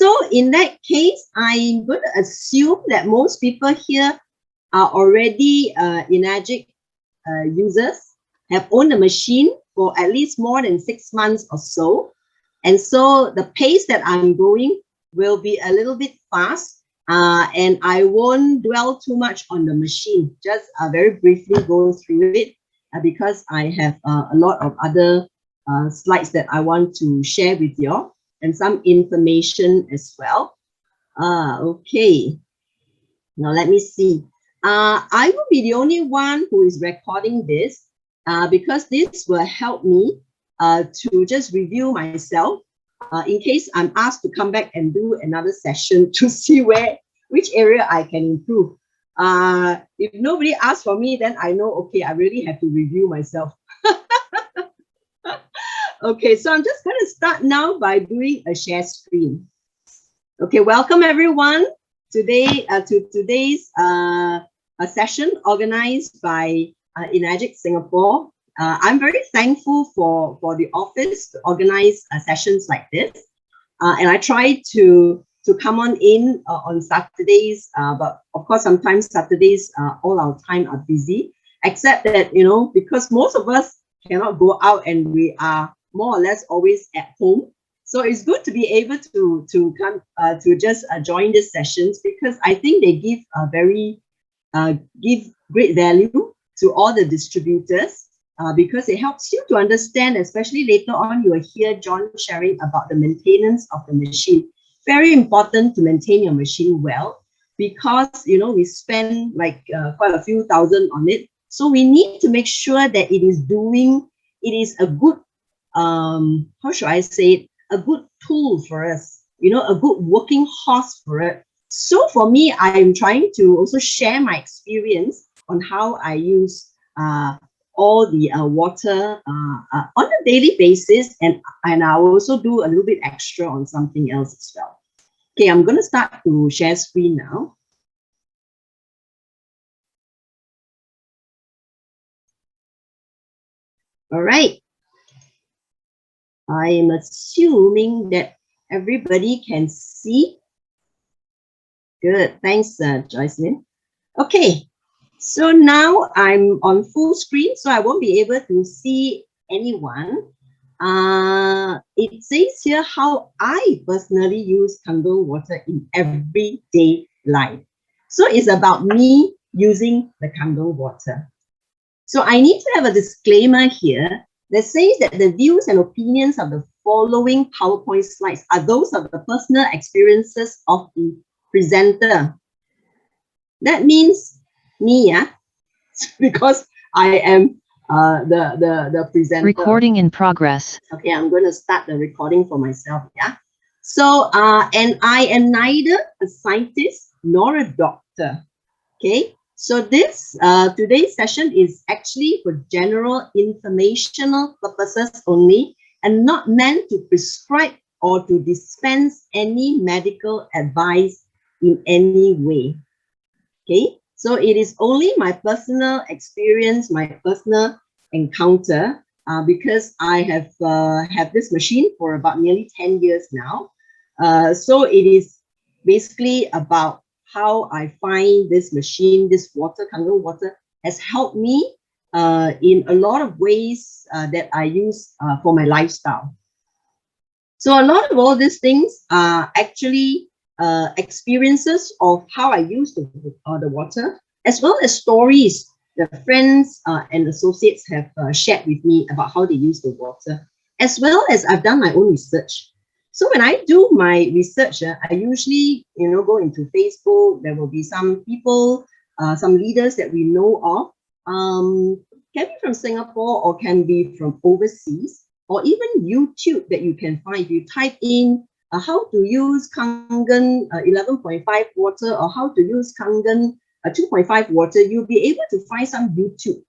So in that case, I'm going to assume that most people here are already Enagic users, have owned the machine for at least more than 6 months or so. And so the pace that I'm going will be a little bit fast, and I won't dwell too much on the machine, just very briefly go through it because I have a lot of other slides that I want to share with you all and some information as well. Okay, now let me see. I will be the only one who is recording this because this will help me to just review myself in case I'm asked to come back and do another session to see which area I can improve. If nobody asks for me, then I know, okay, I really have to review myself. Okay, so I'm just going to start now by doing a share screen. Okay, welcome everyone today to today's a session organized by Enagic Singapore. I'm very thankful for the office to organize sessions like this. And I try to come on in on Saturdays, but of course, sometimes Saturdays, all our time are busy, except that, you know, because most of us cannot go out and we are more or less always at home. So it's good to be able to come to just join these sessions because I think they give give great value to all the distributors because it helps you to understand, especially later on, you will hear John sharing about the maintenance of the machine. Very important to maintain your machine well because, you know, we spend like quite a few thousand on it. So we need to make sure that it is a good, how should I say it, a good tool for us, you know, a good working horse for it. So for me, I'm trying to also share my experience on how I use all the water on a daily basis, and I will also do a little bit extra on something else as well. Okay, I'm going to start to share screen now. All right. I am assuming that everybody can see. Good, thanks, Joycelyn. Okay, so now I'm on full screen, so I won't be able to see anyone. It says here how I personally use Kangen water in everyday life. So it's about me using the Kangen water. So I need to have a disclaimer here that says that the views and opinions of the following PowerPoint slides are those of the personal experiences of the presenter. That means me, because I am the presenter. Recording in progress. Okay, I'm going to start the recording for myself. Yeah. So, and I am neither a scientist nor a doctor. Okay. So this today's session is actually for general informational purposes only and not meant to prescribe or to dispense any medical advice in any way. Okay, so it is only my personal experience, my personal encounter, because I have this machine for about nearly 10 years now. So it is basically about how I find this machine, this water, Kangen water, has helped me in a lot of ways that I use for my lifestyle. So a lot of all these things are actually experiences of how I use the water, as well as stories that friends and associates have shared with me about how they use the water, as well as I've done my own research. So when I do my research, I usually, you know, go into Facebook. There will be some people, some leaders that we know of, can be from Singapore or can be from overseas, or even YouTube that you can find. If you type in how to use Kangen 11.5 water or how to use Kangen 2.5 water, you'll be able to find some YouTube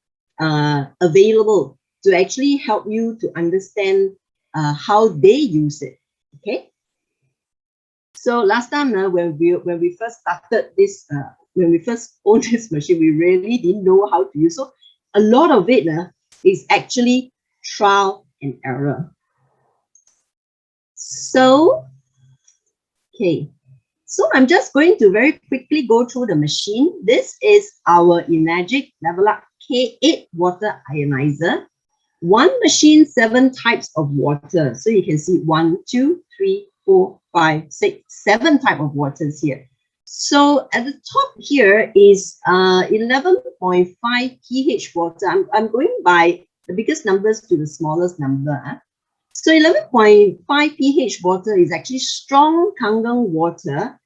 available to actually help you to understand how they use it. Okay. So last time when we first started this, when we first owned this machine, we really didn't know how to use. So a lot of it is actually trial and error. So, Okay, so I'm just going to very quickly go through the machine. This is our Enagic Level Up K8 water ionizer. One machine, 7 types of water. So you can see 1, 2, 3, 4, 5, 6, 7 type of waters here. So at the top here is 11.5 pH water. I'm going by the biggest numbers to the smallest number. So 11.5 pH water is actually strong Kangen water.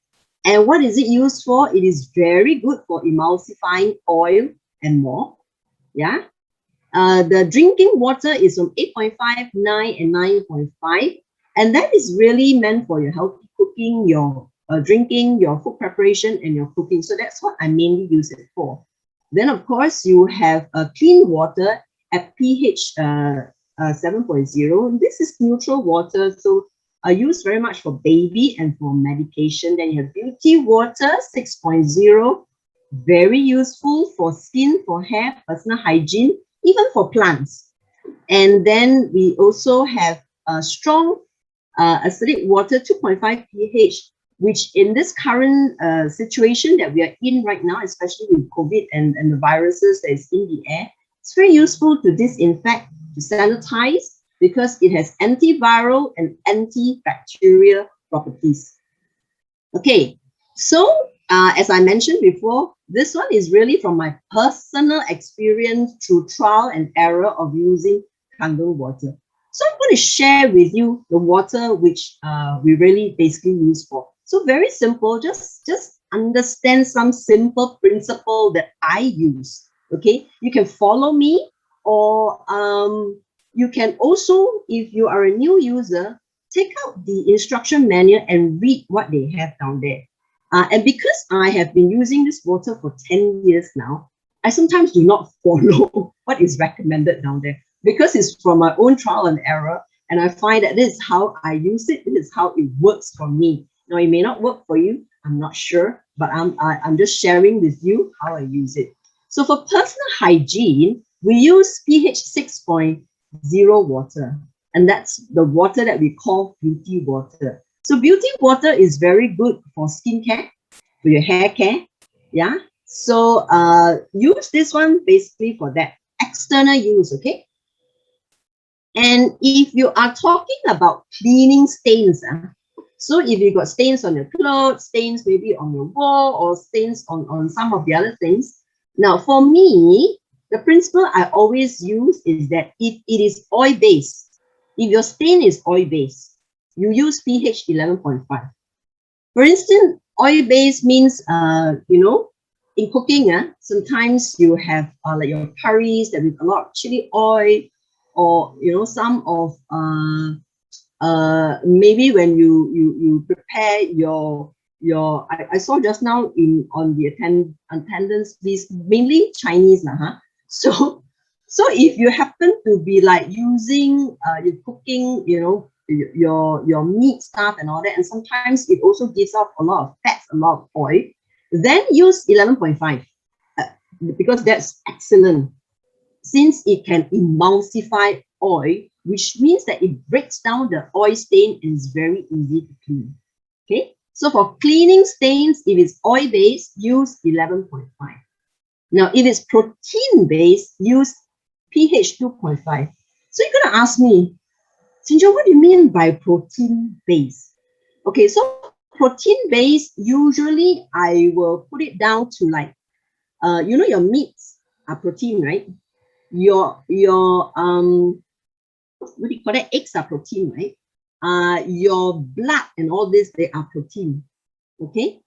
And what is it used for? It is very good for emulsifying oil and more. Yeah. The drinking water is from 8.5, 9, and 9.5. And that is really meant for your healthy cooking, your drinking, your food preparation, and your cooking. So that's what I mainly use it for. Then, of course, you have clean water at pH 7.0. This is neutral water, so used very much for baby and for medication. Then you have beauty water 6.0, very useful for skin, for hair, personal hygiene, even for plants. And then we also have strong acidic water 2.5 pH, which in this current situation that we are in right now, especially with COVID and the viruses that is in the air, it's very useful to disinfect, to sanitize, because it has antiviral and antibacterial properties. Okay, so as I mentioned before, this one is really from my personal experience through trial and error of using Kangen water. So I'm going to share with you the water which we really basically use for. So very simple, just understand some simple principle that I use. Okay, you can follow me, or you can also, if you are a new user, take out the instruction manual and read what they have down there. And because I have been using this water for 10 years now, I sometimes do not follow what is recommended down there, because it's from my own trial and error. And I find that this is how I use it. This is how it works for me. Now, it may not work for you. I'm not sure, but I'm just sharing with you how I use it. So for personal hygiene, we use pH 6.0 water. And that's the water that we call beauty water. So beauty water is very good for skincare, for your hair care. Yeah. So use this one basically for that external use, okay? And if you are talking about cleaning stains, so if you got stains on your clothes, stains maybe on your wall, or stains on some of the other things. Now, for me, the principle I always use is that if it is oil-based, if your stain is oil-based, you use pH 11.5. For instance, oil-based means, you know, in cooking, sometimes you have like your curries that with a lot of chili oil, or, you know, some of, maybe when you prepare your I saw just now on the attendance list, mainly Chinese, so if you happen to be like using you're cooking, you know, your meat stuff and all that, and sometimes it also gives off a lot of fats, a lot of oil, then use 11.5 because that's excellent, since it can emulsify oil, which means that it breaks down the oil stain and is very easy to clean. Okay, so for cleaning stains, if it's oil-based, use 11.5. Now, if it's protein-based, use pH 2.5. So you're going to ask me, Sinjo, what do you mean by protein-based? Okay, so protein-based, usually I will put it down to like, you know, your meats are protein, right? Your what do you call that? Eggs are protein, right? Your blood and all this, they are protein. Okay.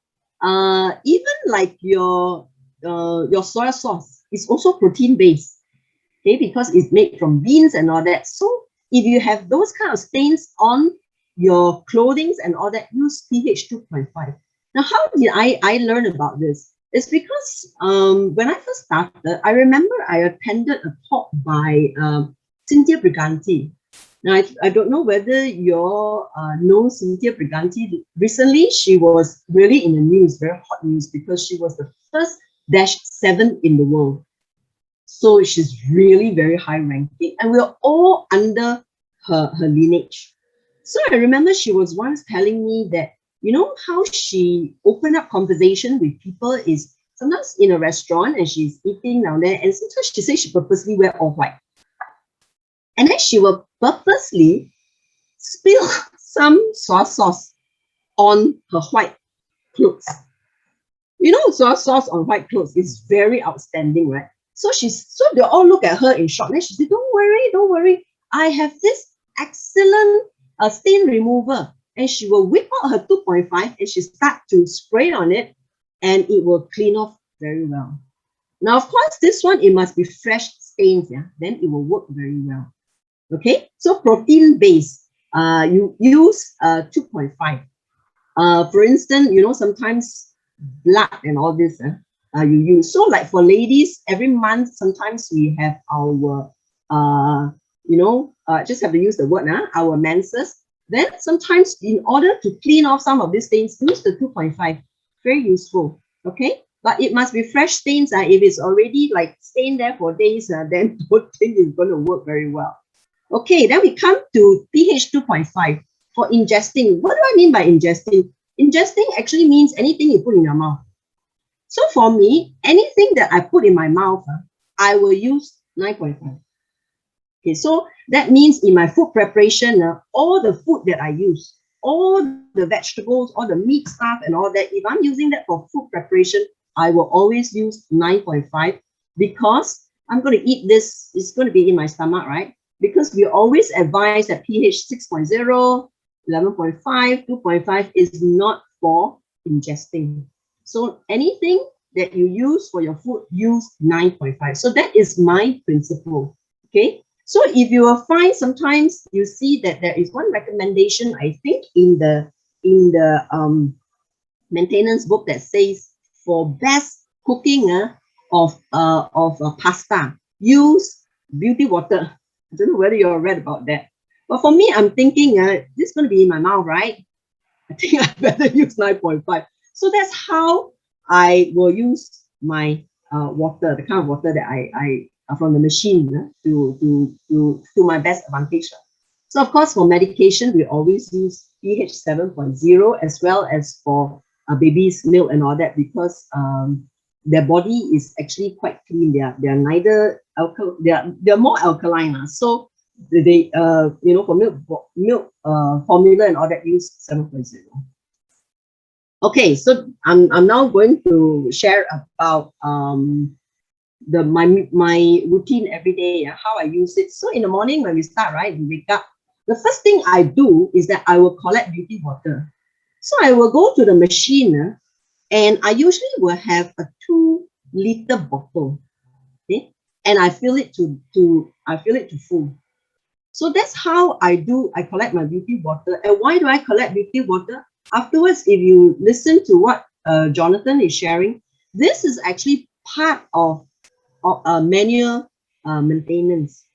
Even like your soy sauce is also protein based. Okay, because it's made from beans and all that. So if you have those kind of stains on your clothing and all that, use pH 2.5. Now, how did I learn about this? It's because when I first started, I remember I attended a talk by Cynthia Briganti. Now, I don't know whether you know Cynthia Briganti. Recently, she was really in the news, very hot news, because she was the first -7 in the world. So she's really very high ranking, and we're all under her lineage. So I remember she was once telling me that you know how she opened up conversation with people is sometimes in a restaurant and she's eating down there, and sometimes she says she purposely wear all white. And then she will purposely spill some soy sauce on her white clothes. You know, soy sauce on white clothes is very outstanding, right? So they all look at her in shock. Then she said, don't worry. I have this excellent stain remover. And she will whip out her 2.5 and she start to spray on it and it will clean off very well. Now, of course, this one, it must be fresh stains, yeah? Then it will work very well. Okay, so protein base, you use 2.5. For instance, you know, sometimes blood and all this you use. So like for ladies, every month, sometimes we have our, just have to use the word, our menses. Then sometimes in order to clean off some of these stains, use the 2.5. Very useful, okay? But it must be fresh stains. If it's already like stained there for days, then don't think it's going to work very well. Okay, then we come to pH 2.5 for ingesting. What do I mean by ingesting? Ingesting actually means anything you put in your mouth. So for me, anything that I put in my mouth, I will use 9.5. Okay, so that means in my food preparation, all the food that I use, all the vegetables, all the meat stuff and all that, if I'm using that for food preparation, I will always use 9.5 because I'm going to eat this. It's going to be in my stomach, right? Because we always advise that pH 6.0, 11.5, 2.5 is not for ingesting. So anything that you use for your food, use 9.5. So that is my principle. Okay. So if you will find sometimes you see that there is one recommendation, I think in the maintenance book that says for best cooking of pasta, use beauty water. I don't know whether you all read about that. But for me, I'm thinking this is going to be in my mouth, right? I think I better use 9.5. So that's how I will use my water, the kind of water that I from the machine to my best advantage. So of course, for medication, we always use pH 7.0 as well as for baby's milk and all that because their body is actually quite clean. They are neither they're more alkaline. So they for milk formula and all that use 7.0. Okay, so I'm now going to share about my routine every day, how I use it. So in the morning when we start, right, we wake up. The first thing I do is that I will collect beauty water. So I will go to the machine and I usually will have a 2-liter bottle. Okay, and I fill it to full. So that's how I collect my beauty water. And why do I collect beauty water? Afterwards, if you listen to what Jonathan is sharing, this is actually part of manual maintenance.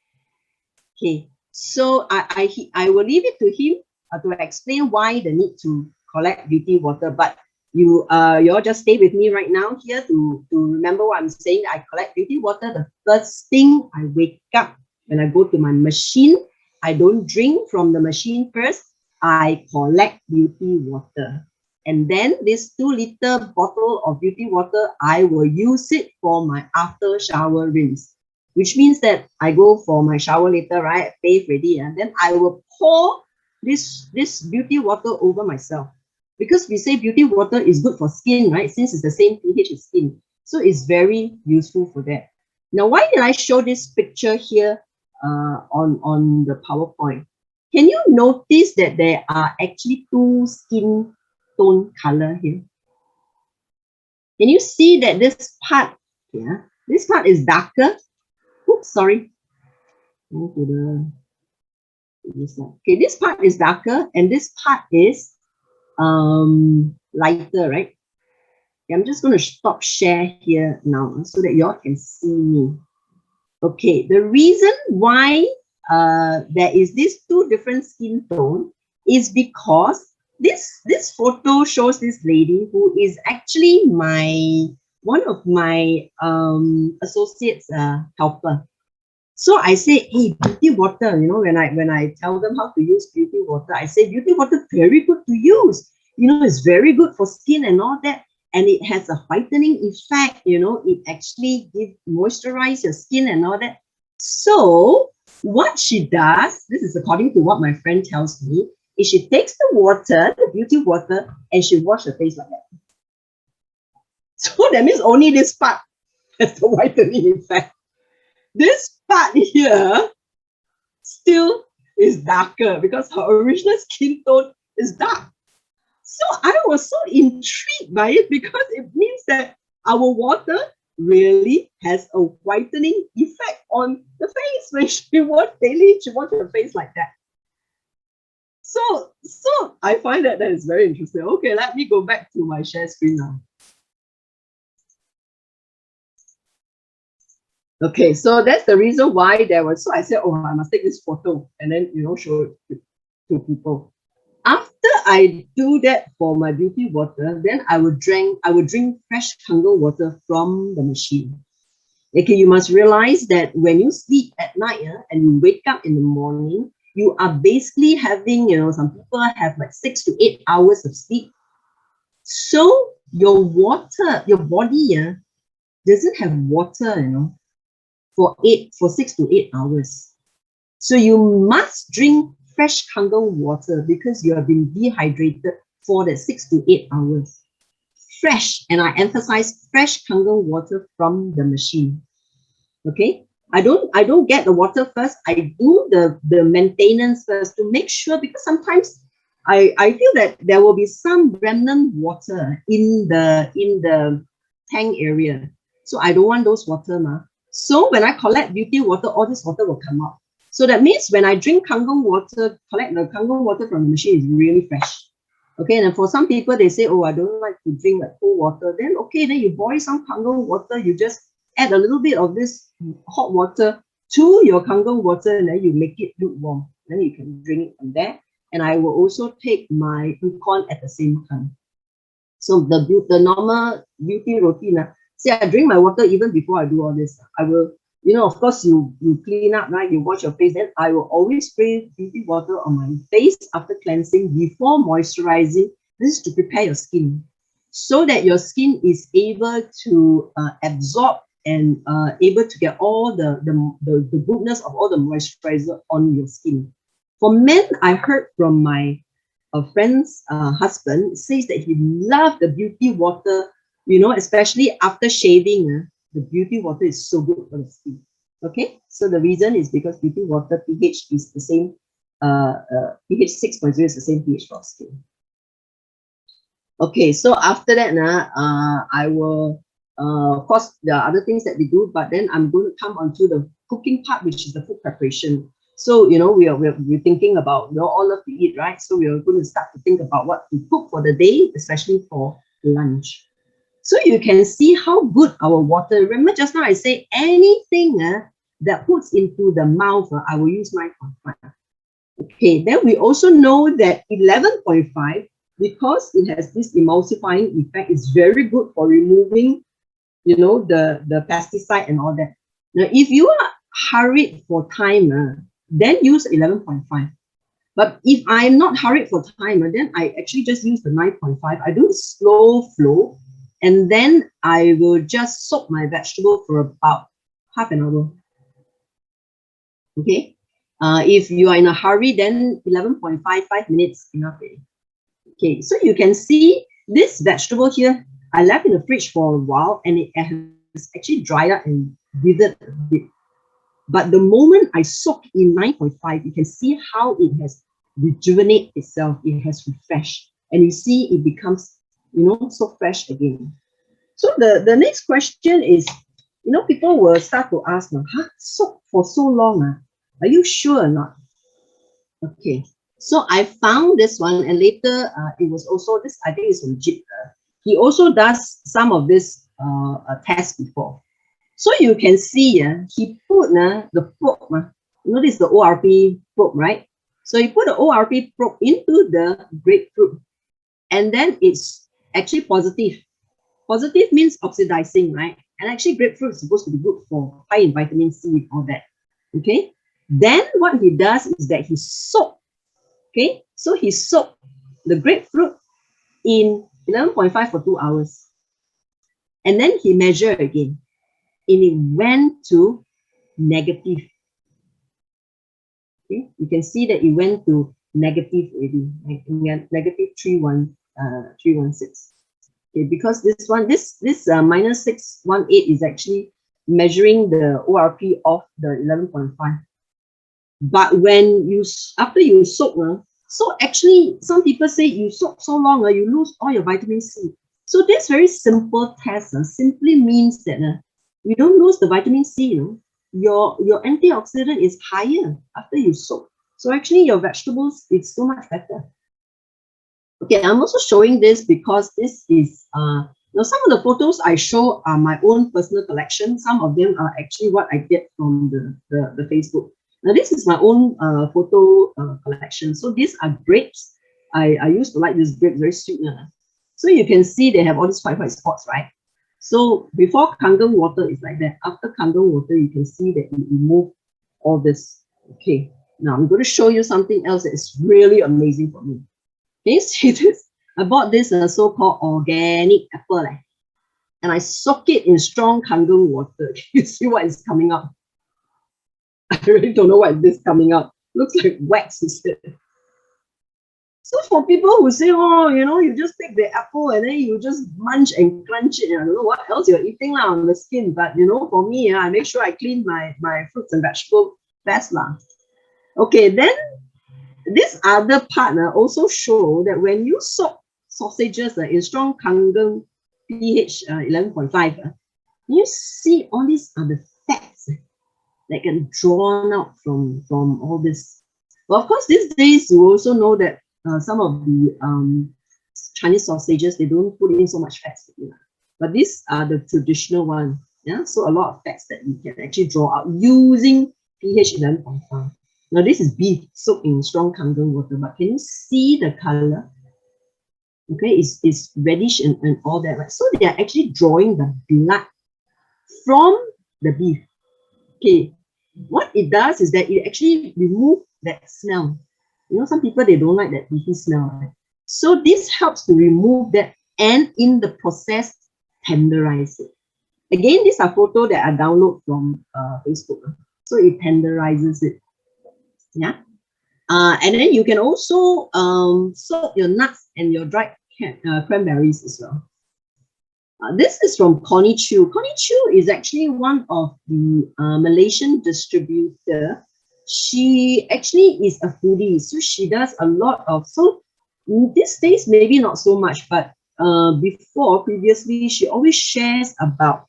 Okay, so I will leave it to him to explain why the need to collect beauty water. But you all just stay with me right now here to remember what I'm saying. I collect beauty water the first thing I wake up. When I go to my machine, I don't drink from the machine first. I collect beauty water. And then this 2-liter bottle of beauty water, I will use it for my after shower rinse, which means that I go for my shower later, right? Bathe ready, and then I will pour this beauty water over myself. Because we say beauty water is good for skin, right? Since it's the same pH as skin. So it's very useful for that. Now, why did I show this picture here on the PowerPoint? Can you notice that there are actually 2 skin tone color here? Can you see that this part, this part is darker? Oops, sorry. Okay, this part is darker and this part is lighter, right? Okay, I'm just going to stop share here now so that you all can see me. Okay, the reason why there is these 2 different skin tone is because this photo shows this lady who is actually one of my associates helper. So I say, hey, beauty water, when I tell them how to use beauty water, I say beauty water very good to use. it's very good for skin and all that. And it has a whitening effect, it actually moisturize your skin and all that. So what she does, this is according to what my friend tells me, is she takes the water, the beauty water, and she washes her face like that. So that means only this part has the whitening effect. This part here still is darker because her original skin tone is dark. So I was so intrigued by it because it means that our water really has a whitening effect on the face. When she wash daily, she washes her face like that. So I find that is very interesting. Okay, let me go back to my share screen now. Okay, so that's the reason why there was, so I said, oh, I must take this photo and then, show it to people. After I do that for my beauty water, then I would drink fresh Kangen water from the machine. Okay, you must realize that when you sleep at night and you wake up in the morning, you are basically having, some people have like 6 to 8 hours of sleep. So your water, your body doesn't have water, for 6 to 8 hours. So you must drink fresh Kangen water because you have been dehydrated for the 6 to 8 hours. Fresh, and I emphasize fresh Kangen water from the machine. Okay, I don't get the water first. I do the maintenance first to make sure, because sometimes I feel that there will be some remnant water in the tank area. So I don't want those water. So when I collect beauty water, all this water will come out. So that means when I drink Kangen water, collect the Kangen water from the machine, is really fresh. Okay, and for some people, they say, oh, I don't like to drink like cold water. Then, okay, then you boil some Kangen water, you just add a little bit of this hot water to your Kangen water, and then you make it lukewarm. Then you can drink it from there. And I will also take my Ukon at the same time. So the normal beauty routine, see, I drink my water even before I do all this. I will, of course, you clean up, right? You wash your face. Then I will always spray beauty water on my face after cleansing, before moisturizing. This is to prepare your skin, so that your skin is able to absorb and able to get all the goodness of all the moisturizer on your skin. For men, I heard from my friend's husband, says that he loved the beauty water, especially after shaving. The beauty water is so good for the skin. Okay, so the reason is because beauty water pH is the same, pH 6.0 is the same pH for skin. Okay, so after that, I will, of course, there are other things that we do, but then I'm going to come onto the cooking part, which is the food preparation. So, we're thinking about, all love to eat, right? So we are going to start to think about what to cook for the day, especially for lunch. So you can see how good our water. Remember just now I say anything that puts into the mouth, I will use 9.5. Okay, then we also know that 11.5, because it has this emulsifying effect, is very good for removing, the pesticide and all that. Now, if you are hurried for time, then use 11.5. But if I'm not hurried for time, then I actually just use the 9.5. I do a slow flow, and then I will just soak my vegetable for about half an hour. Okay. If you are in a hurry, then 11.5, 5 minutes enough. Okay, so you can see this vegetable here, I left in the fridge for a while, and it has actually dried up and withered a bit. But the moment I soak in 9.5, you can see how it has rejuvenated itself. It has refreshed, and you see it becomes, so fresh again. So the next question is, people will start to ask, soak for so long, are you sure or not? Okay, so I found this one, and later it was also this, I think it's legit. He also does some of this test before. So you can see, he put the probe, this is the ORP probe, right? So he put the ORP probe into the grapefruit, and then it's actually positive. Positive means oxidizing, right? And actually grapefruit is supposed to be good for high in vitamin C and all that. Okay. Then what he does is that he soaks. Okay. So he soaks the grapefruit in 11.5 for 2 hours. And then he measured again, and it went to negative. Okay, you can see that it went to negative already, negative 316. Okay, because this one, this minus 618 is actually measuring the ORP of the 11.5. But when you, after you soak, so actually some people say you soak so long, you lose all your vitamin C. So this very simple test simply means that you don't lose the vitamin C. Your antioxidant is higher after you soak. So actually your vegetables, it's so much better. Okay, I'm also showing this because this is now some of the photos I show are my own personal collection. Some of them are actually what I get from the Facebook. Now this is my own photo collection. So these are grapes. I used to like this grape, very sweet. So you can see they have all these white spots, right? So before Kangen water is like that. After Kangen water, you can see that it remove all this. Okay, now I'm going to show you something else that is really amazing for me. Can you see this? I bought this so-called organic apple, and I soak it in strong Kangen water. Can you see what is coming up? I really don't know what is coming up. Looks like wax instead. So for people who say, oh, you just take the apple and then you just munch and crunch it, I don't know what else you're eating on the skin, but for me, I make sure I clean my fruits and vegetables best. Okay, then this other part also show that when you soak sausages in strong Kangen pH 11.5, you see all these are the fats that get drawn out from all this. Well, of course, these days you also know that some of the Chinese sausages, they don't put in so much fats, but these are the traditional ones. Yeah, so a lot of fats that you can actually draw out using pH 11.5. Now this is beef soaked in strong Kangen water, but can you see the color? Okay, it's reddish and all that, right? So they are actually drawing the blood from the beef. Okay, what it does is that it actually removes that smell. Some people, they don't like that beefy smell, right? So this helps to remove that and in the process tenderize it. Again, these are photos that I download from Facebook. So it tenderizes it. Yeah. And then you can also soak your nuts and your dried cranberries as well. This is from Connie Chew. Connie Chew is actually one of the Malaysian distributor. She actually is a foodie, so she does a lot of, so these days maybe not so much, but previously she always shares about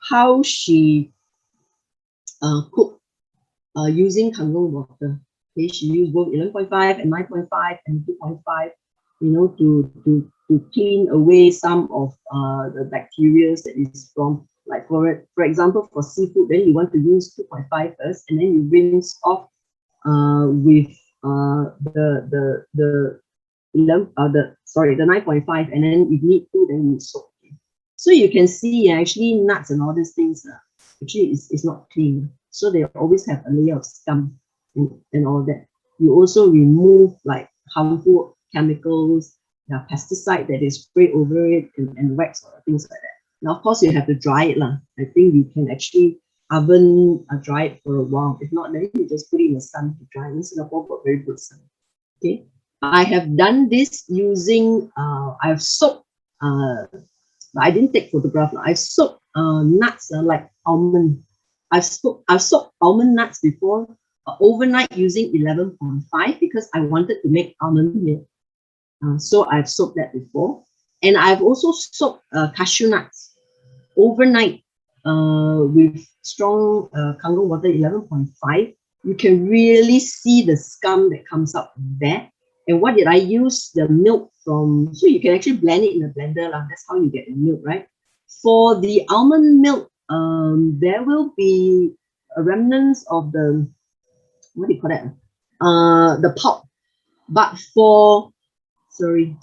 how she cook using Kangen water. Okay, she used both 11.5 and 9.5 and 2.5, to clean away some of the bacteria that is from, like for example, for seafood, then you want to use 2.5 first, and then you rinse off with the 9.5, and then if need to, then you soak. So you can see actually nuts and all these things actually is not clean. So they always have a layer of scum and all that. You also remove like harmful chemicals, pesticide that is sprayed over it, and wax or things like that. Now, of course, you have to dry it. I think you can actually oven dry it for a while. If not, then you just put it in the sun to dry. In Singapore, got very good sun. Okay, I have done this using, I've soaked, but I didn't take photograph. I've soaked nuts like almond. I've soaked almond nuts before overnight using 11.5 because I wanted to make almond milk. So I've soaked that before. And I've also soaked cashew nuts overnight with strong Kangen water 11.5. You can really see the scum that comes out there. And what did I use? The milk from, so you can actually blend it in a blender. That's how you get the milk, right? For the almond milk, there will be a remnants of the, what do you call that? The pulp. But for, sorry,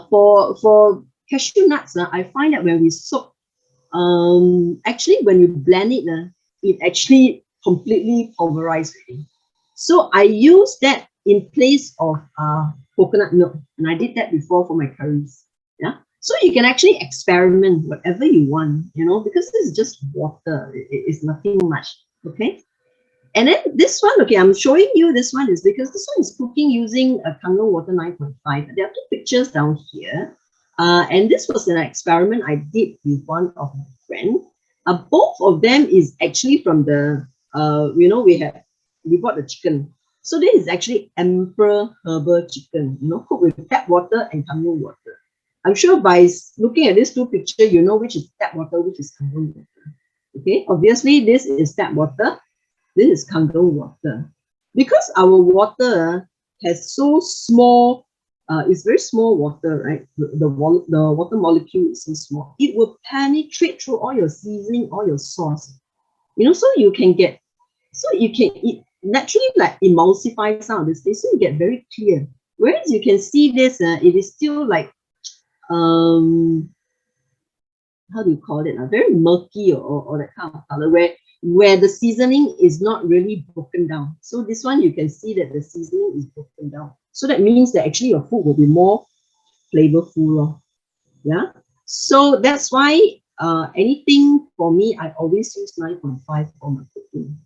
for cashew nuts, I find that when we soak, actually when you blend it, it actually completely pulverized. So I use that in place of coconut milk. And I did that before for my curries. Yeah. So you can actually experiment whatever you want, you know, because this is just water. It's nothing much. Okay. And then this one, okay, I'm showing you this one is because this one is cooking using a Kangen water 9.5. There are two pictures down here. And this was an experiment I did with one of my friends. Both of them is actually from the, you know, we bought the chicken. So this is actually Emperor herbal chicken, you know, cooked with tap water and Kangen water. I'm sure by looking at these two pictures, you know which is tap water, which is Kangen water. Okay, obviously this is tap water. This is Kangen water. Because our water has so small, it's very small water, right? The water molecule is so small. It will penetrate through all your seasoning, all your sauce. You know, so you can it naturally like emulsify some of this thing, so you get very clear. Whereas you can see this, it is still like, how do you call it? Very murky or that kind of color where the seasoning is not really broken down. So this one, you can see that the seasoning is broken down. So that means that actually your food will be more flavorful. Yeah. So that's why anything for me, I always use 9.5 for my cooking.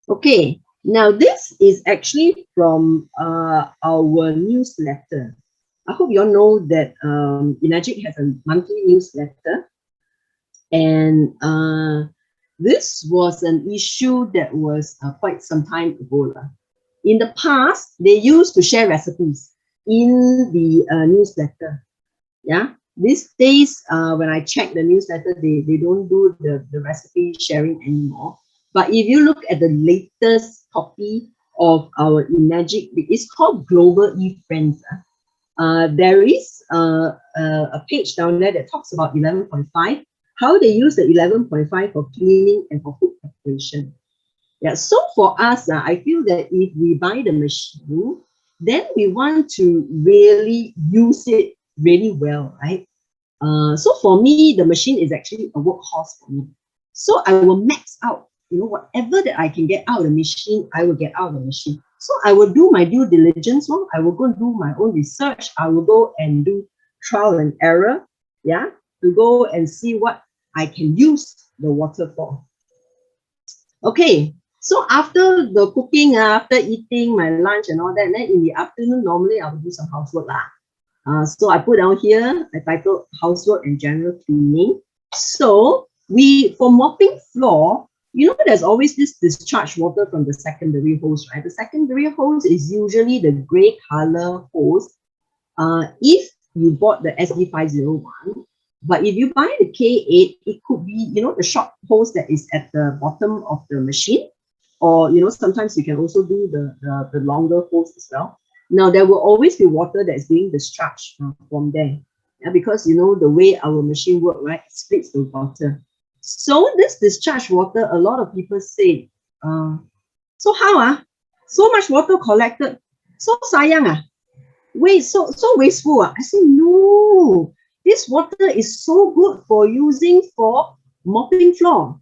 Okay. Now this is actually from our newsletter. I hope you all know that Enagic has a monthly newsletter. And this was an issue that was quite some time ago. In the past, they used to share recipes in the newsletter. Yeah. These days, when I check the newsletter, they don't do the recipe sharing anymore. But if you look at the latest copy of our Enagic, it's called Global eFriends. There is a page down there that talks about 11.5, how they use the 11.5 for cleaning and for food preparation. Yeah, so for us, I feel that if we buy the machine, then we want to really use it really well, right? So for me, the machine is actually a workhorse for me. So I will max out, you know, whatever that I can get out of the machine, I will get out of the machine. So I will do my due diligence. Well, I will go and do my own research. I will go and do trial and error, yeah, to go and see what I can use the water for. Okay, so after the cooking, after eating my lunch and all that, then in the afternoon, normally I will do some housework. So I put down here, I titled Housework and General Cleaning. So for mopping floor, you know, there's always this discharge water from the secondary hose, right? The secondary hose is usually the gray color hose. If you bought the SD501, but if you buy the K8, it could be, you know, the short hose that is at the bottom of the machine, or, you know, sometimes you can also do the longer hose as well. Now, there will always be water that is being discharged from there, because, you know, the way our machine works, right, it splits the water. So this discharge water, a lot of people say, so how, so much water collected, so sayang, so wasteful. I say, no, this water is so good for using for mopping floor.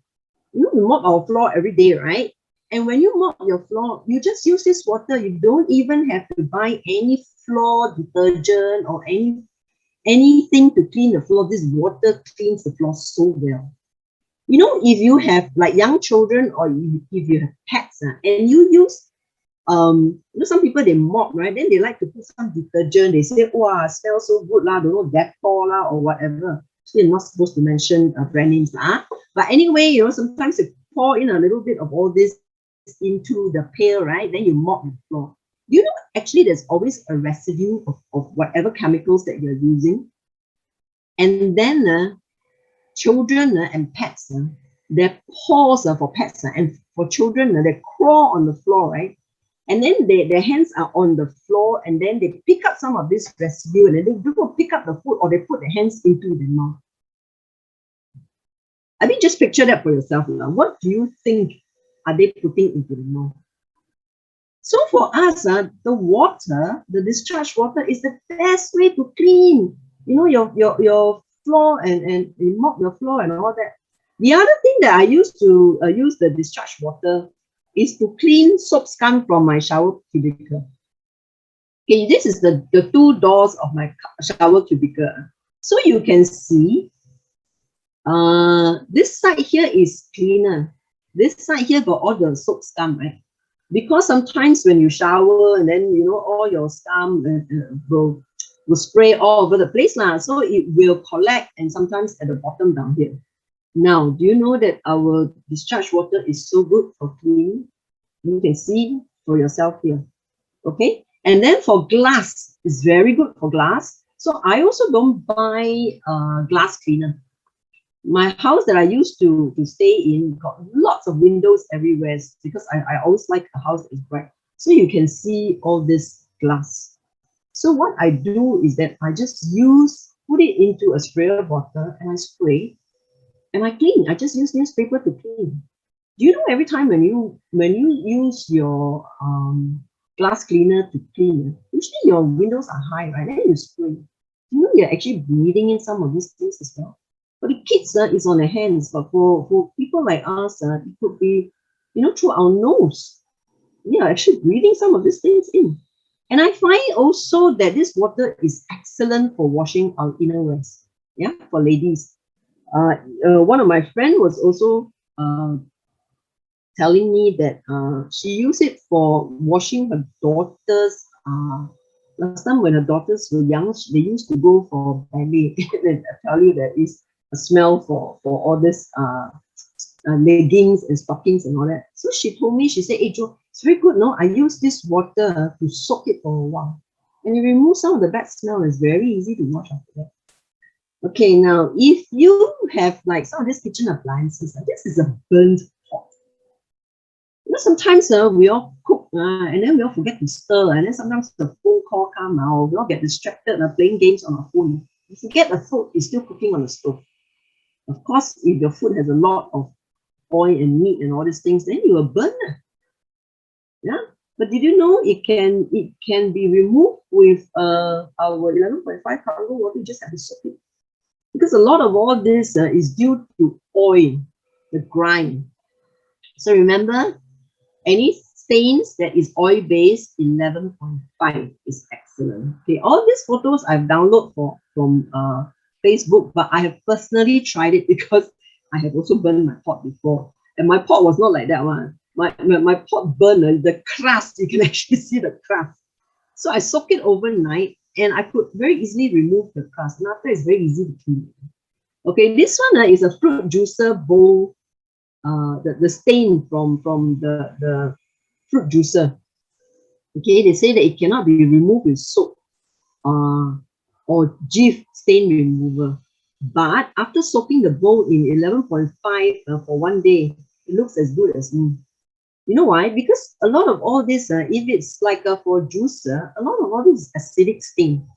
You know, we mop our floor every day, right? And when you mop your floor, you just use this water. You don't even have to buy any floor detergent or anything to clean the floor. This water cleans the floor so well. You know, if you have like young children, or if you have pets, and you use, you know, some people, they mop, right? Then they like to put some detergent. They say, wow, smells so good, don't know, Dettol or whatever. So you're not supposed to mention brand names. But anyway, you know, sometimes you pour in a little bit of all this into the pail, right? Then you mop the floor. Do you know, actually, there's always a residue of whatever chemicals that you're using. And then children and pets, their paws for pets and for children, they crawl on the floor, right? And then their hands are on the floor, and then they pick up some of this residue, and then they do pick up the food, or they put their hands into the mouth. I mean, just picture that for yourself now. What do you think are they putting into the mouth? So for us, the water, the discharge water, is the best way to clean, you know, your floor and you mop your floor and all that. The other thing that I used to use the discharge water is to clean soap scum from my shower cubicle. Okay, this is the two doors of my shower cubicle. So you can see, this side here is cleaner. This side here got all the soap scum, right? Because sometimes when you shower and then, you know, all your scum will spray all over the place lah. So it will collect, and sometimes at the bottom down here. Now, do you know that our discharge water is so good for cleaning? You can see for yourself here. Okay, and then for glass, it's very good for glass. So I also don't buy glass cleaner. My house that I used to stay in got lots of windows everywhere because I always like a house that is bright. So you can see all this glass. So what I do is that I just put it into a sprayer bottle and I spray and I clean. I just use newspaper to clean. Do you know every time when you use your glass cleaner to clean, usually your windows are high, right? Then you spray. You know you're actually breathing in some of these things as well. For the kids, it's on their hands, but for people like us, it could be, you know, through our nose. Yeah, actually breathing some of these things in. And I find also that this water is excellent for washing our innerwears. Yeah, for ladies. One of my friends was also telling me that she used it for washing her daughters. Last time when her daughters were young, they used to go for ballet. And I tell you that is a smell for all this leggings and stockings and all that. So she told me, she said, "Hey Joe, it's very good, no? I use this water to soak it for a while. And it removes some of the bad smell. It's very easy to wash after that." Okay, now if you have like some of these kitchen appliances, this is a burnt pot. You know, sometimes we all cook and then we all forget to stir, and then sometimes the phone call come out, we all get distracted playing games on our phone. You forget the food is still cooking on the stove. Of course, if your food has a lot of oil and meat and all these things, then you will burn. Yeah, but did you know it can be removed with our 11.5 cargo water? You just have to soak it, because a lot of all this is due to oil, the grime. So remember, any stains that is oil based, 11.5 is excellent. Okay, all these photos I've downloaded from Facebook, but I have personally tried it because I have also burned my pot before, and my pot was not like that one. My pot burned, the crust, you can actually see the crust. So I soak it overnight and I could very easily remove the crust. And after, it's very easy to clean. Okay, this one is a fruit juicer bowl, the stain from the fruit juicer. Okay, they say that it cannot be removed with soap or Jif stain remover. But after soaking the bowl in 11.5 for one day, it looks as good as new. You know why? Because a lot of all this, if it's like for juicer, a lot of all this is acidic stain.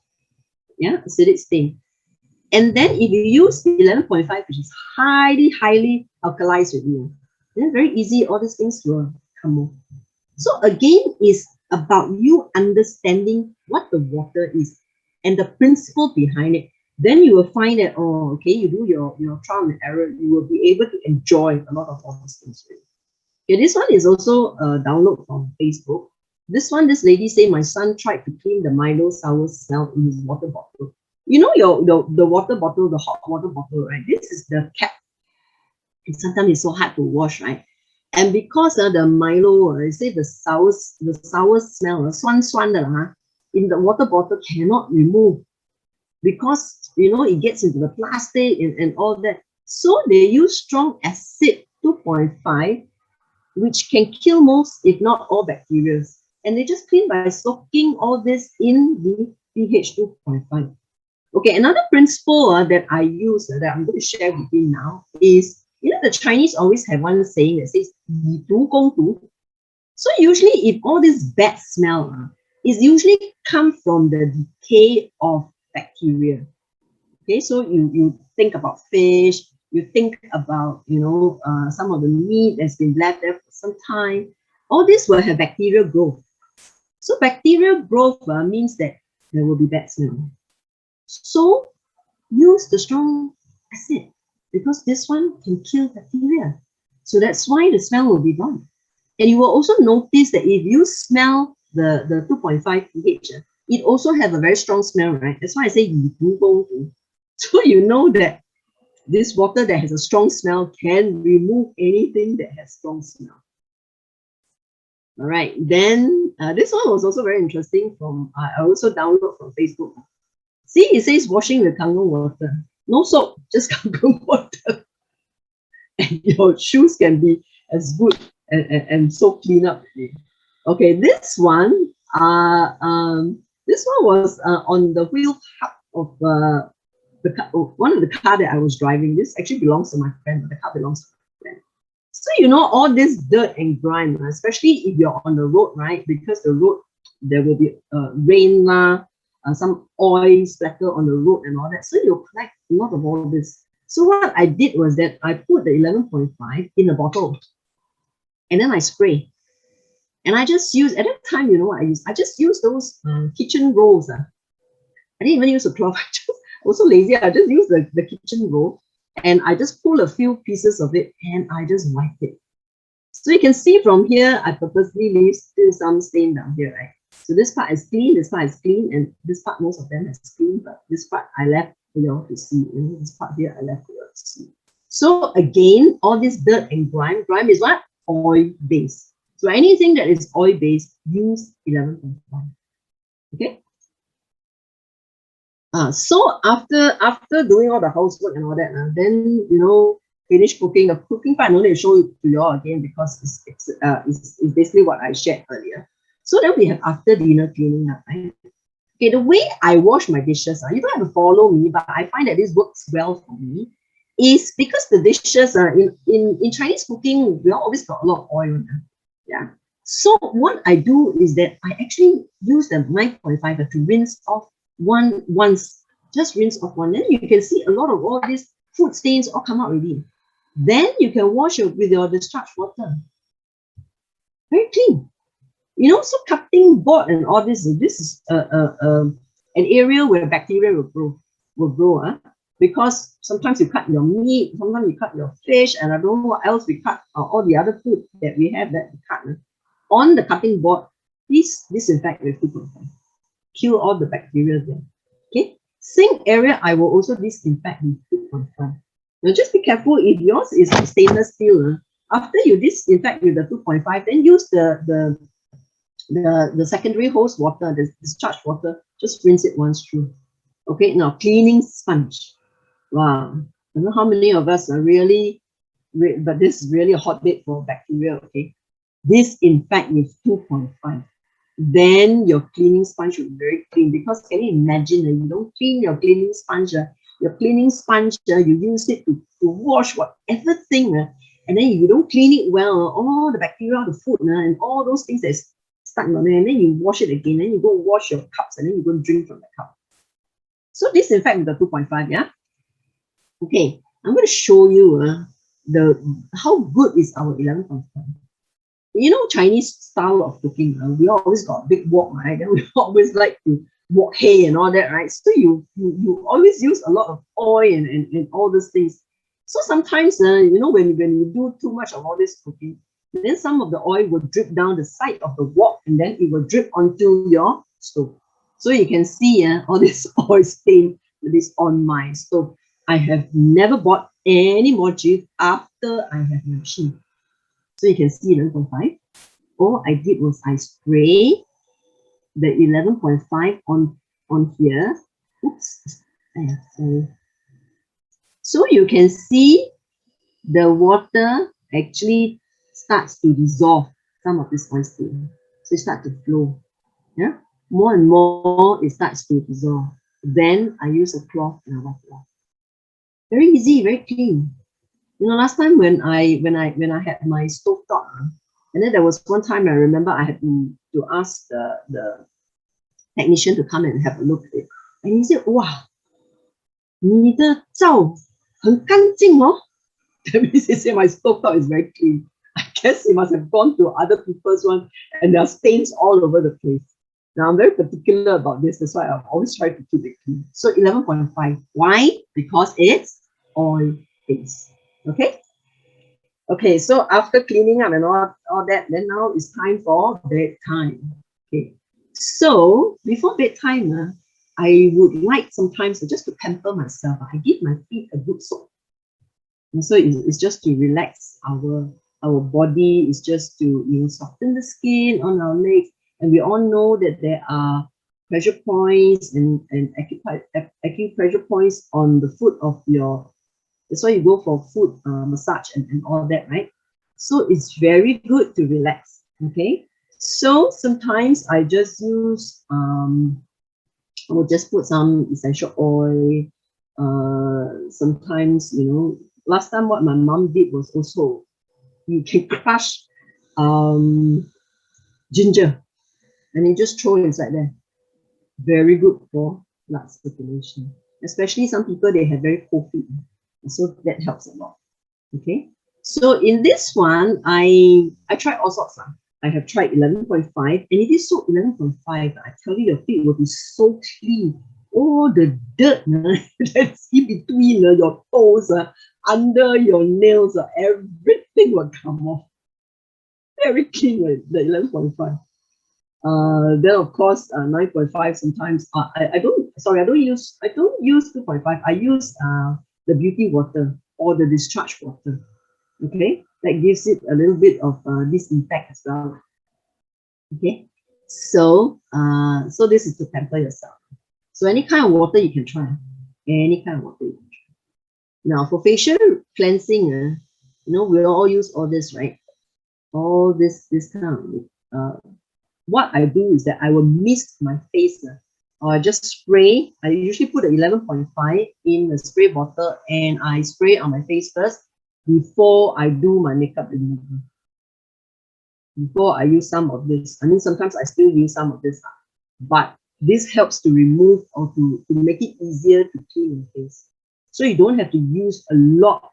Yeah, acidic stain. And then if you use 11.5, which is highly alkalized with you, then very easy, all these things will come off. So again, it's about you understanding what the water is and the principle behind it. Then you will find that, oh, okay, you do your trial and error, you will be able to enjoy a lot of all these things. Okay, this one is also a download from Facebook. This one, this lady say, my son tried to clean the Milo sour smell in his water bottle. You know the water bottle, the hot water bottle, right? This is the cap. And sometimes it's so hard to wash, right? And because the Milo, they say the sour smell, swan in the water bottle cannot remove, because you know it gets into the plastic and all that. So they use strong acid 2.5, which can kill most, if not all, bacteria. And they just clean by soaking all this in the pH 2.5. Okay, another principle that I use that I'm going to share with you now is, you know, the Chinese always have one saying that says, 以毒攻毒. So usually if all this bad smell is usually come from the decay of bacteria. Okay, so you think about fish, you think about, you know, some of the meat that's been left there for some time. All this will have bacterial growth. So bacterial growth means that there will be bad smell. So use the strong acid, because this one can kill bacteria. So that's why the smell will be gone. And you will also notice that if you smell the 2.5 pH, it also have a very strong smell, right? That's why I say you do go to. So you know that this water that has a strong smell can remove anything that has strong smell. All right, then this one was also very interesting from, I also download from Facebook. See, it says washing with Kangen water. No soap, just Kangen water. And your shoes can be as good and so clean up. Okay, this one was on the wheel hub of one of the car that I was driving. This actually belongs to my friend. The car belongs to my friend. So you know all this dirt and grime, especially if you're on the road, right? Because the road, there will be rain, some oil splatter on the road and all that. So you'll collect a lot of all this. So what I did was that I put the 11.5 in a bottle, and then I spray. And I just use, at that time, you know what I use? I just use those kitchen rolls. I didn't even use a cloth. I was so lazy. I just use the kitchen roll, and I just pull a few pieces of it and I just wipe it. So you can see from here, I purposely leave still some stain down here, right? So this part is clean, this part is clean, and this part, most of them is clean, but this part I left for you all to see. And this part here, I left for you all to see. So again, all this dirt and grime is what? Oil-based. So anything that is oil-based, use 11.5. Okay? So after doing all the housework and all that, then, you know, finish cooking. The cooking part, I don't need to show it to you all again because it's basically what I shared earlier. So then we have after dinner cleaning up, right? Okay, the way I wash my dishes, you don't have to follow me, but I find that this works well for me, is because the dishes, in Chinese cooking, we always got a lot of oil. Yeah. So what I do is that I actually use the 9.5 to rinse off once. Just rinse off one. Then you can see a lot of all these food stains all come out already. Then you can wash it with your discharge water. Very clean. You know, so cutting board and all this is an area where bacteria will grow. Because sometimes you cut your meat, sometimes you cut your fish, and I don't know what else we cut, all the other food that we have that we cut. On the cutting board, please disinfect with 2.5. Kill all the bacteria there. Okay. Sink area, I will also disinfect with 2.5. Now just be careful if yours is stainless steel. After you disinfect with the 2.5, then use the secondary hose water, the discharge water, just rinse it once through. Okay, now cleaning sponge. Wow, I don't know how many of us are really, but this is really a hotbed for bacteria. Okay, disinfect with 2.5. Then your cleaning sponge will be very clean, because can you imagine you don't clean your cleaning sponge, you use it to wash whatever thing, and then you don't clean it well, all the bacteria, the food, and all those things that's stuck on there, and then you wash it again, then you go wash your cups, and then you go drink from the cup. So disinfect with the 2.5, yeah? Okay, I'm going to show you how good is our 11.5. You know, Chinese style of cooking, we always got a big wok, right? Then we always like to wok hay and all that, right? So you always use a lot of oil and all those things. So sometimes, you know, when you do too much of all this cooking, then some of the oil will drip down the side of the wok, and then it will drip onto your stove. So you can see all this oil stain that is on my stove. I have never bought any more juice after I have my machine. So you can see 11.5. All I did was I spray the 11.5 on here. Oops. Sorry. So you can see the water actually starts to dissolve some of this oil stain. So it starts to flow. Yeah. More and more it starts to dissolve. Then I use a cloth and I wipe it off. Very easy, very clean. You know, last time when I had my stove top, and then there was one time I remember I had to ask the technician to come and have a look at it, and he said, "Wow, 你的灶很干净哦." That means he said my stove top is very clean. I guess he must have gone to other people's one, and there are stains all over the place. Now I'm very particular about this. That's why I always try to keep it clean. So 11.5. Why? Because it's oil based. Okay. Okay, so after cleaning up and all that, then now it's time for bedtime. Okay, So before bedtime, I would like sometimes just to pamper myself. I give my feet a good soak. And so it's just to relax our body. It's just to soften the skin on our legs. And we all know that there are pressure points and acupressure points on the foot of your. That's why you go for foot massage and all that, right? So it's very good to relax. Okay. So sometimes I just use I will just put some essential oil. Sometimes, last time what my mom did was also you can crush ginger and you just throw it inside there. Very good for blood circulation. Especially some people, they have very cold feet. So that helps a lot. Okay. So in this one, I tried all sorts. I have tried 11.5, and it is so 11.5. I tell you, your feet will be so clean. All the dirt that's in between your toes, under your nails, everything will come off. Very clean, the 11.5. Then of course 9.5 sometimes. I don't use 2.5. I use the beauty water or the discharge water. Okay, that gives it a little bit of disinfect as well. Okay, so so this is to pamper yourself. So any kind of water you can try. Any kind of water you can try. Now for facial cleansing, we all use all this, right? All this kind of what I do is that I will mist my face or I just spray. I usually put a 11.5 in the spray bottle and I spray on my face first before I do my makeup remover. Before I use some of this. I mean, sometimes I still use some of this, but this helps to remove or to make it easier to clean your face. So you don't have to use a lot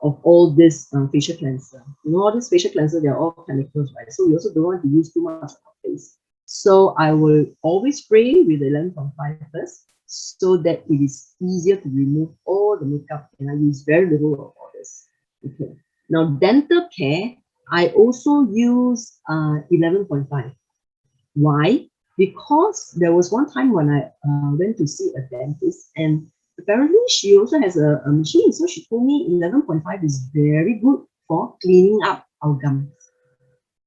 of all this facial cleanser. All this facial cleanser, they're all chemicals, right? So we also don't want to use too much on our face. So I will always spray with 11.5 first so that it is easier to remove all the makeup, and I use very little of all this. Okay. Now dental care, I also use 11.5. Why? Because there was one time when I went to see a dentist, and apparently she also has a machine. So she told me 11.5 is very good for cleaning up our gums.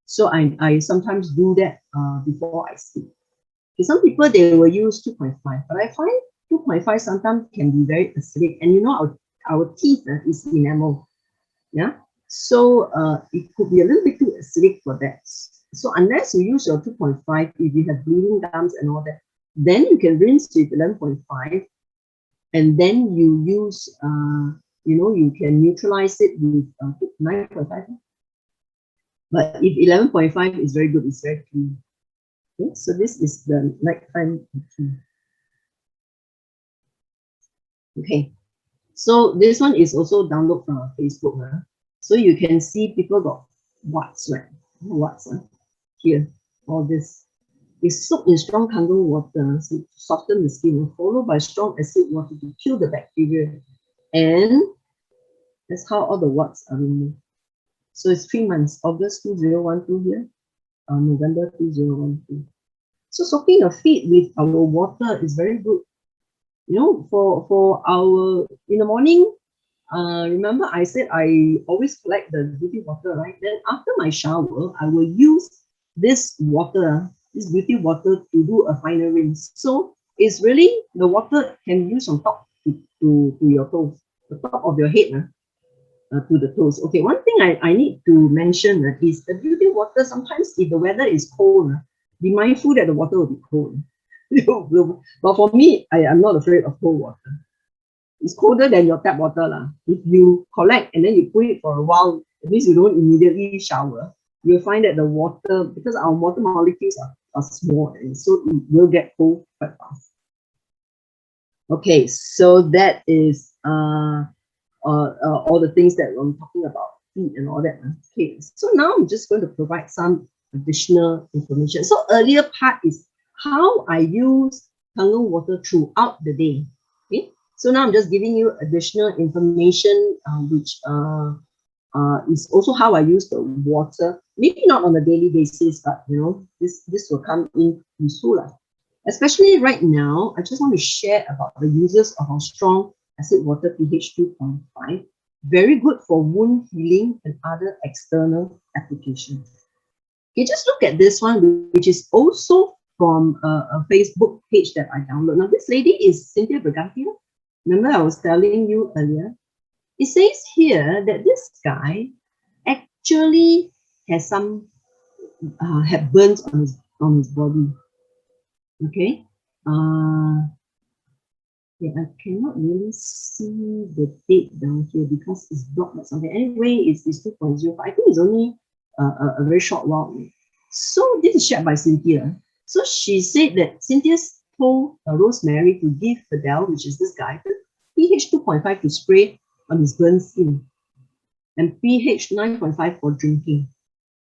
So I sometimes do that before I sleep. Okay, some people, they will use 2.5, but I find 2.5 sometimes can be very acidic. And our teeth is enamel. Yeah. So it could be a little bit too acidic for that. So unless you use your 2.5, if you have bleeding gums and all that, then you can rinse with 11.5, and then you use, you can neutralize it with 9.5. But if 11.5 is very good, it's very clean. Okay, so this is the nighttime routine. Okay, so this one is also download from our Facebook. So you can see people got warts, right? Warts here, all this. Is soaked in strong kangen water to soften the skin, followed by strong acid water to kill the bacteria. And that's how all the warts are removed. So it's 3 months, August 2012 here, November 2012. So soaking your feet with our water is very good. For our, in the morning, remember I said I always collect the beauty water, right? Then after my shower, I will use this water, this beauty water, to do a final rinse. So it's really, the water can use on top to your toes, the top of your head to the toes. Okay, one thing I need to mention is the beauty water. Sometimes if the weather is cold, be mindful that the water will be cold. But for me, I'm not afraid of cold water. It's colder than your tap water. If you collect and then you put it for a while, it means you don't immediately shower. You'll find that the water, because our water molecules are small, and so it will get cold quite fast. Okay, so that is all the things that I'm talking about, feet and all that. Okay, so now I'm just going to provide some additional information. So earlier part is how I use kangen water throughout the day. Okay, so now I'm just giving you additional information which is also how I use the water. Maybe not on a daily basis, but you know, this will come in useful. Especially right now, I just want to share about the uses of our strong acid water pH 2.5. Very good for wound healing and other external applications. Okay, just look at this one, which is also from a Facebook page that I downloaded. Now, this lady is Cynthia Berganti. Remember I was telling you earlier? It says here that this guy actually has some had burns on his body. Okay. Yeah, I cannot really see the date down here because it's blocked by something. Anyway, it's 2.05. I think it's only a very short while. So this is shared by Cynthia. So she said that Cynthia told Rosemary to give Fidel, which is this guy, pH 2.5 to spray on his burnt skin and pH 9.5 for drinking.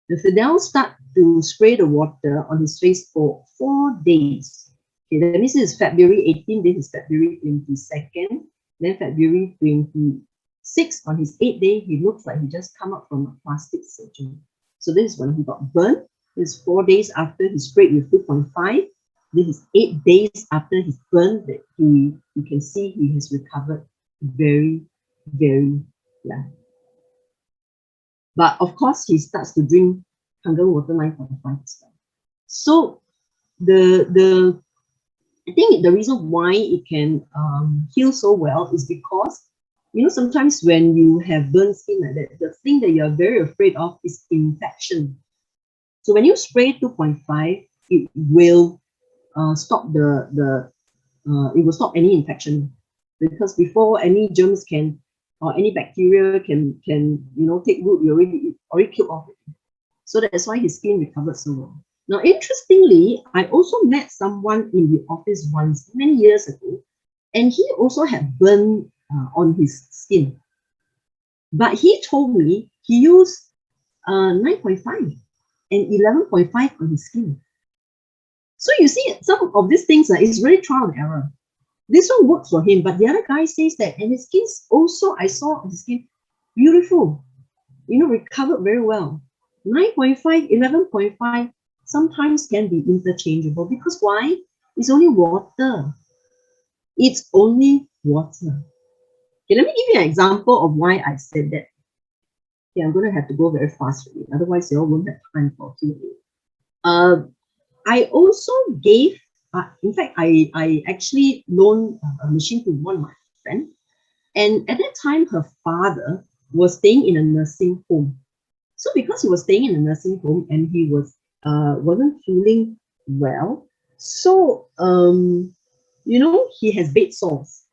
The Fidel start to spray the water on his face for 4 days. Okay, that means this is February 18th, this is February 22nd, then February 26th, on his 8th day, he looks like he just come up from a plastic surgery. So this is when he got burnt. This is 4 days after he sprayed with 2.5. This is 8 days after his burn that you can see he has recovered very, very well. But of course, he starts to drink KANGEN water 9.5 as well. So I think the reason why it can heal so well is because, you know, sometimes when you have burnt skin like that, the thing that you're very afraid of is infection. So when you spray 2.5, it will stop it will stop any infection, because before any germs can or any bacteria can you know take root, you already killed off it. So that's why his skin recovered so well. Now, interestingly, I also met someone in the office once many years ago, and he also had burn on his skin. But he told me he used 9.5 and 11.5 on his skin. So you see, some of these things is really trial and error. This one works for him, but the other guy says that, and his skin's also, I saw his skin, beautiful, you know, recovered very well. 9.5, 11.5 sometimes can be interchangeable, because why? It's only water. It's only water. Okay, let me give you an example of why I said that. Okay, I'm going to have to go very fast with it, otherwise you all won't have time for Q&A. I also gave, in fact, I actually loaned a machine to one of my friends, and at that time her father was staying in a nursing home. So because he was staying in a nursing home and he wasn't feeling well, so you know, he has bed sores,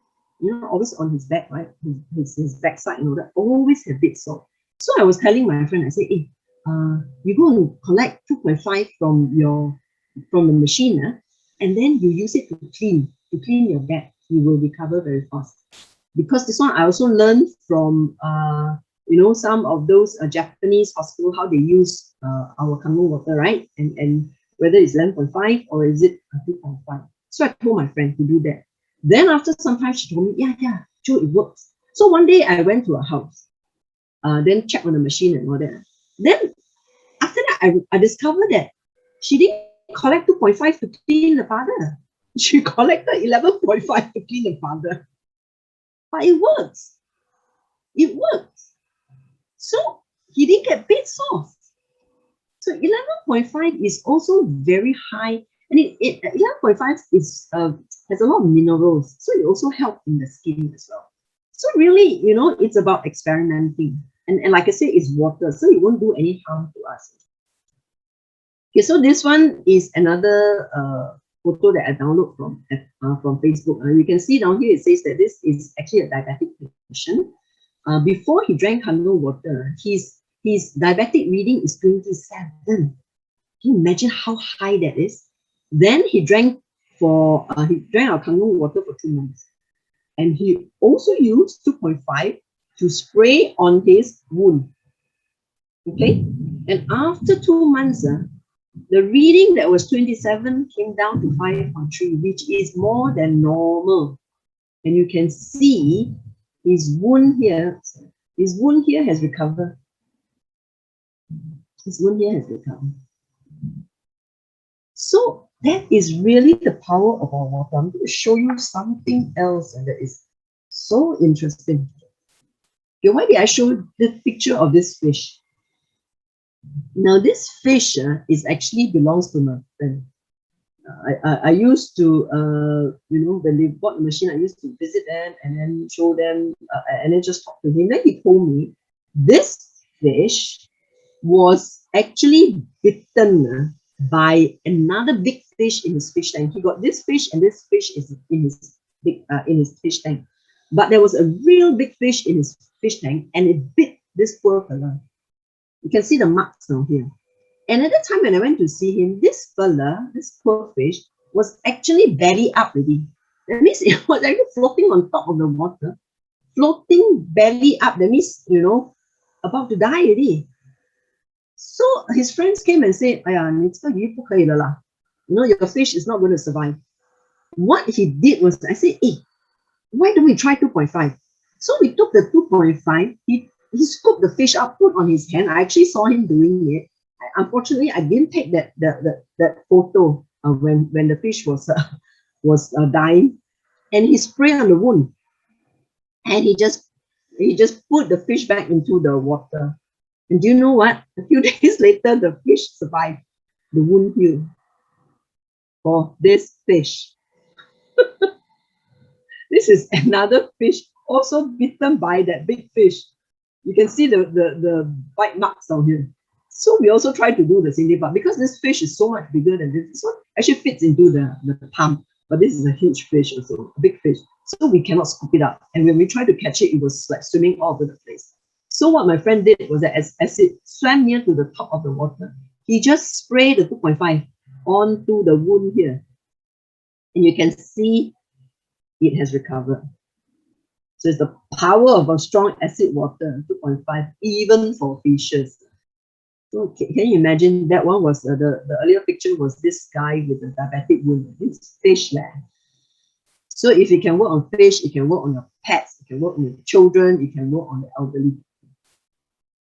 you know, always on his back, right? His backside, you know, that always have bed sore. So I was telling my friend, I said, hey, you go and collect 2.5 from the machine, and then you use it to clean your back. You will recover very fast. Because this one I also learned from you know, some of those Japanese hospital, how they use our KANGEN water, right? And whether it's 11.5 or is it 2.5. So I told my friend to do that. Then after some time, she told me, yeah, Joe, it works. So one day I went to her house, then checked on the machine and all that. Then after that, I discovered that she didn't collect 2.5 to clean the father. She collected 11.5 to clean the father. But it works. It works. So he didn't get bed sores. So 11.5 is also very high, and 11.5 is has a lot of minerals, so it also helps in the skin as well. So really, you know, it's about experimenting, and like I said, it's water, so it won't do any harm to us. Okay, so this one is another photo that I download from Facebook. You can see down here it says that this is actually a diabetic patient. Before he drank KANGEN water, his diabetic reading is 27. Can you imagine how high that is? Then he drank our KANGEN water for 2 months, and he also used 2.5 to spray on his wound. Okay, and after 2 months, the reading that was 27 came down to 5.3, which is more than normal. And you can see his wound here has recovered His wound here has become. So that is really the power of our water. I'm going to show you something else and that is so interesting. Okay, why did I show the picture of this fish? Now this fish is actually belongs to my friend. I used to, when they bought the machine, I used to visit them and then show them and then just talk to him. Then he told me this fish was actually bitten by another big fish in his fish tank. He got this fish and this fish is in his fish tank. But there was a real big fish in his fish tank and it bit this poor fella. You can see the marks now here. And at the time when I went to see him, this fella, this poor fish, was actually belly up already. That means it was actually floating on top of the water, floating belly up. That means, about to die already. So his friends came and said, your fish is not going to survive. What he did was, I said, hey, why don't we try 2.5? So we took the 2.5, he scooped the fish up, put on his hand. I actually saw him doing it. Unfortunately, I didn't take that photo when the fish was dying, and he sprayed on the wound, and he just put the fish back into the water. And do you know what? A few days later, the fish survived. The wound healed for this fish. This is another fish also bitten by that big fish. You can see the bite marks down here. So we also try to do the same thing, but because this fish is so much bigger than this one actually fits into the palm. But this is a huge fish also, a big fish. So we cannot scoop it up. And when we try to catch it, it was like swimming all over the place. So what my friend did was that as it swam near to the top of the water, he just sprayed the 2.5 onto the wound here. And you can see it has recovered. So it's the power of a strong acid water, 2.5, even for fishes. So can you imagine that one was the earlier picture was this guy with the diabetic wound. It's fish there. So if you can work on fish, you can work on your pets, you can work on your children, you can work on the elderly.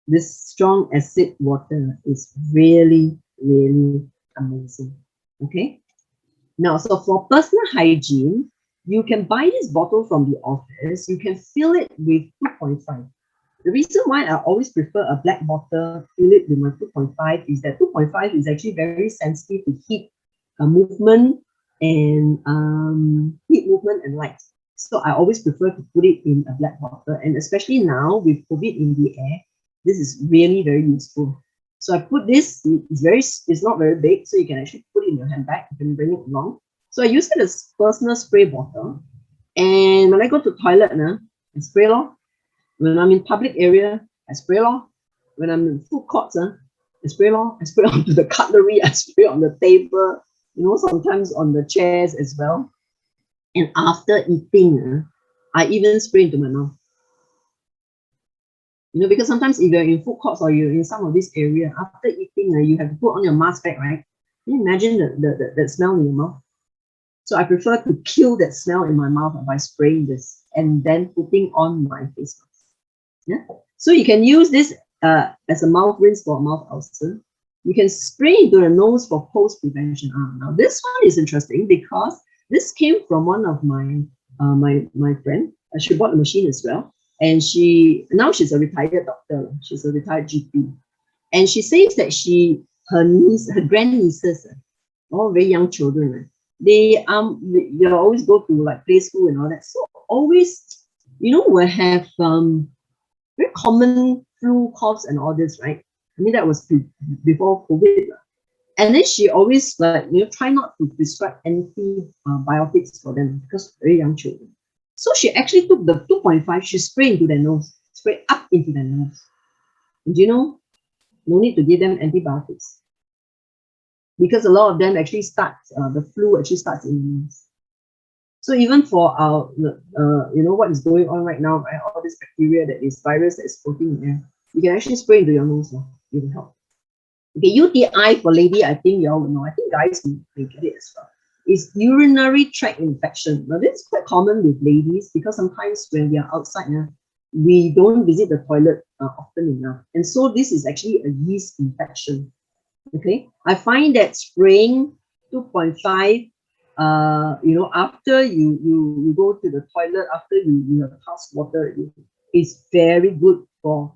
This strong acid water is really, really amazing. Okay. Now, so for personal hygiene, you can buy this bottle from the office. You can fill it with 2.5. The reason why I always prefer a black bottle, fill it with my 2.5, is that 2.5 is actually very sensitive to heat movement and light. So I always prefer to put it in a black bottle, and especially now with COVID in the air, this is really very useful. So I put this, it's not very big, so you can actually put it in your handbag, you can bring it along. So I use it as personal spray bottle, and when I go to toilet, I spray lor. When I'm in public area, I spray lor. When I'm in food courts, I spray lor. I spray onto the cutlery, I spray on the table, sometimes on the chairs as well. And after eating, I even spray into my mouth. Because sometimes if you're in food courts or you're in some of this area, after eating, you have to put on your mask back, right? Can you imagine the smell in your mouth? So I prefer to kill that smell in my mouth by spraying this and then putting on my face mask. Yeah. So you can use this as a mouth rinse for a mouth ulcer. You can spray into the nose for post prevention. Now this one is interesting because this came from one of my my friend. She bought the machine as well, and now she's a retired doctor. She's a retired GP, and she says that her grandnieces, all very young children, they always go to like play school and all that. So always, will have very common flu, coughs, and all this, right? I mean, that was before COVID. And then she always try not to prescribe antibiotics for them because very young children. So she actually took the 2.5, she sprayed into their nose, sprayed up into their nose. And no need to give them antibiotics. Because a lot of them actually the flu actually starts in the nose. So even for our, what is going on right now, right? All this bacteria, virus that is floating in air, you can actually spray into your nose. It will help. Okay, UTI for lady, I think you all will know. I think guys may get it as well. It's urinary tract infection. Now, this is quite common with ladies because sometimes when we are outside, we don't visit the toilet often enough. And so this is actually a yeast infection. Okay, I find that spraying 2.5, after you go to the toilet, after you have passed water, is very good for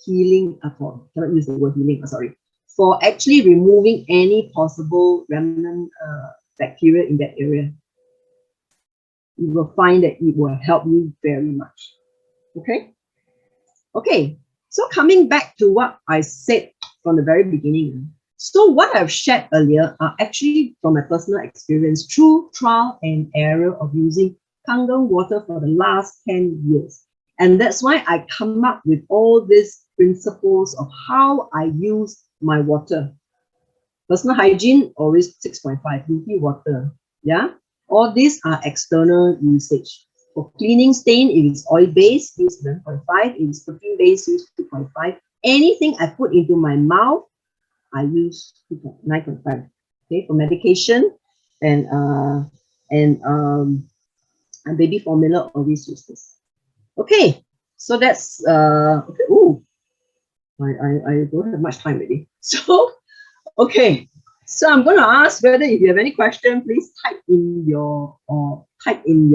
healing. Cannot use the word healing, sorry, for actually removing any possible remnant bacteria in that area. You will find that it will help you very much. Okay. Okay. So coming back to what I said from the very beginning. So what I've shared earlier are actually from my personal experience through trial and error of using Kangen water for the last 10 years. And that's why I come up with all these principles of how I use my water. Personal hygiene, always 6.5, UV water. Yeah. All these are external usage. For cleaning stain, if it's oil-based, use 7.5. If it's perfume-based, use 2.5. Anything I put into my mouth, I use 9.5. Okay, for medication and baby formula, always use this. Okay, so that's okay. Ooh, I don't have much time already. So okay, so I'm going to ask whether if you have any question, please type in in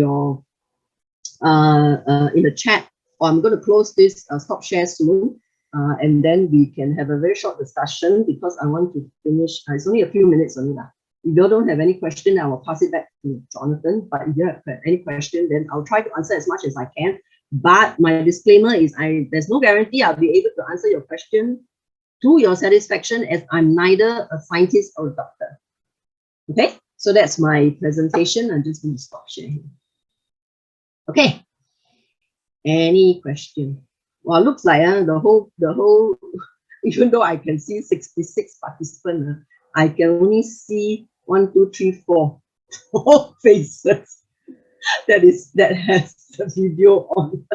the chat, or I'm going to close this stop share soon, and then we can have a very short discussion because I want to finish. It's only a few minutes only now. If you don't have any question, I will pass it back to Jonathan. But if you have any question, then I'll try to answer as much as I can. But my disclaimer is there's no guarantee I'll be able to answer your question to your satisfaction, as I'm neither a scientist or a doctor. Okay, so that's my presentation. I'm just going to stop sharing. Okay, any question? Well, looks like the whole even though I can see 66 participants, I can only see 1, 2, 3, 4 faces that has the video on.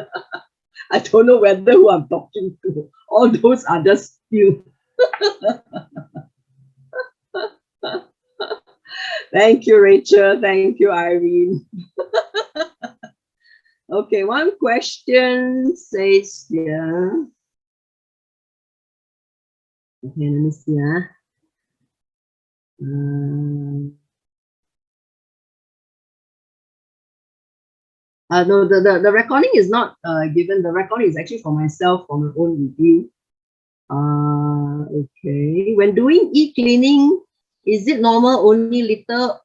I don't know whether who I'm talking to. All those are just few. Thank you, Rachel. Thank you, Irene. Okay, one question says here. Okay, let me see. No, the recording is not given. The recording is actually for myself, for my own review. Okay. When doing e-cleaning, is it normal only liter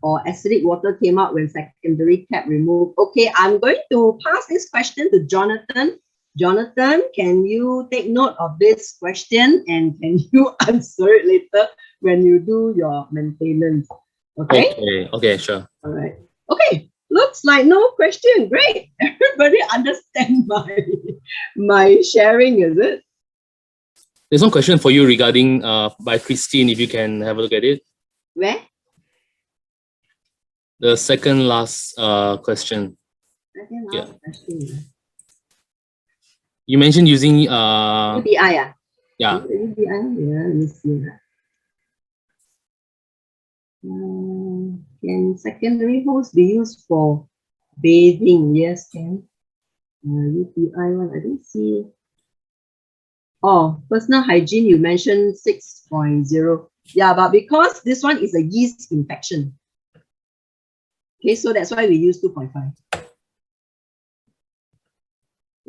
or acidic water came out when secondary cap removed? Okay, I'm going to pass this question to Jonathan. Jonathan, can you take note of this question and can you answer it later when you do your maintenance? Okay? Okay, sure. All right. Okay, looks like no question. Great. Everybody understand my sharing, is it? There's one question for you regarding by Christine, if you can have a look at it. Where? The second last question. Second last question. You mentioned using UBI, yeah. UBI, yeah, let me see. Can secondary hose be used for bathing? Yes, can. UBI one, I don't see. Oh, personal hygiene, you mentioned 6.0. Yeah, but because this one is a yeast infection. Okay, so that's why we use 2.5.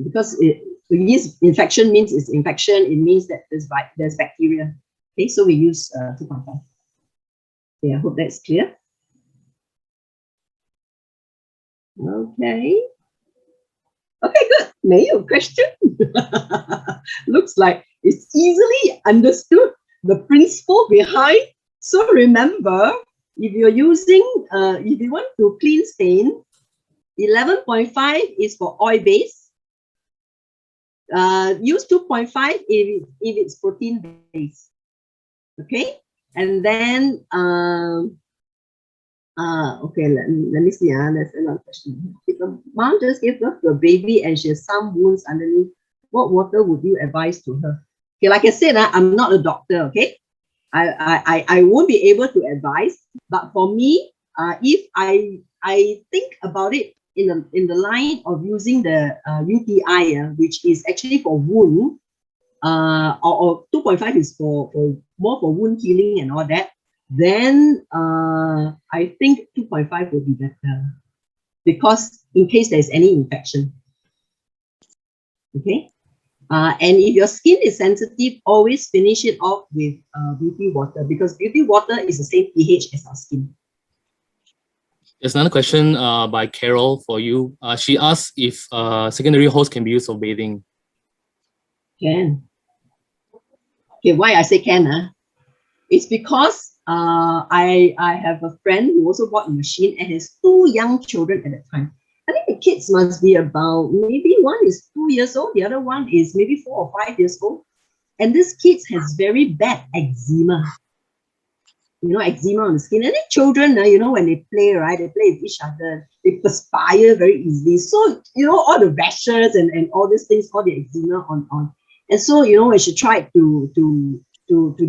Because the yeast infection means it's infection, it means that there's bacteria. Okay, so we use 2.5. Okay, I hope that's clear. Okay. Okay, good. Mail question. Looks like it's easily understood the principle behind. So remember, if you're using, if you want to clean stain, 11.5 is for oil base. Use 2.5 if it's protein based. Okay, and then okay, let me see. There's another question. If a mom just gave birth to a baby and she has some wounds underneath, what water would you advise to her? Okay, like I said, I'm not a doctor. Okay, I won't be able to advise. But for me, if I think about it, in the line of using the UTI, which is actually for wound, or 2.5 is for more for wound healing and all that, then I think 2.5 would be better, because in case there's any infection. Okay. And if your skin is sensitive, always finish it off with beauty water, because beauty water is the same pH as our skin. There's another question by Carol for you. She asks if secondary hose can be used for bathing. Can. Okay, why I say can? It's because I have a friend who also bought a machine and has 2 young children at that time. I think the kids must be about, maybe one is 2 years old, the other one is maybe 4 or 5 years old. And this kid has very bad eczema. You know, eczema on the skin. And then children, you know, when they play, right, they play with each other, they perspire very easily. So, you know, all the rashes and all these things, all the eczema on. And so, you know, when she tried to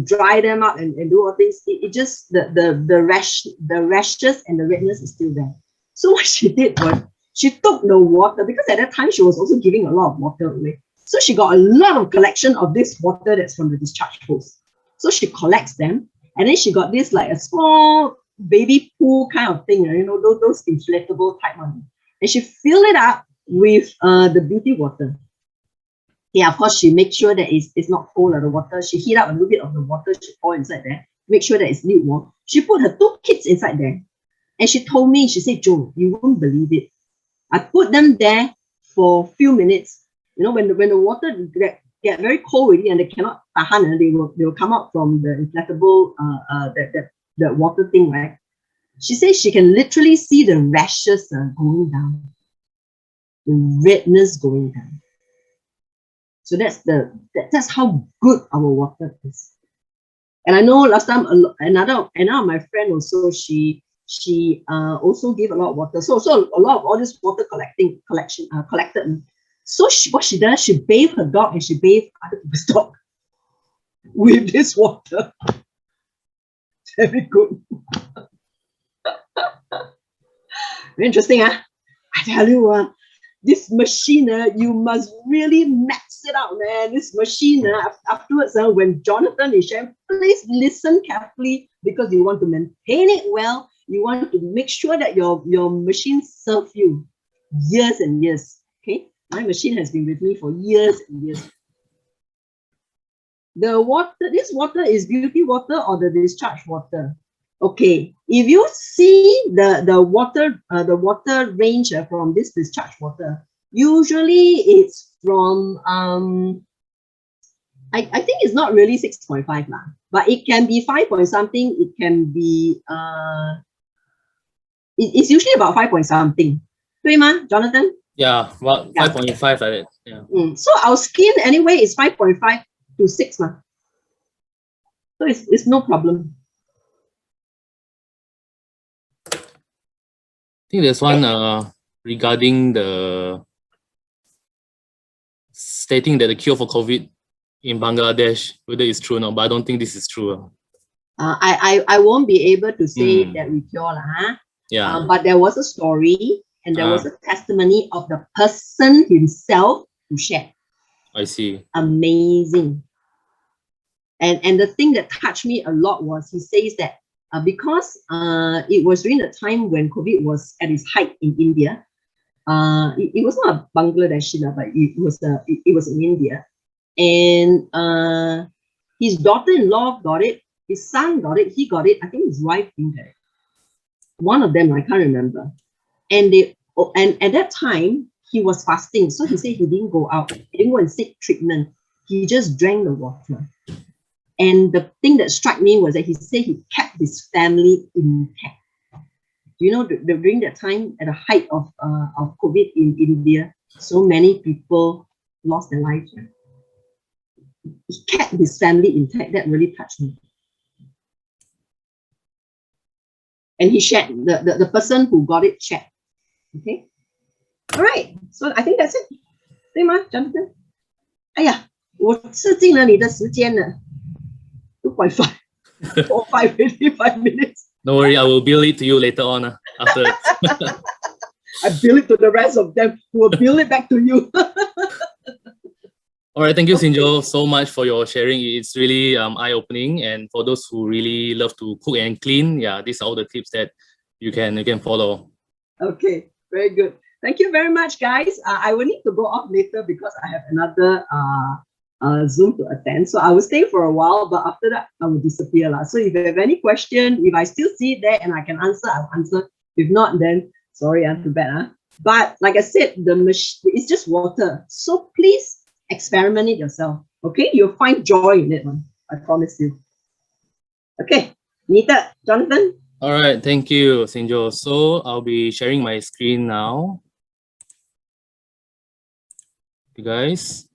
dry them up and do all things, it just, the rashes and the redness is still there. So what she did was, she took the water, because at that time she was also giving a lot of water away. So she got a lot of collection of this water that's from the discharge hose. So she collects them, and then she got this like a small baby pool kind of thing, you know, those inflatable type one. And she filled it up with the beauty water. Yeah, of course, she makes sure that it's not cold or the water. She heat up a little bit of the water, she pour inside there, make sure that it's lukewarm. She put her 2 kids inside there. And she told me, she said, "Jo, you won't believe it. I put them there for a few minutes. You know, when the water get very cold already and they cannot tahan, they will come out from the inflatable the water thing, right? She says she can literally see the rashes going down, the redness going down. So that's how good our water is. And I know last time another of my friend also, she also gave a lot of water. So a lot of all this water collected. So what she does, she bathed her dog and she bathed other people's dog with this water. Very good. Very interesting, huh? I tell you, this machine, you must really max it out, man. This machine, afterwards, when Jonathan is sharing, please listen carefully, because you want to maintain it well. You want to make sure that your machine serves you years and years. Okay, my machine has been with me for years and years. The water, this water is beauty water or the discharge water. Okay, if you see the water range from this discharge water, usually it's from I think it's not really 6.5 lah, but it can be 5 point something. It can be it's usually about 5 point something. 对吗, Jonathan? Yeah, about 5.5 like that. Yeah. So our skin anyway is 5.5 to 6 ma. So it's no problem. I think there's one regarding stating that the cure for COVID in Bangladesh, whether it's true or not, but I don't think this is true. I won't be able to say that we cure lah. Yeah. But there was a story and there was a testimony of the person himself who shared. I see. Amazing. And the thing that touched me a lot was, he says that because it was during the time when COVID was at its height in India. It was not Bangladeshi, but it was in India. And his daughter-in-law got it, his son got it, he got it, I think his wife didn't get it. One of them, I can't remember. And at that time, he was fasting. So he said he didn't go out, he didn't go and seek treatment. He just drank the water. And the thing that struck me was that he said he kept his family intact. You know, during that time, at the height of COVID in India, so many people lost their lives. Right? He kept his family intact. That really touched me. And he shared, the person who got it shared. Okay? All right. So I think that's it. 对吗, Jonathan? 哎呀，我吃尽了你的时间了。2.5 or 55 minutes. Don't worry, I will bill it to you later on after. I bill it to the rest of them who will bill it back to you. All right, thank you, Sinjo, so much for your sharing. It's really eye-opening, and for those who really love to cook and clean, yeah, these are all the tips that you can follow. Okay, very good. Thank you very much, guys. I will need to go off later because I have another Zoom to attend. So I will stay for a while, but after that, I will disappear. So if you have any question, if I still see it there and I can answer, I'll answer. If not, then sorry, too bad. But like I said, the machine is just water. So please experiment it yourself. Okay, you'll find joy in it. I promise you. Okay, Nita, Jonathan. All right, thank you, Sinjo. So I'll be sharing my screen now. You guys.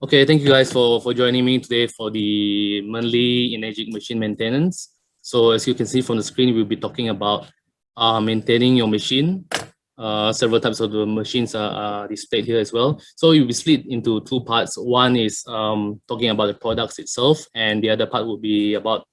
Okay, thank you guys for joining me today for the monthly energy machine maintenance. So as you can see from the screen, we'll be talking about maintaining your machine. Several types of the machines are displayed here as well. So you'll be split into two parts. One is talking about the products itself, and the other part will be about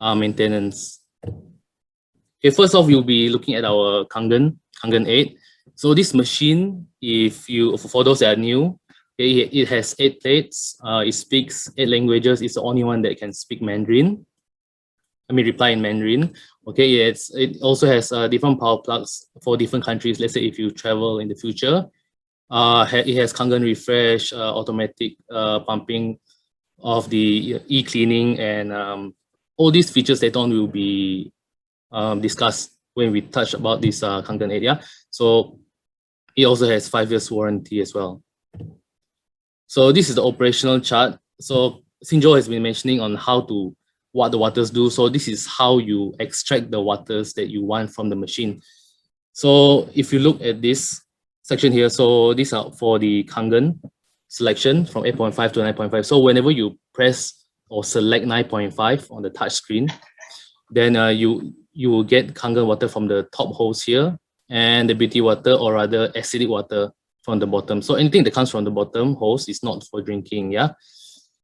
maintenance. Okay, first off, you'll be looking at our KANGEN 8. So this machine, for those that are new, it has 8 plates. It speaks 8 languages. It's the only one that can speak Mandarin. Reply in Mandarin. Okay, it also has different power plugs for different countries. Let's say if you travel in the future, it has KANGEN refresh, automatic pumping of the e-cleaning, and all these features later on will be discussed when we touch about this KANGEN 8. Yeah, so it also has 5 years warranty as well. So this is the operational chart. So Sinjo has been mentioning on what the waters do. So this is how you extract the waters that you want from the machine. So if you look at this section here, so these are for the KANGEN selection from 8.5 to 9.5. So whenever you press or select 9.5 on the touch screen, then you will get KANGEN water from the top hose here, and the beauty water, or rather acidic water, from the bottom. So anything that comes from the bottom hose is not for drinking. Yeah.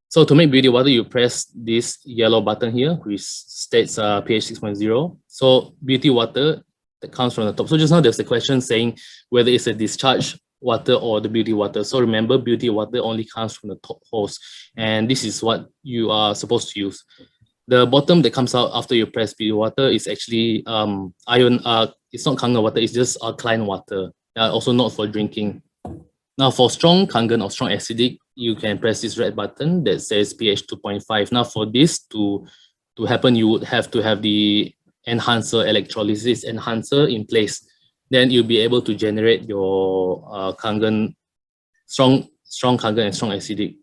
So to make beauty water, you press this yellow button here, which states pH 6.0. So beauty water that comes from the top. So just now there's a question saying whether it's a discharge water or the beauty water. So remember, beauty water only comes from the top hose, and this is what you are supposed to use. The bottom that comes out after you press beauty water is actually ion. It's not KANGEN water. It's just alkaline water. Also not for drinking. Now for strong KANGEN or strong acidic, you can press this red button that says pH 2.5. Now for this to happen, you would have to have the enhancer, electrolysis enhancer in place. Then you'll be able to generate your KANGEN, strong KANGEN and strong acidic.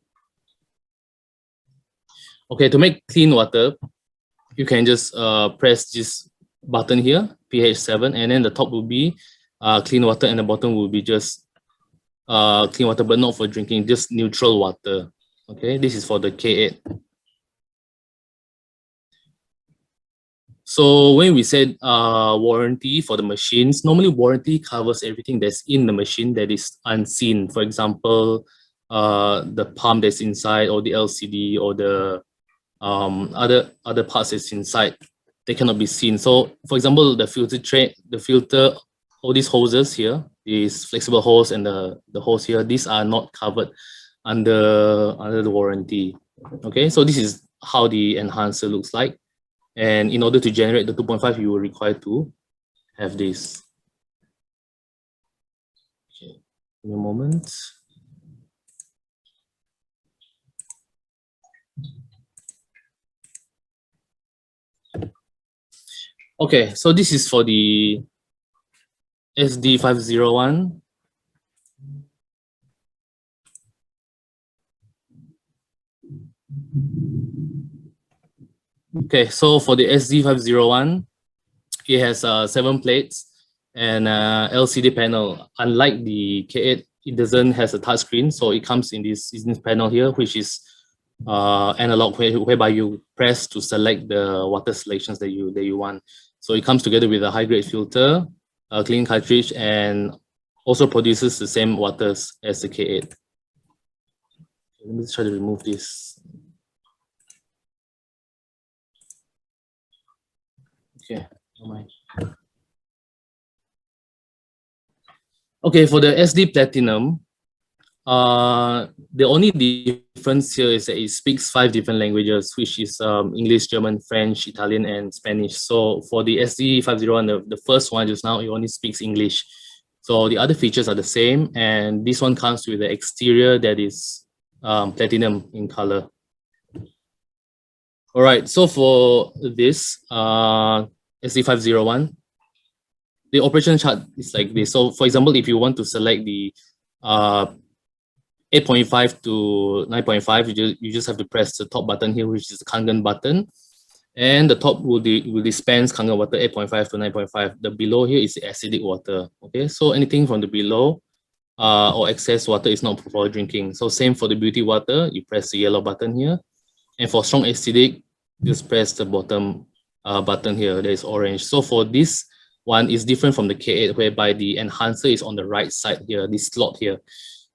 Okay, to make clean water, you can just press this button here, pH 7, and then the top will be clean water, and the bottom will be just clean water, but not for drinking, just neutral water. Okay, this is for the K8. So when we said warranty for the machines, normally warranty covers everything that's in the machine that is unseen. For example, the pump that's inside, or the LCD, or the other parts that's inside, they cannot be seen. So for example, the filter tray, the filter, all these hoses here, these flexible hose and the hose here, these are not covered under the warranty. Okay, so this is how the enhancer looks like, and in order to generate the 2.5, you will require to have this. Okay, give me a moment. Okay, so this is for the SD501. Okay, so for the SD501, it has 7 plates and LCD panel. Unlike the K8, it doesn't has a touch screen, so it comes in this panel here, which is analog, whereby you press to select the water selections that you want. So it comes together with a high-grade filter, a clean cartridge, and also produces the same waters as the K8. Let me try to remove this. Okay, never mind. Okay, for the SD Platinum, the only difference here is that it speaks 5 different languages, which is English, German, French, Italian, and Spanish. So for the SD501, the first one just now, it only speaks English. So the other features are the same, and this one comes with the exterior that is platinum in color. All right, so for this SD501, the operation chart is like this. So for example, if you want to select the 8.5 to 9.5, you just have to press the top button here, which is the KANGEN button. And the top will dispense KANGEN water 8.5 to 9.5. The below here is the acidic water. Okay, so anything from the below or excess water is not for drinking. So same for the beauty water, you press the yellow button here. And for strong acidic, just press the bottom button here, that is orange. So for this one is different from the K8, whereby the enhancer is on the right side here, this slot here.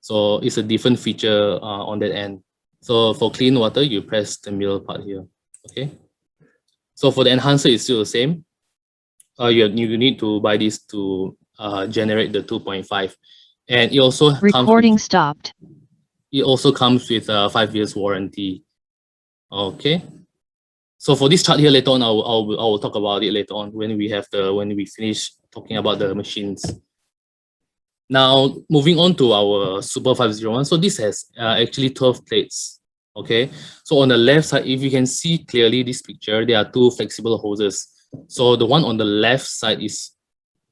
So it's a different feature on that end. So for clean water, you press the middle part here. Okay. So for the enhancer, it's still the same. You need to buy this to generate the 2.5, and it also stopped. It also comes with a 5 years warranty. Okay. So for this chart here later on, I will talk about it later on when we finish talking about the machines. Now, moving on to our Super 501. So this has actually 12 plates. Okay. So on the left side, if you can see clearly this picture, there are 2 flexible hoses. So the one on the left side is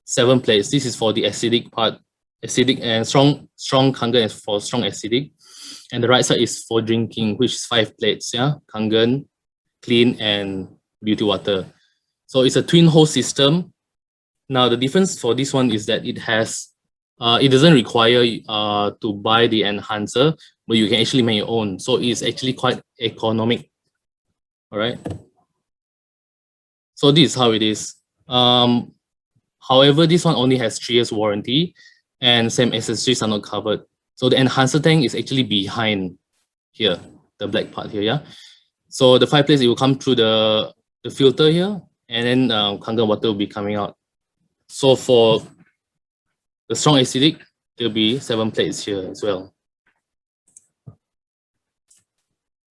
7 plates. This is for the acidic part, acidic and strong KANGEN is for strong acidic. And the right side is for drinking, which is 5 plates. Yeah, KANGEN, clean, and beauty water. So it's a twin hose system. Now the difference for this one is that it has it doesn't require to buy the enhancer, but you can actually make your own. So it's actually quite economic. All right. So this is how it is. However, this one only has 3 years warranty, and same accessories are not covered. So the enhancer tank is actually behind here, the black part here. Yeah. So the 5 plates, it will come through the filter here, and then KANGEN water will be coming out. So for the strong acidic, there'll be 7 plates here as well.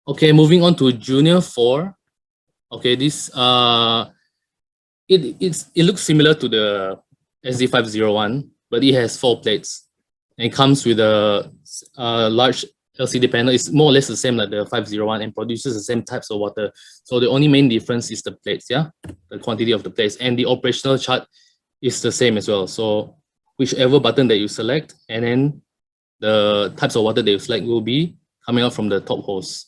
Okay, moving on to Junior 4. Okay, this it looks similar to the SD501, but it has 4 plates. And it comes with a large LCD panel. It's more or less the same like the 501 and produces the same types of water. So the only main difference is the plates, yeah, the quantity of the plates, and the operational chart is the same as well. So whichever button that you select, and then the types of water that you select will be coming out from the top hose.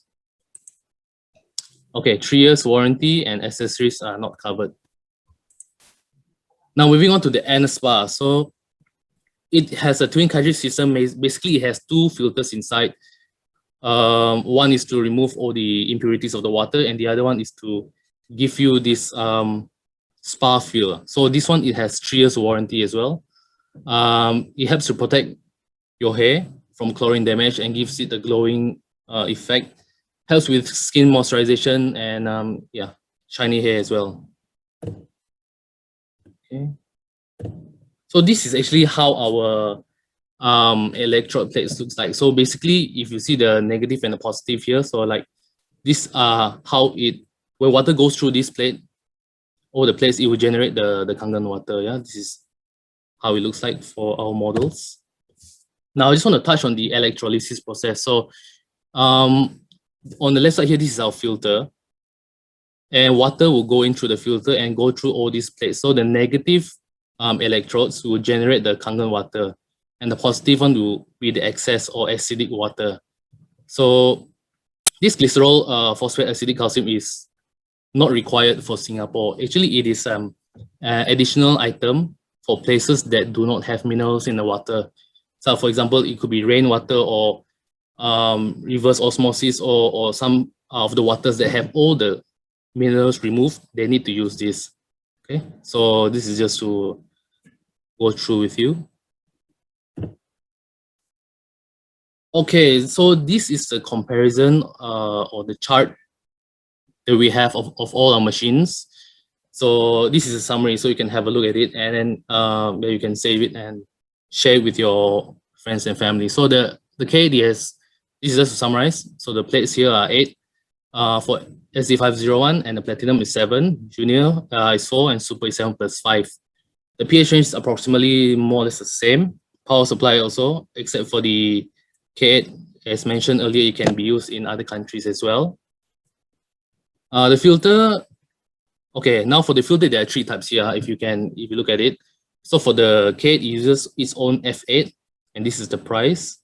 Okay, 3 years warranty and accessories are not covered. Now moving on to the N spa. So it has a twin cartridge system. Basically, it has 2 filters inside. One is to remove all the impurities of the water, and the other one is to give you this spa feel. So this one, it has 3 years warranty as well. It helps to protect your hair from chlorine damage and gives it a glowing effect. Helps with skin moisturization and yeah, shiny hair as well. Okay. So this is actually how our electrode plates looks like. So basically, if you see the negative and the positive here, so like this how when water goes through this plate, all the plates, it will generate the KANGEN water. Yeah, this is how it looks like for our models. Now I just want to touch on the electrolysis process. So on the left side here, this is our filter, and water will go in through the filter and go through all these plates. So the negative electrodes will generate the KANGEN water, and the positive one will be the excess or acidic water. So this glycerol phosphate acidic calcium is not required for Singapore. Actually, it is an additional item for places that do not have minerals in the water. So for example, it could be rainwater or reverse osmosis or some of the waters that have all the minerals removed, they need to use this. Okay, so this is just to go through with you. Okay, so this is the comparison or the chart that we have of all our machines. So this is a summary, so you can have a look at it, and then you can save it and share it with your friends and family. So the KDS, this is just to summarize. So the plates here are 8 for SD501, and the platinum is 7, junior is 4, and super is 7 plus 5. The pH range is approximately more or less the same. Power supply also, except for the K8, as mentioned earlier, it can be used in other countries as well. The filter, okay, now for the filter, there are 3 types here, if you look at it. So for the K8, it uses its own F8, and this is the price.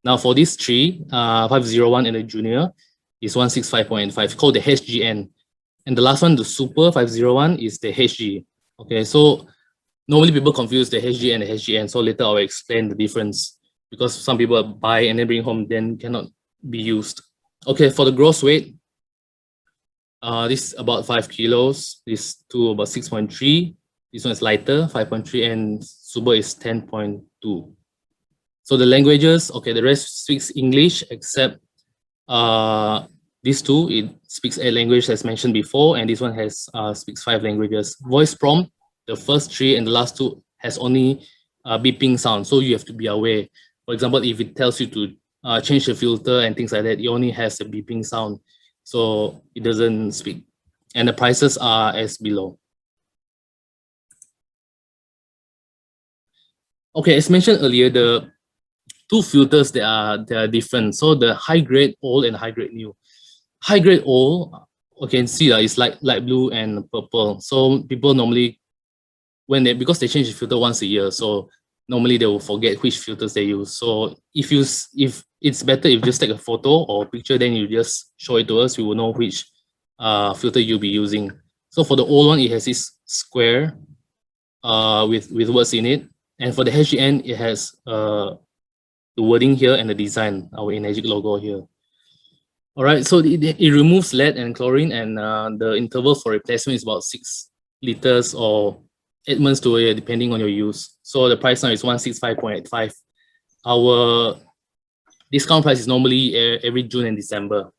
Now for these 3, 501 and the junior, is 165.5, called the HGN. And the last one, the super 501, is the HG. Okay, so normally people confuse the HG and the HGN, so later I'll explain the difference, because some people buy and then bring home, then cannot be used. Okay, for the gross weight, this is about 5 kilos, this two about 6.3, this one is lighter, 5.3, and super is 10.2. So the languages, okay, the rest speaks English except these two, it speaks 8 languages as mentioned before, and this one has speaks 5 languages. Voice prompt, the first 3 and the last 2 has only beeping sound, so you have to be aware. For example, if it tells you to change the filter and things like that, it only has a beeping sound, so it doesn't speak. And the prices are as below. Okay, as mentioned earlier, the 2 filters that are different. So the high grade old and high grade new. High grade old, you can see that it's like light blue and purple. So people normally, because they change the filter once a year, so normally they will forget which filters they use. So if it's better if you just take a photo or picture, then you just show it to us, we will know which filter you'll be using. So for the old one, it has this square with words in it, and for the HGN, it has the wording here and the design, our Energic logo here. All right, so it removes lead and chlorine, and the interval for replacement is about 6 liters or 8 months to a year, depending on your use. So the price now is 165.85. Our discount price is normally every June and December.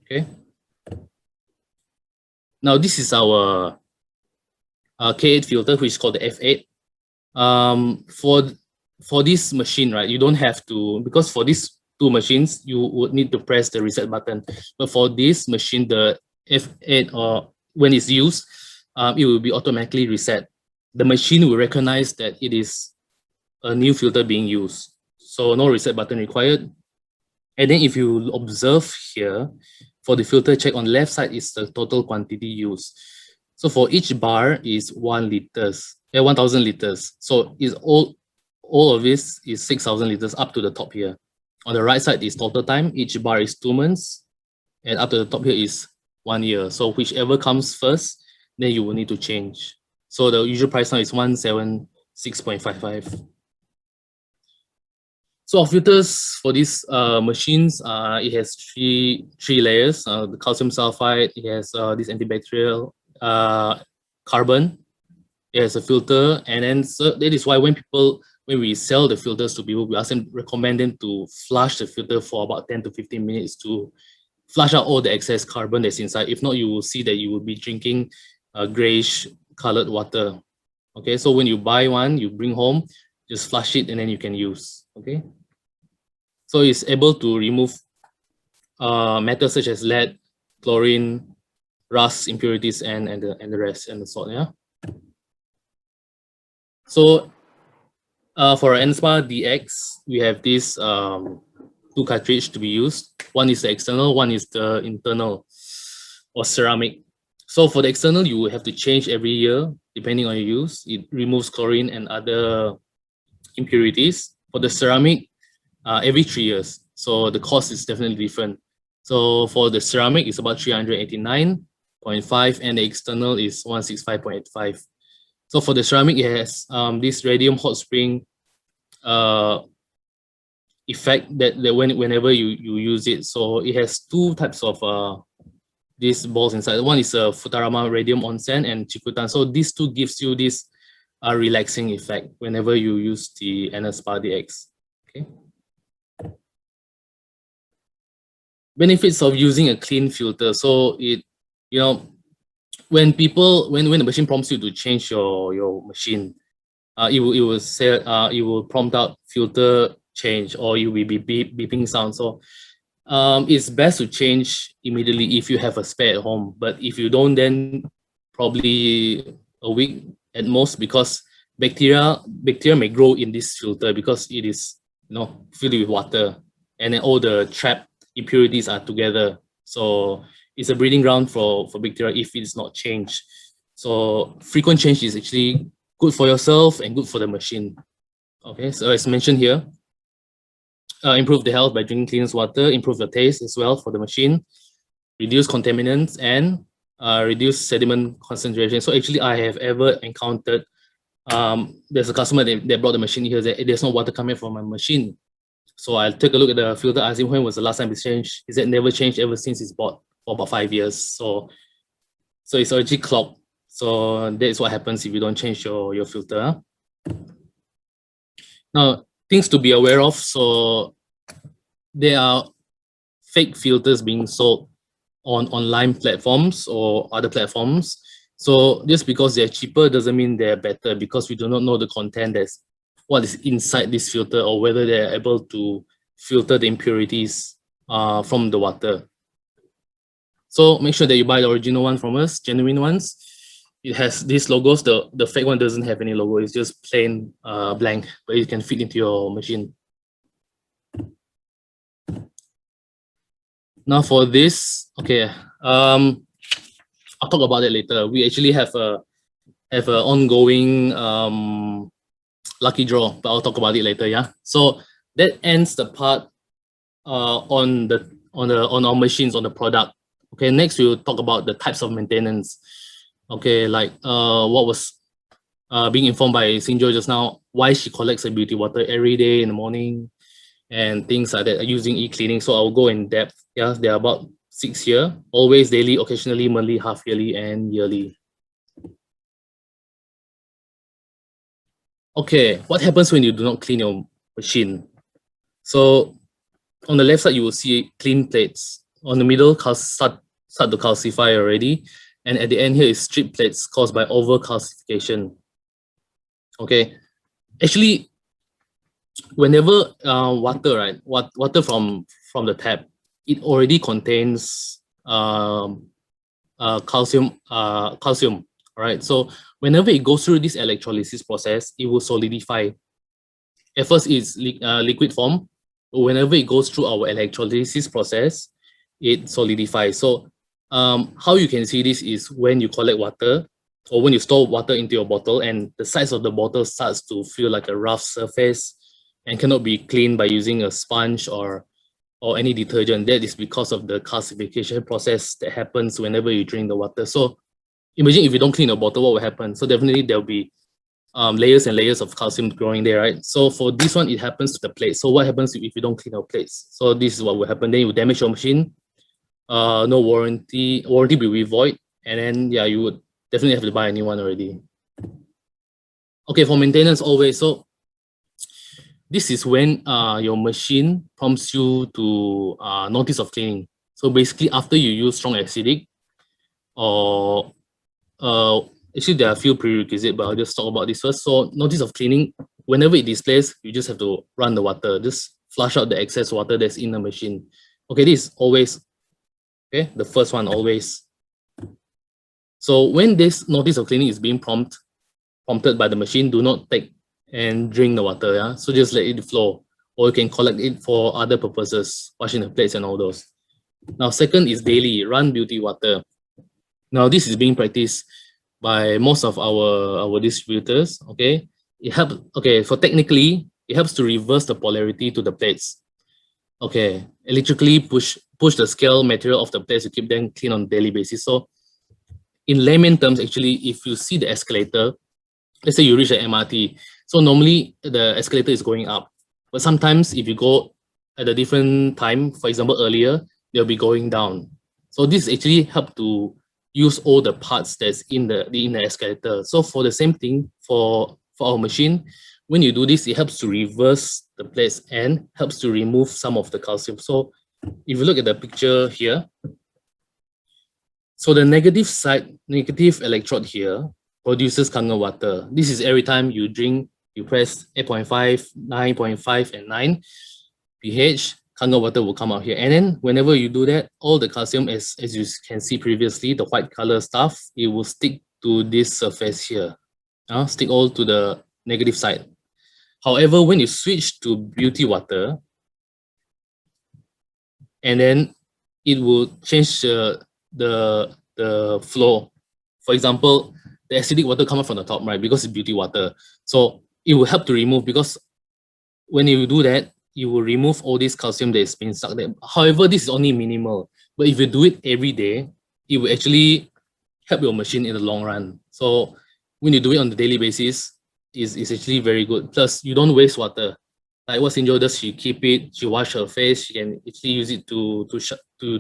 Okay. Now this is our K8 filter, which is called the F8. For this machine, right, you don't have to, because for these 2 machines, you would need to press the reset button. But for this machine, the F8, or when it's used, it will be automatically reset. The machine will recognize that it is a new filter being used. So no reset button required. And then if you observe here, for the filter check on left side is the total quantity used. So for each bar is 1,000 liters. So is all of this is 6,000 liters up to the top here. On the right side is total time. Each bar is 2 months, and up to the top here is 1 year. So whichever comes first, then you will need to change. So the usual price now is 176.55. So our filters for these machines, it has three layers. The calcium sulfide, it has this antibacterial carbon. It has a filter, and then so that is why when we sell the filters to people, we recommend them to flush the filter for about 10 to 15 minutes to flush out all the excess carbon that's inside. If not, you will see that you will be drinking grayish colored water. Okay, so when you buy one, you bring home, just flush it and then you can use. Okay, so it's able to remove metals such as lead, chlorine, rust, impurities, and the rest, and the salt. Yeah. So for our NSPA DX, we have these 2 cartridges to be used. One is the external, one is the internal, or ceramic. So for the external, you will have to change every year depending on your use. It removes chlorine and other impurities. For the ceramic, every 3 years. So the cost is definitely different. So for the ceramic, it's about 389.5, and the external is 165.85. So for the ceramic, it has this radium hot spring effect that whenever you use it. So it has 2 types of these balls inside. One is a Futarama radium onsen and Chikutan. So these 2 gives you this relaxing effect whenever you use the NSPA DX. Okay. Benefits of using a clean filter. So it, when the machine prompts you to change your machine, it will say it will prompt out filter change, or you will be beeping sound. So it's best to change immediately if you have a spare at home. But if you don't, then probably a week at most, because bacteria may grow in this filter because it is filled with water, and then all the trapped impurities are together. So it's a breeding ground for bacteria if it's not changed. So frequent change is actually good for yourself and good for the machine. Okay, so as mentioned here, improve the health by drinking clean water, improve the taste as well for the machine, reduce contaminants, and reduce sediment concentration. So actually, I have ever encountered, there's a customer that brought the machine here, that there's no water coming from my machine. So I'll take a look at the filter, ask him when was the last time it's changed. He said never changed ever since it's bought for about 5 years. So it's already clogged. So that's what happens if you don't change your filter. Now, things to be aware of. So there are fake filters being sold on online platforms or other platforms. So just because they're cheaper doesn't mean they're better, because we do not know the content that's what is inside this filter, or whether they're able to filter the impurities from the water. So make sure that you buy the original one from us, genuine ones. It has these logos. The fake one doesn't have any logo. It's just plain blank, but it can fit into your machine. Now for this, okay, I'll talk about it later. We actually have a ongoing lucky draw, but I'll talk about it later. Yeah. So that ends the part on our machines, on the product. Okay. Next, we'll talk about the types of maintenance. Okay, like what was being informed by Sinjo just now, why she collects her beauty water every day in the morning, and things like that, using e-cleaning. So I'll go in depth. Yeah, there are about 6 here, always daily, occasionally monthly, half yearly, and yearly. Okay, what happens when you do not clean your machine? So on the left side, you will see clean plates. On the middle, start to calcify already. And at the end here is strip plates caused by over calcification. Okay, actually, whenever water, right, water from the tap, it already contains calcium. Right. So whenever it goes through this electrolysis process, it will solidify. At first, it's liquid form. Whenever it goes through our electrolysis process, it solidifies. So how you can see this is when you collect water, or when you store water into your bottle, and the sides of the bottle starts to feel like a rough surface and cannot be cleaned by using a sponge or any detergent. That is because of the calcification process that happens whenever you drink the water. So imagine if you don't clean the bottle, what will happen? So definitely there'll be layers and layers of calcium growing there, right? So for this one, it happens to the plate. So what happens if you don't clean your plates? So this is what will happen. Then you damage your machine. No warranty will be void, and then yeah, you would definitely have to buy a new one already. Okay, for maintenance always. So this is when your machine prompts you to notice of cleaning. So basically, after you use strong acidic, or actually there are a few prerequisites, but I'll just talk about this first. So notice of cleaning, whenever it displays, you just have to run the water, just flush out the excess water that's in the machine. Okay, this is always, okay, the first one always. So when this notice of cleaning is being prompted by the machine, do not take and drink the water. Yeah, so just let it flow, or you can collect it for other purposes, washing the plates and all those. Now, second is daily, run beauty water. Now, this is being practiced by most of our distributors. Okay, it helps. Okay, for technically, it helps to reverse the polarity to the plates. Okay, electrically push the scale material of the plates to keep them clean on a daily basis. So in layman terms, actually, if you see the escalator, let's say you reach the MRT, so normally the escalator is going up, but sometimes if you go at a different time, for example earlier, they'll be going down. So this actually help to use all the parts that's in the escalator. So for the same thing, for our machine, when you do this, it helps to reverse the plates and helps to remove some of the calcium. So if you look at the picture here, So the negative side, negative electrode here produces Kangen water. This is every time you drink, you press 8.5, 9.5, and 9 pH, Kangen water will come out here. And then whenever you do that, all the calcium, as you can see previously, the white color stuff, it will stick to this surface here. Stick all to the negative side. However, when you switch to beauty water, and then it will change the flow. For example, the acidic water comes from the top, right? Because it's beauty water. So it will help to remove, because when you do that, you will remove all this calcium that is being stuck there. However, this is only minimal. But if you do it every day, it will actually help your machine in the long run. So when you do it on the daily basis, is actually very good. Plus, you don't waste water. Like what Sinjo does, she keep it, she wash her face, she can actually use it to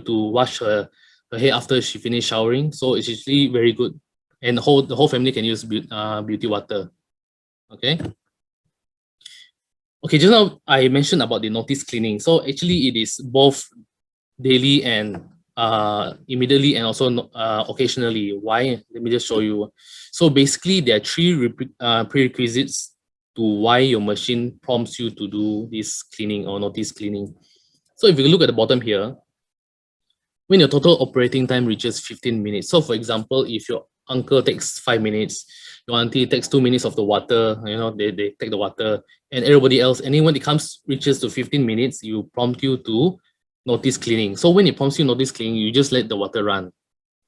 wash her hair after she finish showering. So it's actually very good. And the whole family can use beauty water. Okay. Okay, just now I mentioned about the notice cleaning. So actually it is both daily and immediately, and also occasionally. Why? Let me just show you. So basically there are three prerequisites to why your machine prompts you to do this cleaning or notice cleaning. So if you look at the bottom here, when your total operating time reaches 15 minutes. So for example, if your uncle takes 5 minutes, your auntie takes 2 minutes of the water, they take the water, and everybody else, anyone that reaches to 15 minutes, you prompt you to notice cleaning. So when it prompts you notice cleaning, you just let the water run,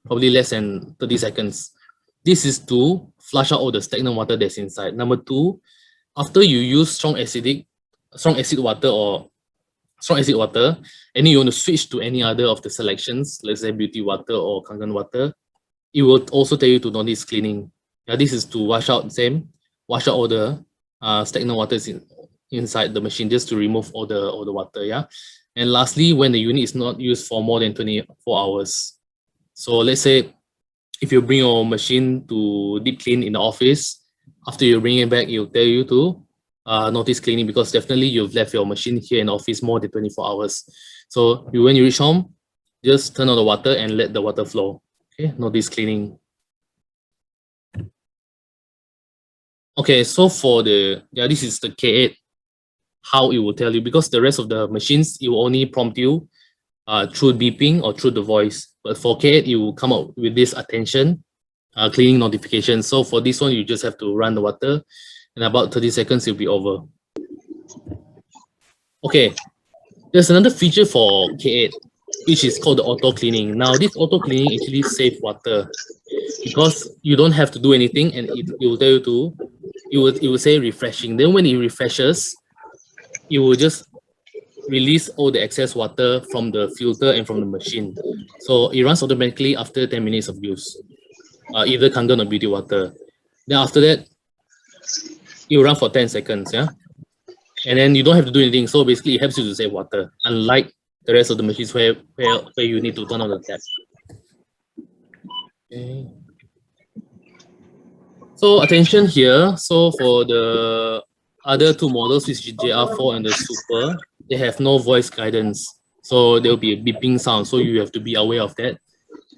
probably less than 30 seconds. This is to flush out all the stagnant water that's inside. Number two, after you use strong acid water, and you want to switch to any other of the selections, let's say beauty water or Kangen water, it will also tell you to notice cleaning. Yeah, this is to wash out all the stagnant waters inside the machine, just to remove all the water. Yeah, and lastly, when the unit is not used for more than 24 hours. So let's say if you bring your machine to deep clean in the office, after you bring it back, it will tell you to notice cleaning, because definitely you've left your machine here in the office more than 24 hours. So when you reach home, just turn on the water and let the water flow. Okay, notice cleaning. Okay, so for this is the K8, how it will tell you, because the rest of the machines, it will only prompt you through beeping or through the voice. But for K8, it will come up with this attention cleaning notification. So for this one, you just have to run the water, and about 30 seconds, it'll be over. Okay, there's another feature for K8, which is called the auto cleaning. Now, this auto cleaning actually saves water, because you don't have to do anything, and it will tell you to, it will say refreshing. Then when it refreshes, it will just release all the excess water from the filter and from the machine. So it runs automatically after 10 minutes of use, either Kangen or beauty water. Then after that, it will run for 10 seconds, yeah? And then you don't have to do anything. So basically it helps you to save water, unlike the rest of the machines where you need to turn on the tap. Okay. So attention here. So for the other two models, which is JR4 and the Super, they have no voice guidance. So there will be a beeping sound. So you have to be aware of that.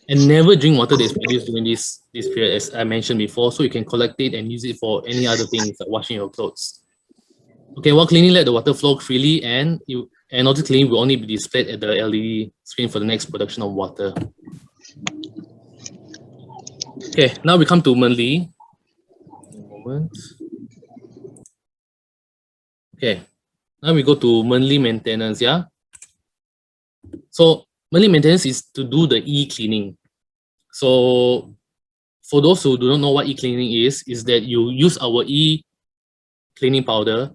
And never drink water that is produced during this period, as I mentioned before. So you can collect it and use it for any other things like washing your clothes. Okay, while cleaning, let the water flow freely, and notice cleaning will only be displayed at the LED screen for the next production of water. Okay, now we come to monthly. Okay, now we go to monthly maintenance. Yeah. So monthly maintenance is to do the e-cleaning. So for those who do not know what e-cleaning is that you use our e-cleaning powder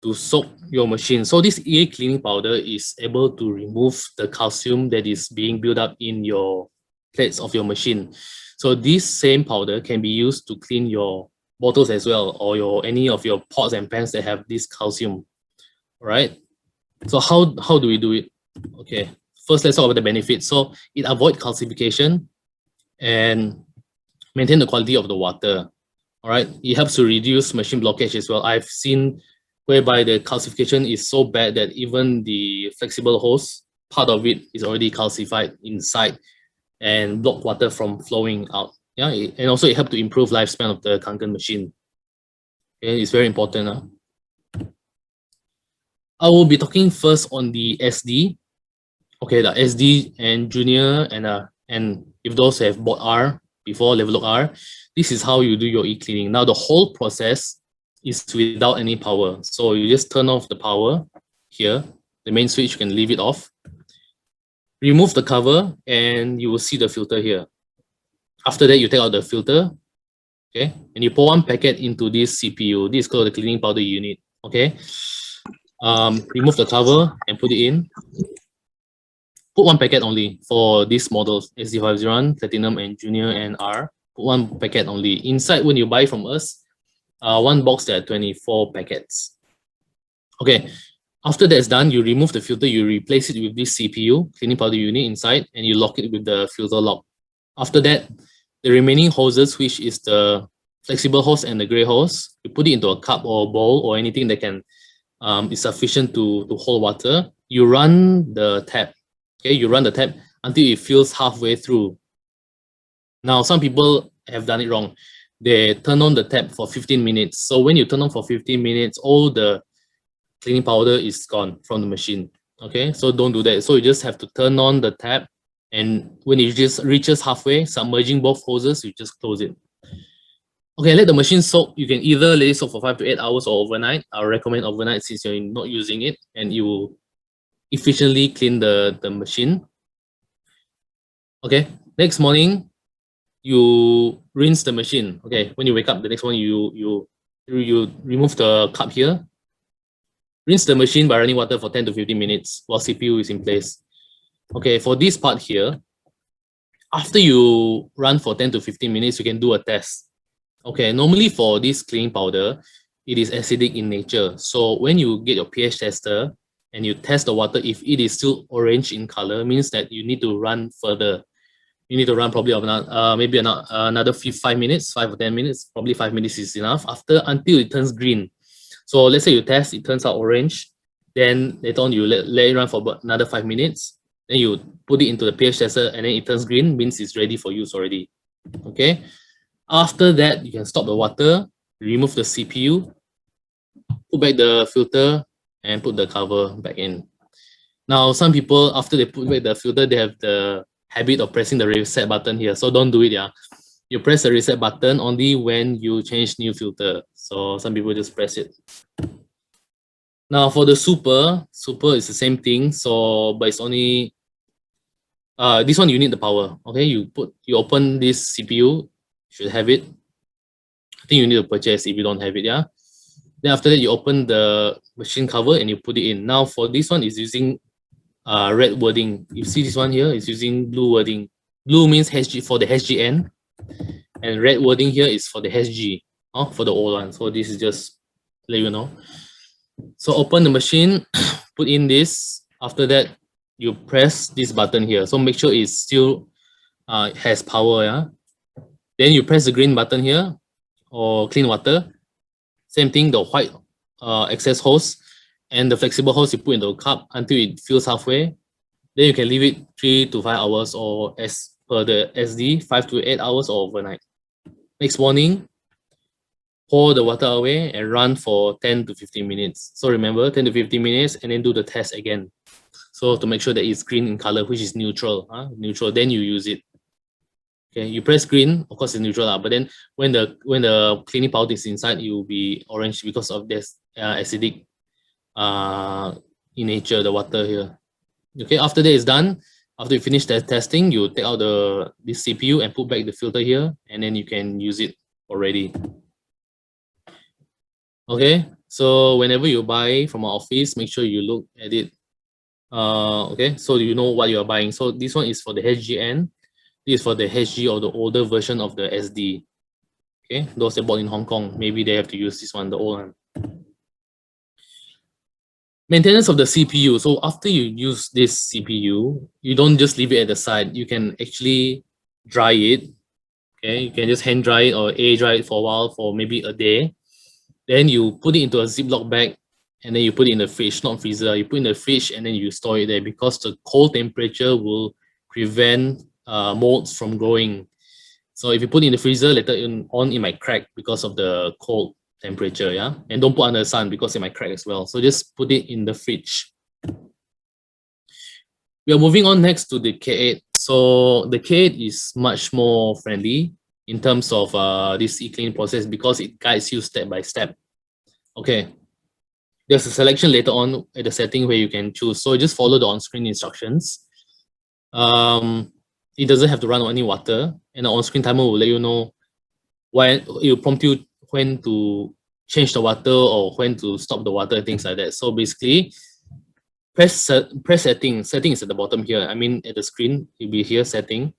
to soak your machine. So this e-cleaning powder is able to remove the calcium that is being built up in your plates of your machine. So this same powder can be used to clean your bottles as well, or any of your pots and pans that have this calcium. All right. So how do we do it? Okay. First, let's talk about the benefits. So it avoids calcification and maintain the quality of the water. All right. It helps to reduce machine blockage as well. I've seen whereby the calcification is so bad that even the flexible hose, part of it is already calcified inside and block water from flowing out. Yeah, and also it helps to improve lifespan of the KANGEN machine. Okay, it's very important. I will be talking first on the SD. Okay, the SD and junior and if those have bought R before level of R, this is how you do your e-cleaning. Now the whole process is without any power. So you just turn off the power here. The main switch, you can leave it off. Remove the cover and you will see the filter here. After that, you take out the filter, okay, and you pour one packet into this CPU. This is called the cleaning powder unit. Okay, remove the cover and put it in. Put one packet only for these models, SD501, Platinum, and Junior and R. Put one packet only. Inside, when you buy from us, one box there are 24 packets. Okay, after that's done, you remove the filter, you replace it with this CPU, cleaning powder unit inside, and you lock it with the filter lock. After that, the remaining hoses, which is the flexible hose and the gray hose, you put it into a cup or a bowl or anything that can is sufficient to hold water. You run the tap. Okay, you run the tap until it fills halfway through. Now, some people have done it wrong. They turn on the tap for 15 minutes. So when you turn on for 15 minutes, all the cleaning powder is gone from the machine. Okay, so don't do that. So you just have to turn on the tap, and when it just reaches halfway, submerging both hoses, you just close it. Okay, let the machine soak. You can either let it soak for 5 to 8 hours or overnight. I recommend overnight since you're not using it, and you will efficiently clean the machine. Okay, next morning, you rinse the machine. Okay, when you wake up the next morning, you remove the cup here. Rinse the machine by running water for 10 to 15 minutes while CPU is in place. Okay, for this part here, after you run for 10 to 15 minutes, you can do a test. Okay, normally for this cleaning powder, it is acidic in nature. So when you get your pH tester and you test the water, if it is still orange in color, means that you need to run further. You need to run probably maybe another 5 minutes, 5 or 10 minutes. Probably 5 minutes is enough. Until it turns green. So let's say you test, it turns out orange. Then later on you let it run for about another 5 minutes. Then you put it into the pH tester and then it turns green, means it's ready for use already. Okay. After that, you can stop the water, remove the CPU, put back the filter, and put the cover back in. Now, some people, after they put back the filter, they have the habit of pressing the reset button here. So don't do it, yeah. You press the reset button only when you change new filter. So some people just press it. Now for the super is the same thing. So, but it's only, this one you need the power. Okay, you open this CPU, should have it. I think you need to purchase if you don't have it, yeah. Then after that, you open the machine cover and you put it in. Now for this one, is using red wording. You see this one here is using blue wording. Blue means HG for the HGN, and red wording here is for the HG, for the old one. So this is just let you know. So open the machine, put in this. After that, you press this button here. So make sure it still has power, yeah. Then you press the green button here, or clean water. Same thing, the white excess hose and the flexible hose you put into a cup until it fills halfway. Then you can leave it 3 to 5 hours, or as per the SD, 5 to 8 hours or overnight. Next morning, pour the water away and run for 10 to 15 minutes. So remember, 10 to 15 minutes and then do the test again. So to make sure that it's green in color, which is neutral, neutral, then you use it. Okay, you press green, of course it's neutral, but then when the cleaning powder is inside, it will be orange because of this acidic in nature, the water here. Okay, after that is done, after you finish the testing, you take out this CPU and put back the filter here, and then you can use it already. Okay, so whenever you buy from our office, make sure you look at it. Okay, so you know what you are buying. So this one is for the HGN. This is for the HG or the older version of the SD. Okay, those that bought in Hong Kong, maybe they have to use this one, the old one. Maintenance of the CPU. So after you use this CPU, you don't just leave it at the side. You can actually dry it. Okay, you can just hand dry it or air dry it for a while, for maybe a day. Then you put it into a Ziploc bag and then you put it in the fridge, not freezer. You put it in the fridge and then you store it there, because the cold temperature will prevent molds from growing. So if you put it in the freezer, later on it might crack because of the cold temperature, yeah? And don't put under the sun because it might crack as well. So just put it in the fridge. We are moving on next to the K8. So the K8 is much more friendly in terms of this e-cleaning process because it guides you step by step. Okay. There's a selection later on at the setting where you can choose. So just follow the on-screen instructions. It doesn't have to run on any water, and the on-screen timer will let you know when it will prompt you when to change the water or when to stop the water, things like that. So basically, press setting. Setting is at the bottom here. I mean, at the screen, it'll be here, setting.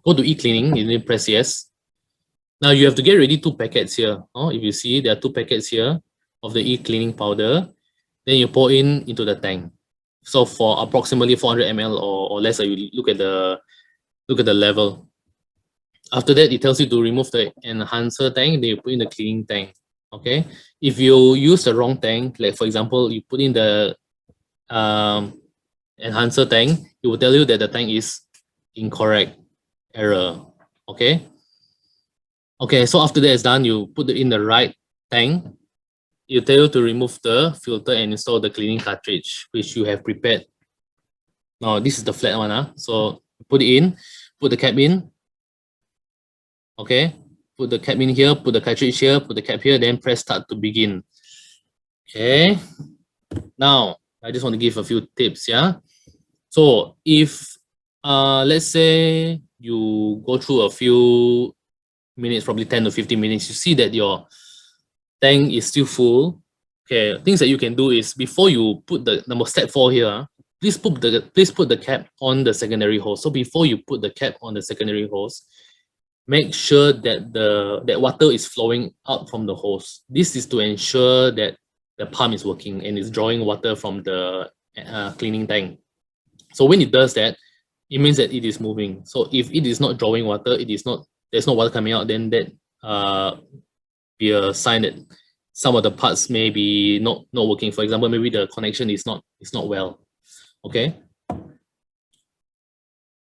Go to e-cleaning, you need to press yes. Now you have to get ready 2 packets here. If you see, there are 2 packets here of the e-cleaning powder. Then you pour into the tank. So for approximately 400 ml or less, you look at the level. After that, it tells you to remove the enhancer tank, then you put in the cleaning tank. Okay. If you use the wrong tank, like for example, you put in the enhancer tank, it will tell you that the tank is incorrect, error. Okay. Okay, so after that is done, you put it in the right tank. You tell you to remove the filter and install the cleaning cartridge, which you have prepared. Now, this is the flat one. So put it in, put the cap in. Okay, put the cap in here, put the cartridge here, put the cap here, then press start to begin. Okay, now I just want to give a few tips. Yeah, so if let's say you go through a few minutes, probably 10 to 15 minutes, you see that your tank is still full. Okay, things that you can do is before you put the step 4 here, please put the cap on the secondary hose. So before you put the cap on the secondary hose, make sure that that water is flowing out from the hose. This is to ensure that the pump is working and is drawing water from the cleaning tank. So when it does that, it means that it is moving. So if it is not drawing water, there's no water coming out, then that be a sign that some of the parts may be not working. For example, maybe the connection is not well. Okay.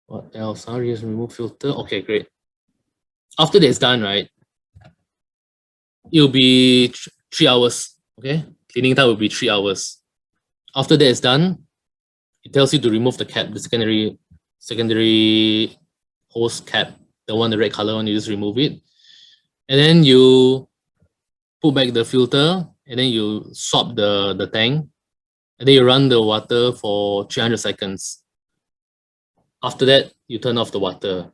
What else? Just remove filter. Okay, great. After that's done, right, it'll be 3 hours. Okay, cleaning time will be 3 hours. After that is done, it tells you to remove the cap, the secondary hose cap, the red color one. You just remove it, and then you put back the filter, and then you swap the tank, and then you run the water for 300 seconds. After that, you turn off the water.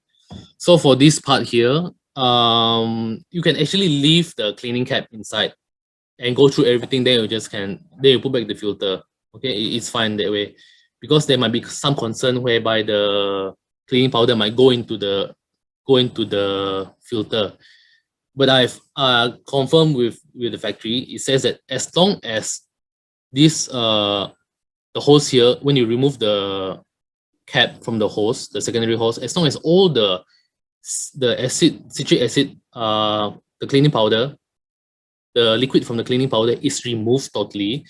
So for this part here, you can actually leave the cleaning cap inside and go through everything. Then you put back the filter. Okay, it's fine that way, because there might be some concern whereby the cleaning powder might go into the filter. But I've confirmed with the factory. It says that as long as this the hose here, when you remove the cap from the hose, the secondary hose, as long as all the citric acid, the cleaning powder, the liquid from the cleaning powder is removed totally,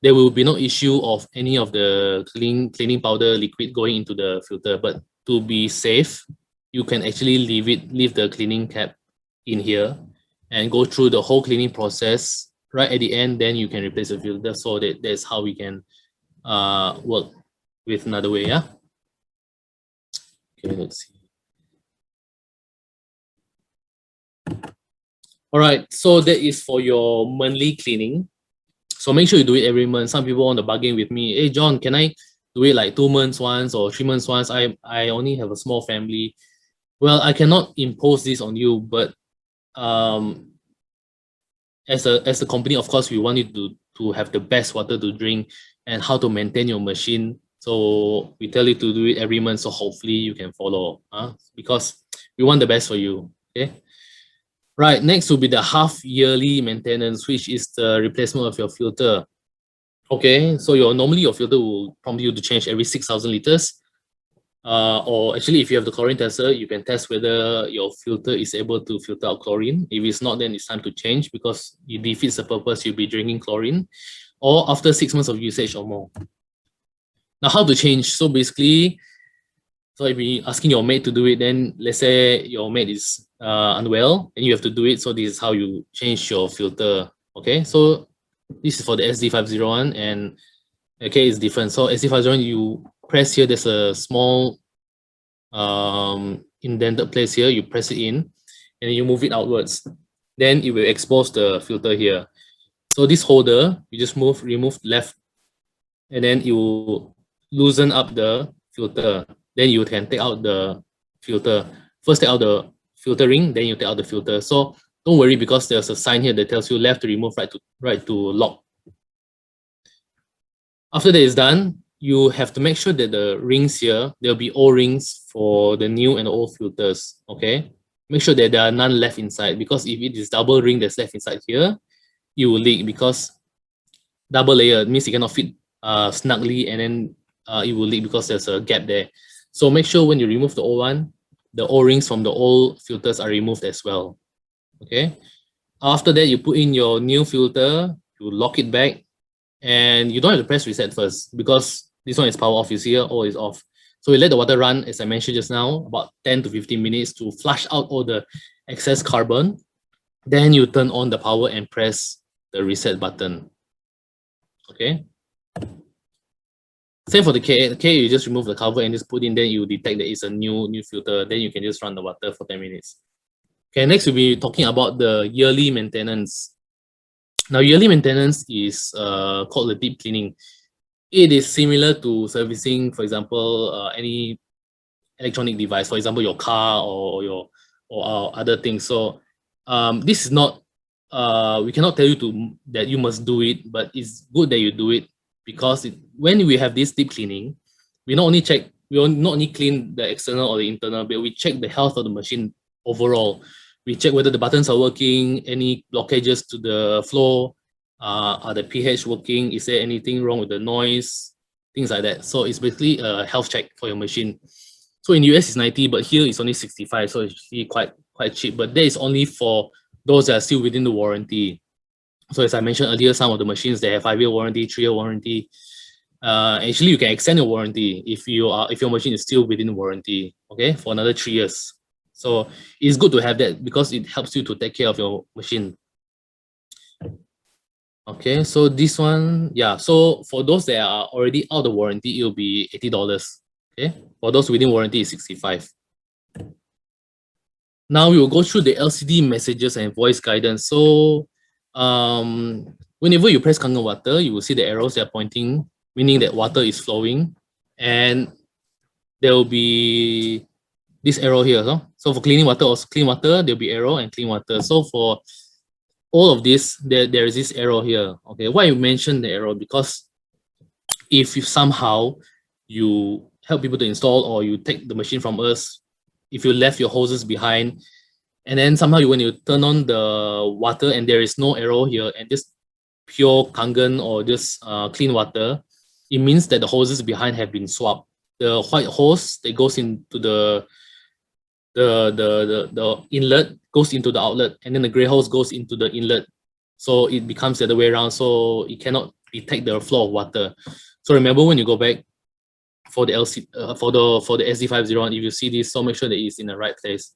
there will be no issue of any of the cleaning powder liquid going into the filter. But to be safe, you can actually leave the cleaning cap in here and go through the whole cleaning process. Right at the end, then you can replace the filter. So that's how we can work with another way. Yeah. Okay, let's see. All right, so that is for your monthly cleaning. So make sure you do it every month. Some people want to bargain with me. Hey, John, can I do it like 2 months once or 3 months once? I only have a small family. Well, I cannot impose this on you, but as a company, of course, we want you to have the best water to drink and how to maintain your machine. So we tell you to do it every month. So hopefully you can follow, because we want the best for you. Okay. Right, next will be the half-yearly maintenance, which is the replacement of your filter. Okay, so normally your filter will prompt you to change every 6,000 liters. Or actually, if you have the chlorine tester, you can test whether your filter is able to filter out chlorine. If it's not, then it's time to change because it defeats the purpose. You'll be drinking chlorine, or after 6 months of usage or more. Now, how to change? So basically, So if you're asking your mate to do it, then let's say your mate is unwell and you have to do it. So this is how you change your filter. Okay, so this is for the SD501 and okay, it's different. So SD501, you press here, there's a small indented place here, you press it in and you move it outwards. Then it will expose the filter here. So this holder, you just remove left, and then you loosen up the filter. Then you can take out the filter. First take out the filter ring, then you take out the filter. So don't worry because there's a sign here that tells you left to remove, right to lock. After that is done, you have to make sure that the rings here, there'll be O-rings for the new and old filters, okay? Make sure that there are none left inside, because if it is double ring that's left inside here, you will leak, because double layer means it cannot fit snugly, and then it will leak because there's a gap there. So make sure when you remove the old one, the O-rings from the old filters are removed as well, okay? After that, you put in your new filter, you lock it back, and you don't have to press reset first because this one is power off, you see here, or is off. So we let the water run, as I mentioned just now, about 10 to 15 minutes to flush out all the excess carbon. Then you turn on the power and press the reset button. Okay. Same for the K. You just remove the cover and just put in, then you detect that it's a new filter. Then you can just run the water for 10 minutes. Okay, next we'll be talking about the yearly maintenance. Now, yearly maintenance is called the deep cleaning. It is similar to servicing, for example, any electronic device, for example, your car or other things. So this is not, we cannot tell you that you must do it, but it's good that you do it, because when we have this deep cleaning, we not only clean the external or the internal, but we check the health of the machine overall. We check whether the buttons are working, any blockages to the flow, are the pH working, is there anything wrong with the noise, things like that. So it's basically a health check for your machine. So in US it's 90, but here it's only 65, so it's actually quite cheap. But that is only for those that are still within the warranty. So as I mentioned earlier, some of the machines, they have 5-year warranty, 3-year warranty. Actually, you can extend your warranty if your machine is still within warranty, okay, for another 3 years. So it's good to have that because it helps you to take care of your machine. Okay, so this one, yeah. So for those that are already out of warranty, it will be $80. Okay, for those within warranty, it's 65. Now we will go through the LCD messages and voice guidance. So whenever you press KANGEN water, you will see the arrows that are pointing, meaning that water is flowing, and there will be this arrow here. So for cleaning water or clean water, there'll be arrow and clean water. So for all of this, there is this arrow here. Okay, why you mention the arrow? Because if you somehow you help people to install, or you take the machine from us, if you left your hoses behind, and then somehow when you turn on the water and there is no arrow here and just pure KANGEN or just clean water, it means that the hoses behind have been swapped. The white hose that goes into the inlet goes into the outlet, and then the gray hose goes into the inlet. So it becomes the other way around. So it cannot detect the flow of water. So remember, when you go back for the for the SD501, if you see this, so make sure that it's in the right place.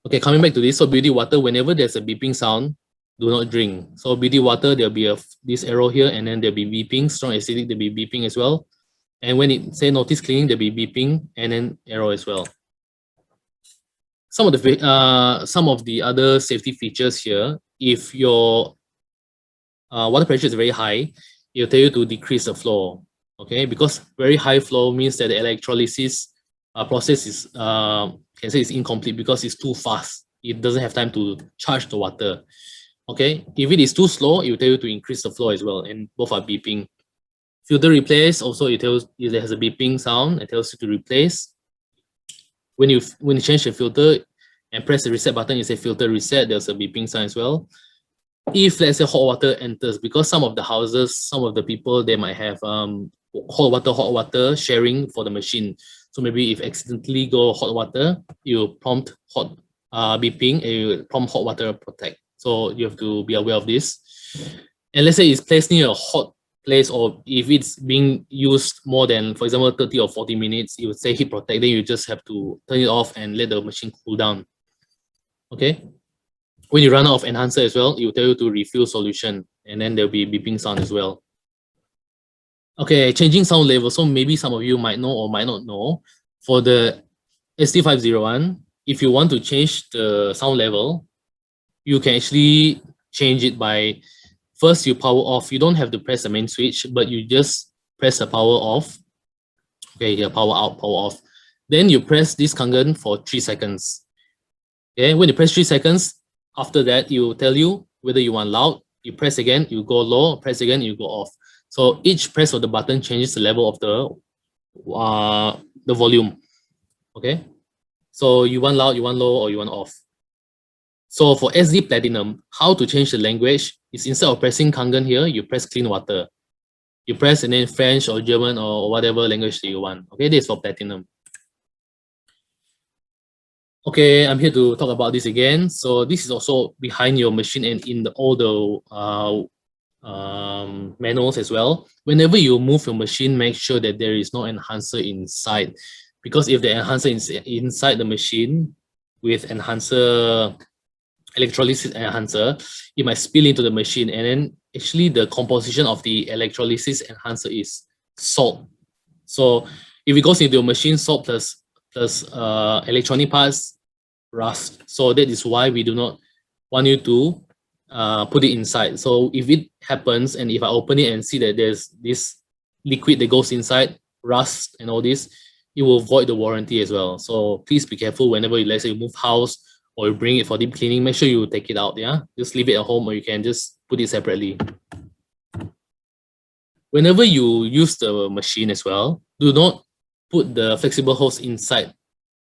Okay, coming back to this, so BD water, whenever there's a beeping sound, do not drink. So BD water, there'll be this arrow here, and then there'll be beeping. Strong acidic, there'll be beeping as well. And when it say notice cleaning, there'll be beeping and then arrow as well. Some of the other safety features here, if your water pressure is very high, it'll tell you to decrease the flow. Okay, because very high flow means that the electrolysis process is can say it's incomplete because it's too fast. It doesn't have time to charge the water. Okay, if it is too slow, it will tell you to increase the flow as well, and both are beeping. Filter replace, also it has a beeping sound. It tells you to replace. When you change the filter and press the reset button, you say filter reset, there's a beeping sound as well. If let's say hot water enters, because some of the houses, some of the people, they might have hot water sharing for the machine. So maybe if accidentally go hot water, you prompt hot beeping, and you prompt hot water protect. So you have to be aware of this. And let's say it's placed near a hot place, or if it's being used more than, for example, 30 or 40 minutes, it would say heat protect, then you just have to turn it off and let the machine cool down. Okay. When you run out of enhancer as well, it will tell you to refill solution, and then there'll be beeping sound as well. Okay, changing sound level. So maybe some of you might know or might not know. For the ST501, if you want to change the sound level, you can actually change it by, first you power off. You don't have to press the main switch, but you just press the power off. Okay, here, power out, power off. Then you press this Kangen for 3 seconds. Okay, when you press 3 seconds, after that, it will tell you whether you want loud. You press again, you go low, press again, you go off. So each press of the button changes the level of the volume. Okay, so you want loud, you want low, or you want off. So for SD Platinum, how to change the language is, instead of pressing Kangen here, you press clean water. You press and then French or German or whatever language that you want. Okay, this is for Platinum. Okay, I'm here to talk about this again. So this is also behind your machine and in all the manuals as well. Whenever you move your machine, make sure that there is no enhancer inside, because if the enhancer is inside the machine with enhancer, electrolysis enhancer, it might spill into the machine, and then actually the composition of the electrolysis enhancer is salt. So if it goes into your machine, salt plus electronic parts, rust. So that is why we do not want you to put it inside. So if it happens, and if I open it and see that there's this liquid that goes inside, rust and all this, it will void the warranty as well. So please be careful whenever you, let's say, you move house or you bring it for deep cleaning, make sure you take it out. Yeah, just leave it at home, or you can just put it separately. Whenever you use the machine as well, do not put the flexible hose inside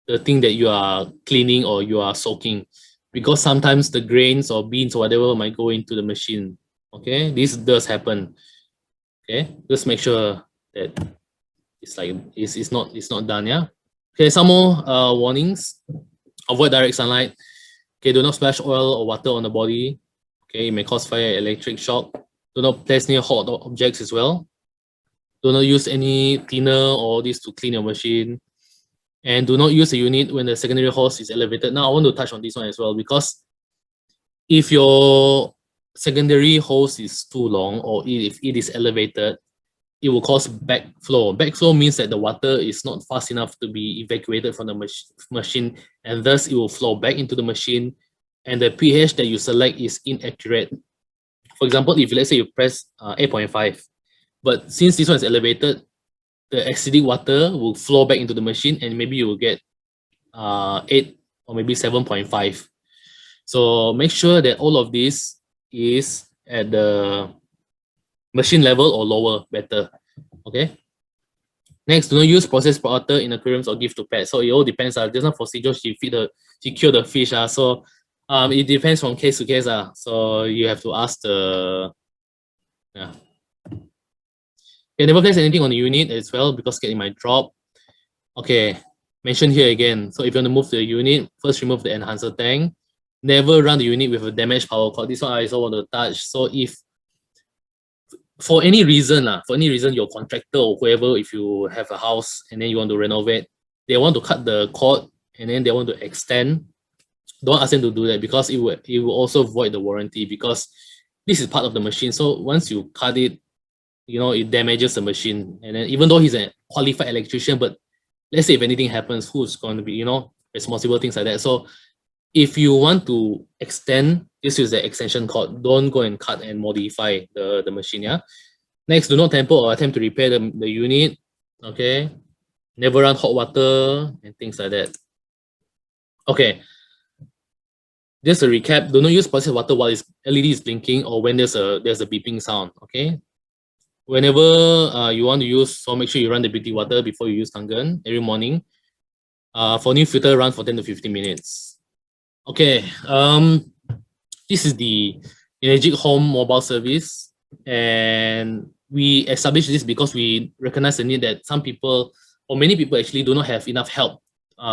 the thing that you are cleaning or you are soaking, because sometimes the grains or beans or whatever might go into the machine. Okay, this does happen. Okay, just make sure that it's not done. Yeah. Okay, some more warnings. Avoid direct sunlight. Okay, do not splash oil or water on the body. Okay, it may cause fire, electric shock. Do not place near hot objects as well. Do not use any cleaner or this to clean your machine. And do not use the unit when the secondary hose is elevated. Now, I want to touch on this one as well, because if your secondary hose is too long, or if it is elevated, it will cause backflow. Backflow means that the water is not fast enough to be evacuated from the machine, and thus it will flow back into the machine, and the pH that you select is inaccurate. For example, if let's say you press 8.5, but since this one is elevated, the acidic water will flow back into the machine, and maybe you will get 8 or maybe 7.5. So make sure that all of this is at the machine level or lower, better. Okay. Next, do not use processed water in aquariums or give to pets. So it all depends. Just now for Sijo, she killed the fish. So it depends from case to case. So you have to ask the Okay, never place anything on the unit as well, because it might drop. Okay, mentioned here again. So if you want to move the unit, first remove the enhancer tank. Never run the unit with a damaged power cord. This one I also want to touch. So if for any reason, your contractor or whoever, if you have a house and then you want to renovate, they want to cut the cord and then they want to extend, don't ask them to do that, because it will also void the warranty, because this is part of the machine. So once you cut it, it damages the machine. And then even though he's a qualified electrician, but let's say if anything happens, who's going to be, responsible, things like that. So if you want to extend, just use the extension cord. Don't go and cut and modify the machine. Yeah. Next, do not tamper or attempt to repair the unit. Okay. Never run hot water and things like that. Okay. Just a recap, do not use processed water while its LED is blinking or when there's a beeping sound. Okay. Whenever you want to use, so make sure you run the beauty water before you use Kangen every morning. For new filter, run for 10 to 15 minutes. Okay, this is the Energic Home mobile service, and we established this because we recognize the need that some people, or many people actually do not have enough help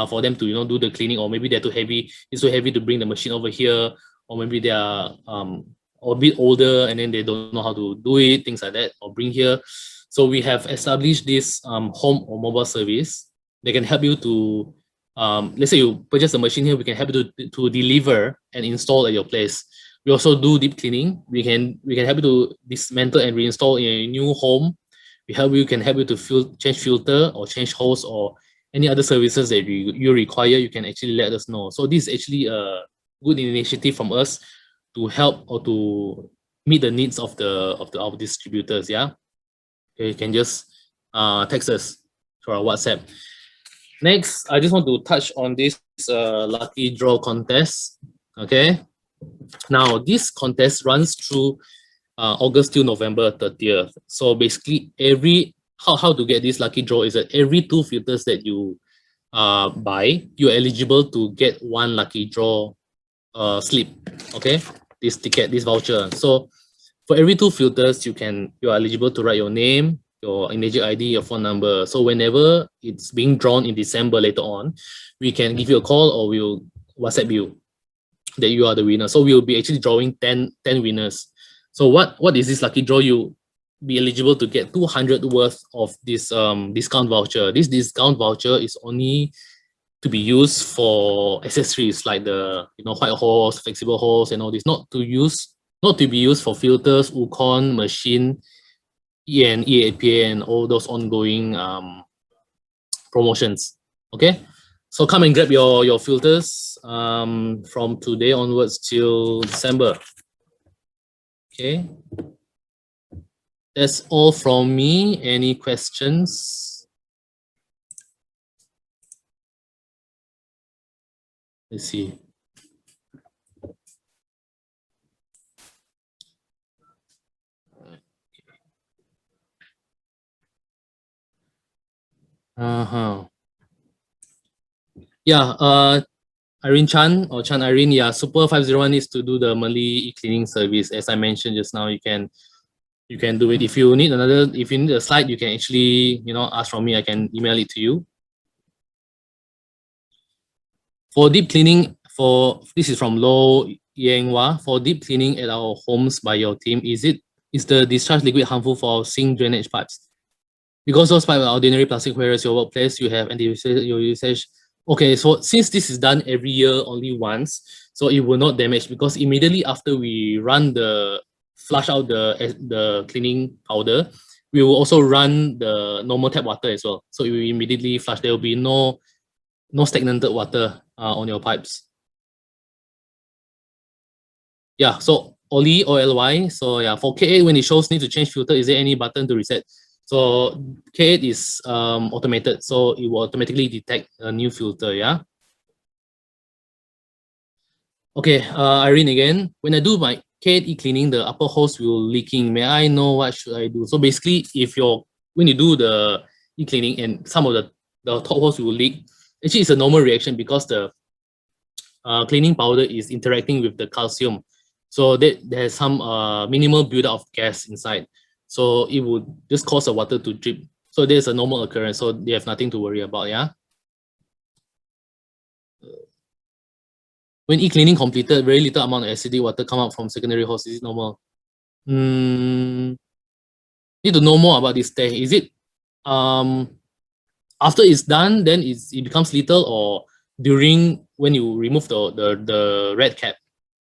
for them to do the cleaning, or maybe they're too heavy. It's too heavy to bring the machine over here, or maybe they are or a bit older and then they don't know how to do it, things like that, or bring here. So we have established this home or mobile service. They can help you to, let's say you purchase a machine here, we can help you to deliver and install at your place. We also do deep cleaning. We can help you to dismantle and reinstall in a new home. We can help you to change filter or change hose or any other services that you require. You can actually let us know. So this is actually a good initiative from us to help or to meet the needs of our distributors. Yeah. Okay, you can just text us through our WhatsApp. Next, I just want to touch on this lucky draw contest. Okay. Now this contest runs through August till November 30th. So basically, how to get this lucky draw is that every 2 filters that you buy, you're eligible to get 1 lucky draw slip. Okay, this ticket, this voucher. So for every 2 filters, you're eligible to write your name, your Enagic ID, your phone number. So whenever it's being drawn in December later on, we can give you a call or we'll WhatsApp you that you are the winner. So we'll be actually drawing 10 winners. So what is this lucky draw? You be eligible to get 200 worth of this discount voucher. This discount voucher is only to be used for accessories like the white hose, flexible hose, and all this. Not to be used for filters, Ukon, machine, EN, EAPA, and all those ongoing promotions. Okay, so come and grab your filters from today onwards till December. Okay, that's all from me. Any questions? Let's see. Yeah, Irene Chan or Chan Irene, yeah, Super 501 needs to do the monthly e-cleaning service. As I mentioned just now, you can do it. If you need a slide, you can actually, ask from me. I can email it to you. For deep cleaning, this is from Lo Yenghua. For deep cleaning at our homes by your team, is the discharge liquid harmful for sink drainage pipes? Because those pipes are ordinary plastic, whereas your workplace, you have your usage. Okay, so since this is done every year only once, so it will not damage, because immediately after we flush out the cleaning powder, we will also run the normal tap water as well. So it will immediately flush. There will be no stagnated water on your pipes. Yeah, so Oli, OLY. So yeah, for K8, when it shows need to change filter, is there any button to reset? So K8 is automated, so it will automatically detect a new filter. Yeah. Okay, Irene again. When I do my K8 e-cleaning, the upper hose will leaking. May I know what should I do? So basically, when you do the e-cleaning and some of the top hose will leak, actually it's a normal reaction because the cleaning powder is interacting with the calcium. So there's some minimal buildup of gas inside. So it would just cause the water to drip. So there's a normal occurrence. So they have nothing to worry about. Yeah. When e-cleaning completed, very little amount of acidic water come out from secondary hose. Is it normal? Need to know more about this test. Is it after it's done, then it becomes little, or during when you remove the red cap?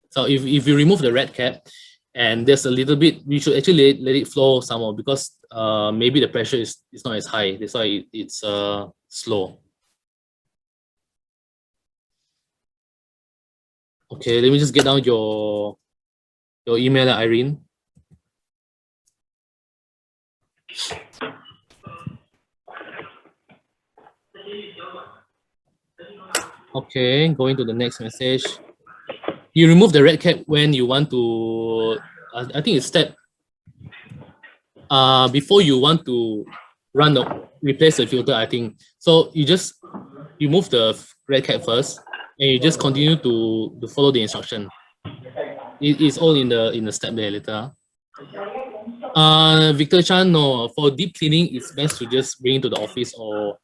So if you remove the red cap and there's a little bit, we should actually let it flow some more, because maybe the pressure is not as high. That's why it's slow. Okay, let me just get down your email, Irene. Okay, going to the next message. You remove the red cap when you want to, I think it's step before you want to replace the filter, I think. So you just remove the red cap first, and you just continue to follow the instruction. It's all in the step there later. Victor Chan, no. For deep cleaning, it's best to just bring it to the office, or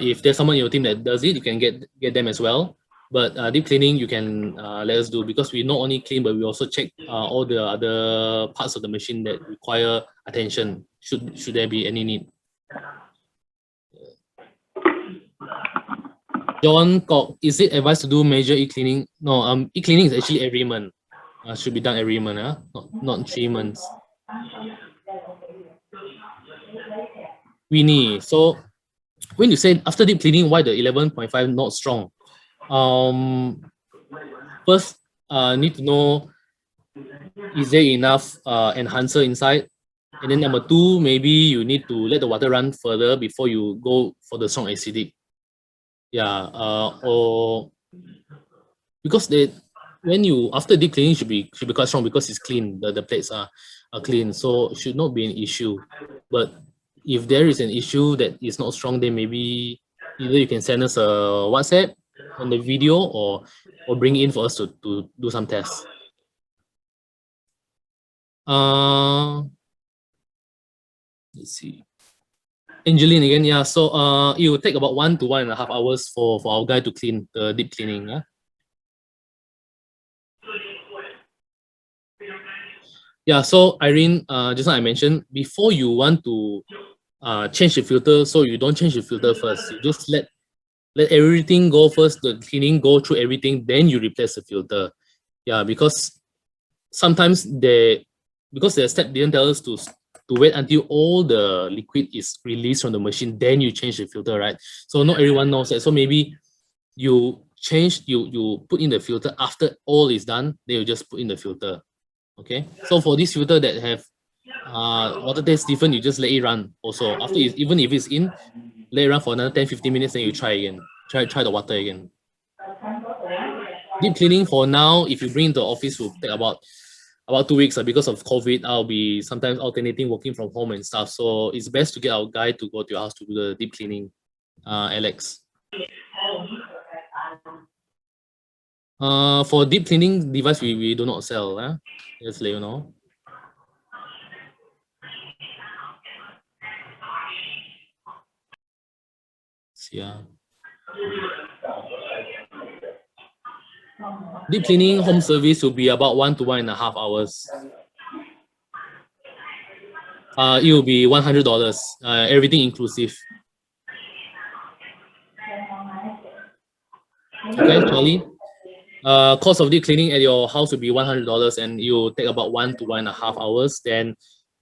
if there's someone in your team that does it, you can get them as well. But deep cleaning you can let us do, because we not only clean but we also check all the other parts of the machine that require attention. Should there be any need? John Kok, is it advised to do major e-cleaning? No, e-cleaning is actually every month. Should be done every month, not 3 months. Winnie, so when you say after deep cleaning, why the 11.5 not strong? First, need to know, is there enough enhancer inside? And then number two, maybe you need to let the water run further before you go for the strong acidic. Yeah, or because when you after deep cleaning should be quite strong because it's clean. The plates are clean, so it should not be an issue. But if there is an issue that is not strong, then maybe either you can send us a WhatsApp on the video or bring in for us to do some tests. Let's see. Angeline again, yeah. So it will take about 1 to 1.5 hours for our guy to clean the deep cleaning. Yeah. Yeah. So Irene, just like I mentioned, before you want to change the filter, so you don't change the filter first. You just let everything go first. The cleaning go through everything, then you replace the filter. Yeah, because sometimes because the step didn't tell us to wait until all the liquid is released from the machine, then you change the filter, right? So not everyone knows that. So maybe you put in the filter after all is done, then you just put in the filter. Okay. So for this filter that have water taste different, you just let it run also. After even if it's in, let it run for another 10-15 minutes, then you try again. Try the water again. Deep cleaning for now, if you bring it to the office, will take about 2 weeks. Because of COVID, I'll be sometimes alternating working from home and stuff. So it's best to get our guy to go to your house to do the deep cleaning, Alex. For deep cleaning device, we do not sell. Just let you know. Yeah. Deep cleaning home service will be about 1 to 1.5 hours. It will be $100, everything inclusive. Okay, Charlie. Cost of deep cleaning at your house will be $100, and it will take about 1 to 1.5 hours. Then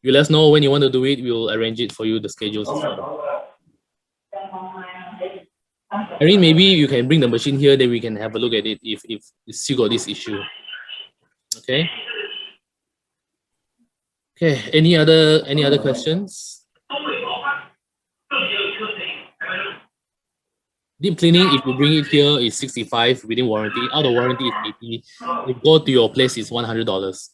you let us know when you want to do it. We'll arrange it for you, the schedules as well. Irene, maybe you can bring the machine here, then we can have a look at it if you still got this issue. Okay. Okay. Any other questions? Deep cleaning, if you bring it here, is 65 within warranty. Out of warranty is 80. If you go to your place, it's $100.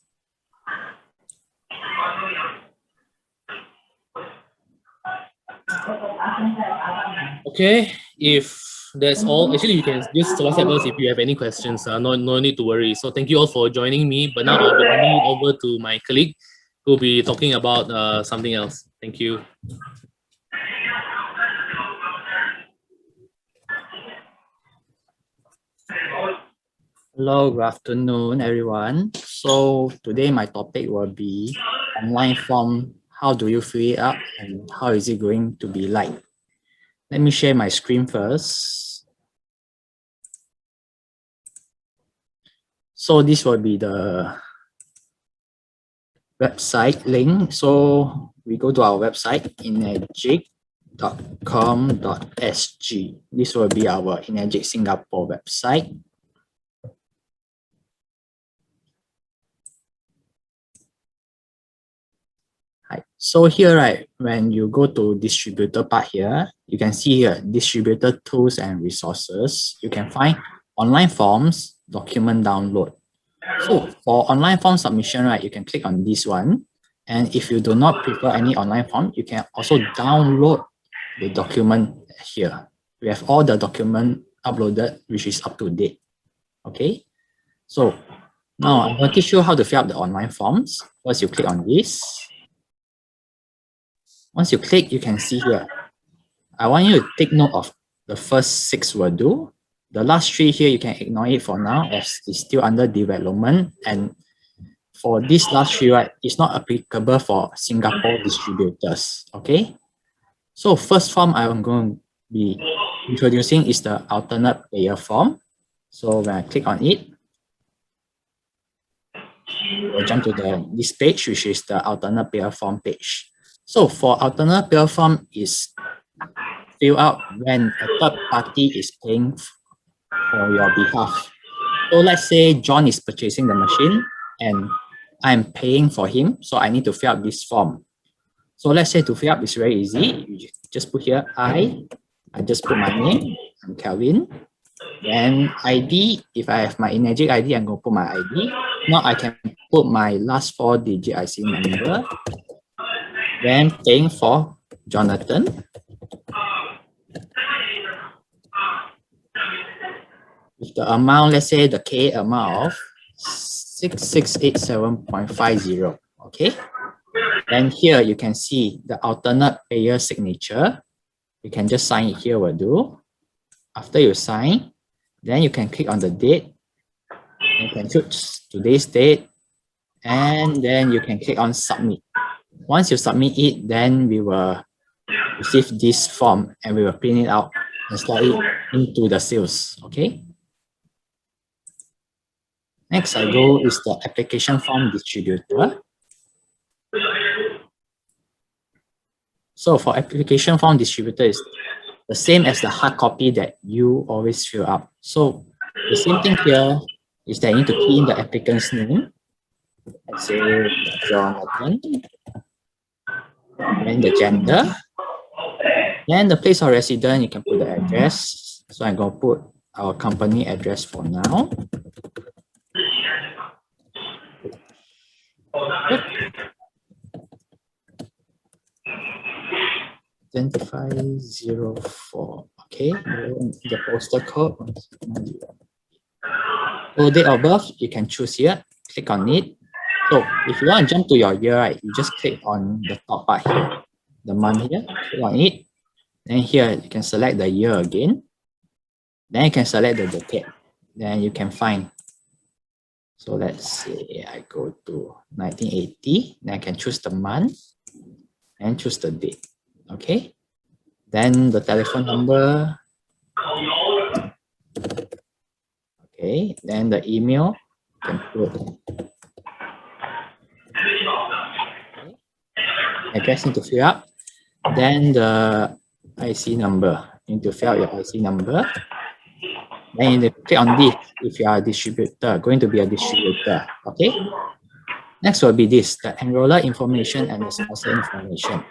Okay, if that's all, actually you can just WhatsApp us if you have any questions. No need to worry. So thank you all for joining me. But now I'll be handing it over to my colleague who will be talking about something else. Thank you. Hello, good afternoon, everyone. So today my topic will be online form. How do you fill it up and how is it going to be like? Let me share my screen first. So this will be the website link. So we go to our website, enagic.com.sg. This will be our Enagic Singapore website. So here, right, when you go to distributor part here, you can see here, distributor tools and resources. You can find online forms, document download. So for online form submission, right, you can click on this one. And if you do not prefer any online form, you can also download the document here. We have all the document uploaded, which is up to date. Okay. So now I'm going to teach you how to fill up the online forms. First, you click on this. Once you click, you can see here. I want you to take note of the first 6 will do. The last three here, you can ignore it for now as it's still under development. And for this last three, right, it's not applicable for Singapore distributors, okay? So first form I'm going to be introducing is the alternate payer form. So when I click on it, we'll jump to this page, which is the alternate payer form page. So for alternate payer form is filled out when a third party is paying for your behalf. So let's say John is purchasing the machine and I'm paying for him, so I need to fill out this form. So let's say to fill up is very easy. You just put here I just put my name, I'm Kelvin. Then ID, if I have my Enagic ID, I'm going to put my ID. Now I can put my last 4-digit IC number. Then paying for Jonathan. With the amount, let's say the K amount of 6687.50. Okay. Then here you can see the alternate payer signature. You can just sign it here will do. After you sign, then you can click on the date. You can choose today's date. And then you can click on submit. Once you submit it, then we will receive this form and we will print it out and slide it into the sales. Okay. Next I go is the application form distributor. So for application form distributor is the same as the hard copy that you always fill up. So the same thing here is that you need to key in the applicant's name. Let's say Jonathan. And the gender. Then the place of residence, you can put the address. So I'm going to put our company address for now. Identify 04. Okay, the postal code. So date of birth, you can choose here. Click on it. So if you want to jump to your year, right, you just click on the top part here, the month here. Click on it. Then here you can select the year again. Then you can select the decade. Then you can find. So let's say I go to 1980. Then I can choose the month and choose the date. Okay. Then the telephone number. Okay. Then the email. You can put. Okay. Address need to fill up. Then the IC number. You need to fill out your IC number. Then you need to click on this if you are a distributor, going to be a distributor. Okay. Next will be this, the enroller information and the sponsor information.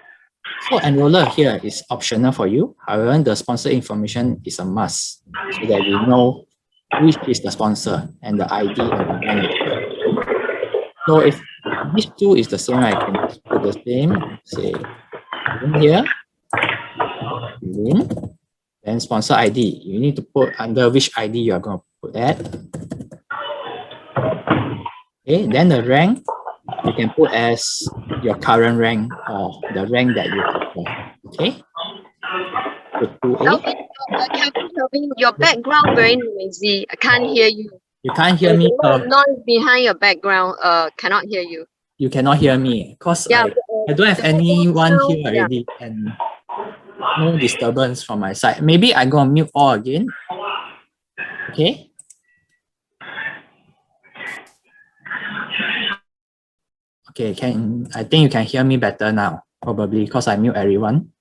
So enroller here is optional for you. However, the sponsor information is a must so that we know which is the sponsor and the ID of the bank. So if these two is the same, I can just put the same, say in here, then sponsor ID. You need to put under which ID you are going to put that. Okay, then the rank, you can put as your current rank or the rank that you prefer. Okay. Kelvin, your background very noisy. I can't hear you. You can't hear me. Noise behind your background. Cannot hear you. You cannot hear me because yeah, I don't have anyone here already and no disturbance from my side. Maybe I go on mute all again. Okay. Okay, I think you can hear me better now, probably because I mute everyone.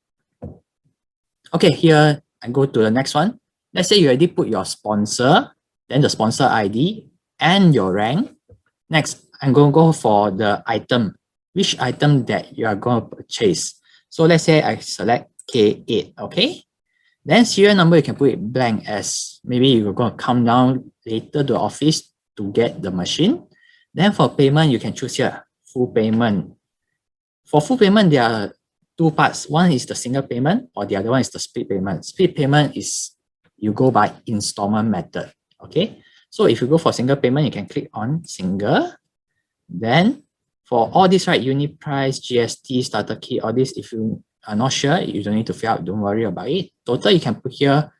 Okay, here I go to the next one. Let's say you already put your sponsor, then the sponsor ID and your rank. Next, I'm going to go for the item, which item that you are going to purchase. So let's say I select K8, okay? Then serial number, you can put it blank as maybe you're going to come down later to the office to get the machine. Then for payment, you can choose here, full payment. For full payment, there are two parts. One is the single payment or the other one is the split payment. Split payment is you go by installment method, okay? So if you go for single payment, you can click on single. Then for all this, right, unit price, GST, starter kit, all this, if you are not sure, you don't need to fill out, don't worry about it. Total, you can put here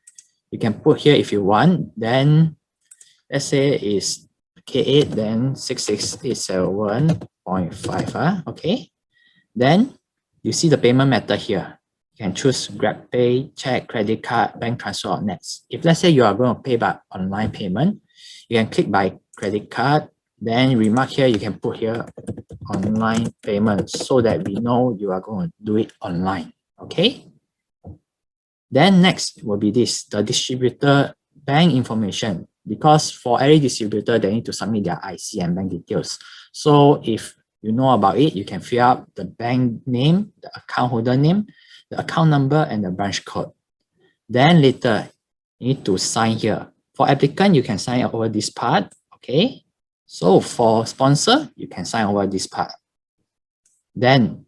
You can put here if you want. Then let's say it's K8, then 6687.5. Okay. Then you see the payment method here. You can choose GrabPay, check, credit card, bank transfer, or nets. If let's say you are going to pay by online payment, you can click by credit card. Then remark here, you can put here online payment so that we know you are going to do it online. Okay. Then next will be this, the distributor bank information. Because for every distributor, they need to submit their IC and bank details. So if you know about it, you can fill up the bank name, the account holder name, the account number, and the branch code. Then later, you need to sign here. For applicant, you can sign over this part. Okay. So for sponsor, you can sign over this part. Then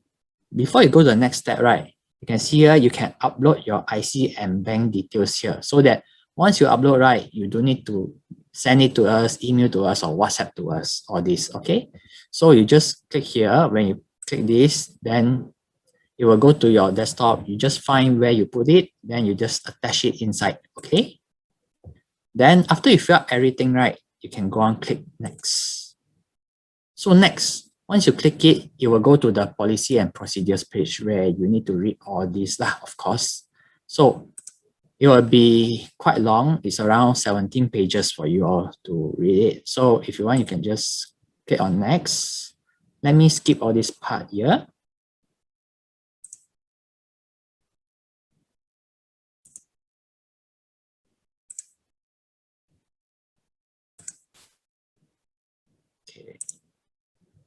before you go to the next step, right, you can see here, you can upload your IC and bank details here so that once you upload, right, you don't need to send it to us, email to us, or WhatsApp to us, or this, okay? So you just click here. When you click this, then it will go to your desktop. You just find where you put it, then you just attach it inside, okay? Then after you fill out everything, right, you can go and click next. So next, once you click it, it will go to the policy and procedures page where you need to read all this, of course. So it will be quite long. It's around 17 pages for you all to read it. So if you want, you can just click on next. Let me skip all this part here. Okay,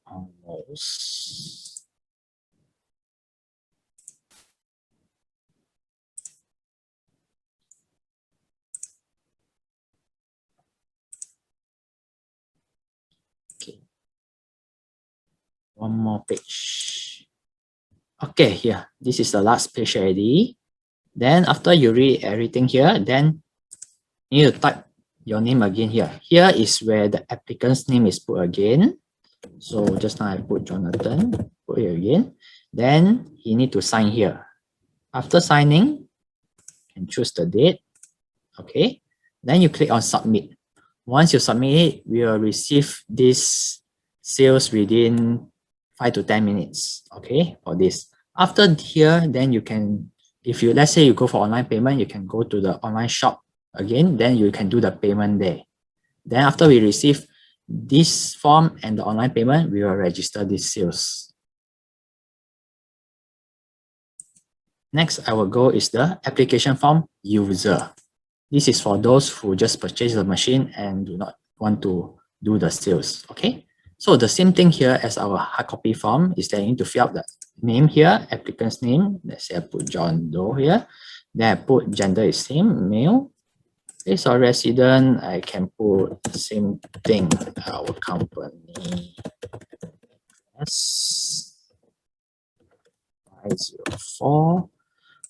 almost. One more page. Okay, here, this is the last page already. Then after you read everything here, then you need to type your name again here. Here is where the applicant's name is put again. So just now I put Jonathan, put it again. Then you need to sign here. After signing, you can choose the date. Okay. Then you click on submit. Once you submit it, we will receive this sales within 5 to 10 minutes. Okay, for this. After here, then you can, if you, let's say you go for online payment, you can go to the online shop again, then you can do the payment there. Then after we receive this form and the online payment, we will register this sales. Next, I will go is the application form user. This is for those who just purchase the machine and do not want to do the sales. Okay. So the same thing here as our hard copy form is that you need to fill out the name here, applicant's name. Let's say I put John Doe here. Then I put gender is same, male. Place of resident, I can put the same thing, our company. Yes. 504.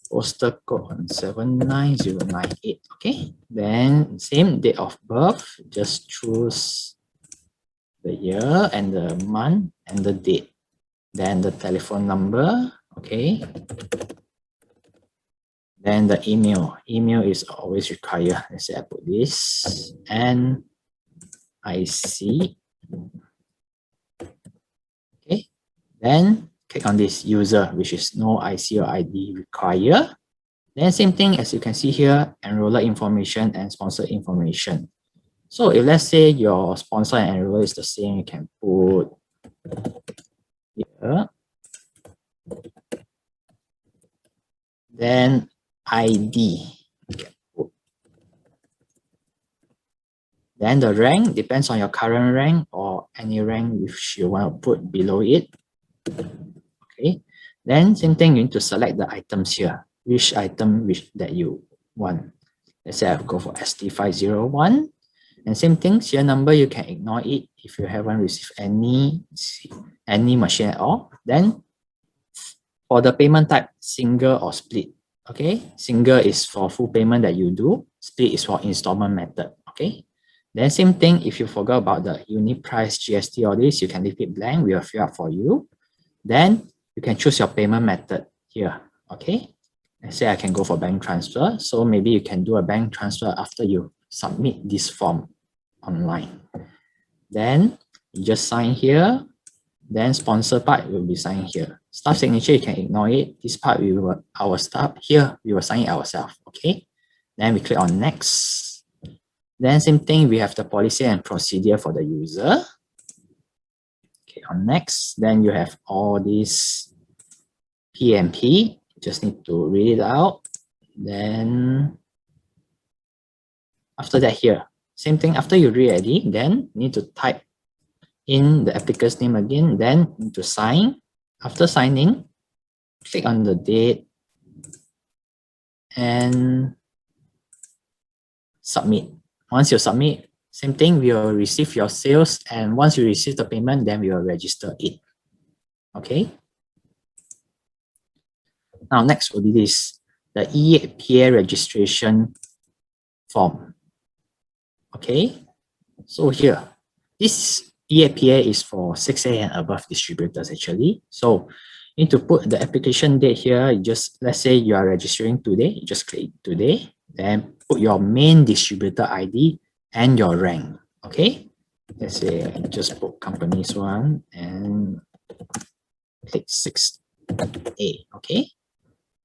Postal code 79098. Okay. Then same date of birth, just choose the year and the month and the date. Then the telephone number, okay. Then the email. Email is always required. Let's say I put this and IC. Okay. Then click on this user, which is no IC or ID required. Then same thing as you can see here, enroller information and sponsor information. So if let's say your sponsor and enroller is the same, you can put here. Then ID. Then the rank depends on your current rank or any rank which you want to put below it. Okay. Then same thing, you need to select the items here. Which item that you want. Let's say I go for ST501. And same thing, serial number, you can ignore it if you haven't received any machine at all. Then for the payment type, single or split. Okay, single is for full payment that you do. Split is for installment method. Okay. Then same thing, if you forgot about the unit price, GST, all this, you can leave it blank. We will fill up for you. Then you can choose your payment method here. Okay. Let's say I can go for bank transfer. So maybe you can do a bank transfer after you submit this form online. Then you just sign here. Then sponsor part will be signed here. Staff signature, you can ignore it. This part our staff here, we will sign it ourselves. Okay. Then we click on next. Then same thing, we have the policy and procedure for the user. Okay, on next, then you have all these PMP. Just need to read it out. Then after that here, same thing, after you ready, then you need to type in the applicant's name again, then need to sign. After signing, click on the date and submit. Once you submit, same thing, we will receive your sales, and once you receive the payment, then we will register it. Okay. Now next will be this, the EAPA registration form. Okay. So here, this EAPA is for 6A and above distributors actually. So you need to put the application date here. You just, let's say you are registering today, you just click today, then put your main distributor ID and your rank. Okay. Let's say I just put companies one and click 6A. Okay.